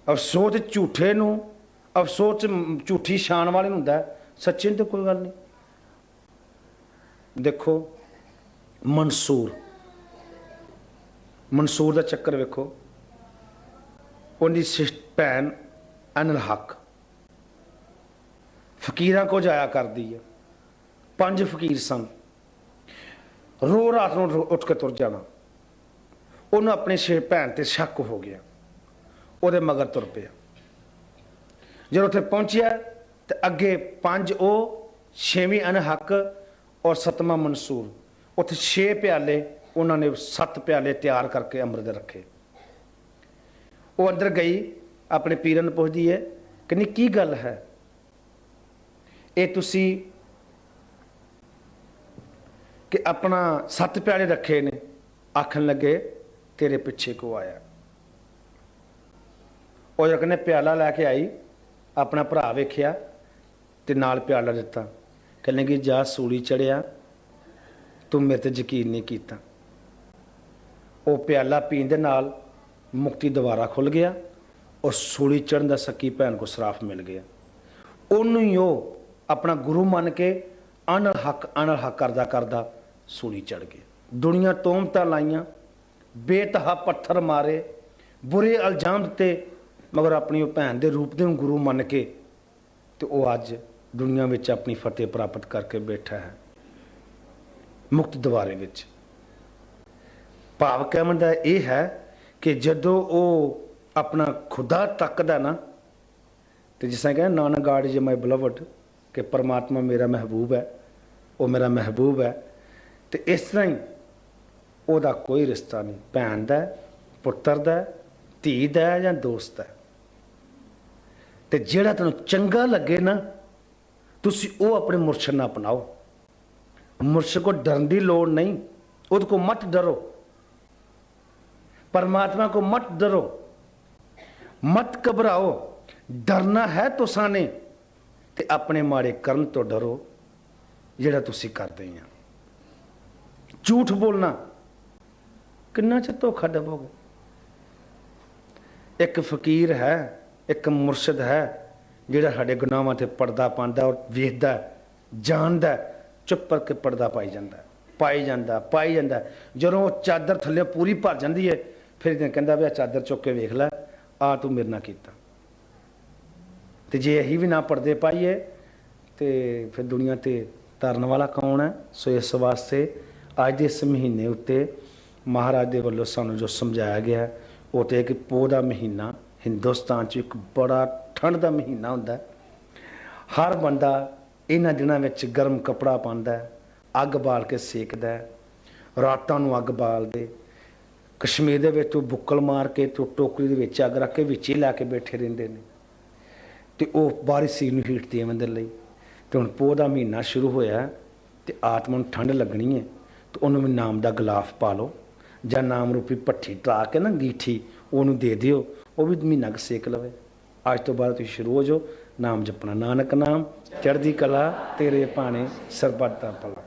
ਅਫਸੋਸ ਝੂਠੇ ਨੂੰ, ਅਫਸੋਸ ਝੂਠੀ ਸ਼ਾਨ ਵਾਲੇ ਨੂੰ ਹੁੰਦਾ, ਸੱਚੇ ਨੂੰ ਤਾਂ ਕੋਈ ਗੱਲ ਨਹੀਂ। ਦੇਖੋ ਮਨਸੂਰ ਦਾ ਚੱਕਰ ਵੇਖੋ। ਉਹਦੀ ਭੈਣ ਅਨਲ ਹਕ ਫਕੀਰਾਂ ਕੋ ਜਾਇਆ ਕਰਦੀ ਹੈ। 5 ਫਕੀਰ ਸਨ, ਰੋ ਰਾਤ ਨੂੰ ਉੱਠ ਕੇ ਤੁਰ ਜਾਣਾ। ਉਹਨੂੰ ਆਪਣੀ ਭੈਣ ਤੇ ਸ਼ੱਕ ਹੋ ਗਿਆ, ਉਹਦੇ ਮਗਰ ਤੁਰ ਪਿਆ। ਜਦੋਂ ਉੱਥੇ ਪਹੁੰਚਿਆ ਤੇ ਅੱਗੇ 5 ਉਹ, 6ਵੀਂ ਅਨਹਕ ਔਰ 7ਵਾਂ ਮਨਸੂਰ। ਉੱਥੇ 6 ਪਿਆਲੇ, ਉਹਨਾਂ ਨੇ 7 ਪਿਆਲੇ ਤਿਆਰ ਕਰਕੇ ਅੰਮ੍ਰਿਤ ਦੇ ਰੱਖੇ। ਉਹ ਅੰਦਰ ਗਈ, ਆਪਣੇ ਪੀਰਾਂ ਨੂੰ ਪੁੱਛਦੀ ਹੈ ਕਹਿੰਦੀ ਕੀ ਗੱਲ ਹੈ, ਇਹ ਤੁਸੀਂ ਕਿ ਆਪਣਾ 7 ਪਿਆਲੇ ਰੱਖੇ ਨੇ। ਆਖਣ ਲੱਗੇ ਤੇਰੇ ਪਿੱਛੇ ਕੋ ਆਇਆ। ਉਹ ਜੋ ਕਹਿੰਦੇ ਪਿਆਲਾ ਲੈ ਕੇ ਆਈ, ਆਪਣਾ ਭਰਾ ਵੇਖਿਆ ਤੇ ਨਾਲ ਪਿਆਲਾ ਦਿੱਤਾ। ਕਹਿੰਦੇ ਕਿ ਜਾ ਸੂਲੀ ਚੜਿਆ, ਤੂੰ ਮੇਰੇ ਤੇ ਯਕੀਨ ਨਹੀਂ ਕੀਤਾ। ਉਹ ਪਿਆਲਾ ਪੀਣ ਦੇ ਨਾਲ ਮੁਕਤੀ ਦੁਆਰਾ ਖੁੱਲ ਗਿਆ ਔਰ ਸੂਲੀ ਚੜਨ ਦਾ ਸੱਕੀ ਭੈਣ ਕੋ ਸਰਾਫ ਮਿਲ ਗਿਆ। ਉਹਨੂੰ ਹੀ ਉਹ ਆਪਣਾ ਗੁਰੂ ਮੰਨ ਕੇ ਅਨਲ ਹੱਕ ਕਰਦਾ ਕਰਦਾ ਸੂਲੀ ਚੜ ਗਿਆ। ਦੁਨੀਆ ਤੋਮਤਾਂ ਲਾਈਆਂ, ਬੇਤਹਾ ਪੱਥਰ ਮਾਰੇ, ਬੁਰੇ ਇਲਜ਼ਾਮ ਦਿੱਤੇ, ਮਗਰ ਆਪਣੀ ਉਹ ਭੈਣ ਦੇ ਰੂਪ ਦੇ ਨੂੰ ਗੁਰੂ ਮੰਨ ਕੇ ਤੇ ਉਹ ਅੱਜ ਦੁਨੀਆ ਵਿੱਚ ਆਪਣੀ ਫਤਿਹ ਪ੍ਰਾਪਤ ਕਰਕੇ ਬੈਠਾ ਹੈ ਮੁਕਤ ਦੁਆਰੇ ਵਿੱਚ। ਭਾਵ ਕਹਿਣ ਦਾ ਇਹ ਹੈ ਕਿ ਜਦੋਂ ਉਹ ਆਪਣਾ ਖੁਦਾ ਤੱਕਦਾ ਨਾ, ਤੇ ਜਿਸ ਤਰ੍ਹਾਂ ਕਹਿੰਦਾ ਨਾਨਕ ਗਾਡ ਇਜ਼ ਮਾਈ ਬਿਲਵਡ, ਕਿ ਪਰਮਾਤਮਾ ਮੇਰਾ ਮਹਿਬੂਬ ਹੈ, ਉਹ ਮੇਰਾ ਮਹਿਬੂਬ ਹੈ। ਤੇ ਇਸ ਤਰ੍ਹਾਂ ਹੀ ਉਹਦਾ ਕੋਈ ਰਿਸ਼ਤਾ ਨਹੀਂ ਭੈਣ ਦਾ, ਪੁੱਤਰ ਦਾ, ਧੀ ਦਾ ਜਾਂ ਦੋਸਤ ਦਾ। ਤੇ ਜਿਹੜਾ ਤੈਨੂੰ ਚੰਗਾ ਲੱਗੇ ਨਾ, ਤੁਸੀਂ ਉਹ ਆਪਣੇ ਮੁਰਸ਼ਿਦ ਨਾਲ ਅਪਣਾਓ। ਮੁਰਸ਼ਿਦ ਕੋ ਡਰਨ ਦੀ ਲੋੜ ਨਹੀਂ, ਉਹਦੇ ਕੋ ਮਤ ਡਰੋ। परमात्मा को मत डरो, मत घबराओ। डरना है तुसां ने ते अपने माड़े कर्म तो डरो जिहड़ा तुसीं करदे आ। झूठ बोलना किन्ना च धोखा दबोगे। एक फकीर है, एक मुर्शद है जिहड़ा साडे गुनाहां ते पर्दा पांदा और वेखदा जानदा, चुप करके पर्दा पाई जांदा। जदों चादर थल्ले पूरी भर जांदी है, फिर कहता भी आ चादर चुक के वेख लै, आ तू मेरे नाल कीता। ते जे अही भी ना पर्दे पाईए तो फिर दुनिया ते तरन वाला कौन है। सो इस वास्ते अज दे इस महीने उत्ते महाराज दे वल्लों सानूं जो समझाया गया है वो तो कि पोह दा महीना हिंदुस्तान च एक बड़ा ठंड दा महीना हुंदा है। हर बंदा इन्हां दिनां विच गर्म कपड़ा पांदा है, अग बाल के सेकदा है, रातां नूं अग बालदे। कश्मीर दे विच तो बुक्कल मार के तो टोकरी दे विच अग रख के विच ही ला के बैठे रहिंदे ने ते ओह बाहरी सीर नूं हीट देवन दे लई। ते हुण पोह दा महीना शुरू होया ते आत्मा नूं ठंड लगनी है, तो उहनूं भी नाम दा गिलाफ पा लो जां नाम रूपी भट्ठी टा के ना अंगीठी ओहनूं दे दिओ, ਉਹ ਵੀ ਮਹੀਨਾ ਕੁ ਸੇਕ ਲਵੇ। ਅੱਜ ਤੋਂ ਬਾਅਦ ਤੁਸੀਂ ਸ਼ੁਰੂ ਹੋ ਜਾਓ ਨਾਮ ਜਪਣਾ। ਨਾਨਕ ਨਾਮ ਚੜ੍ਹਦੀ ਕਲਾ ਤੇਰੇ ਭਾਣੇ ਸਰਬੱਤ ਦਾ ਭਲਾ।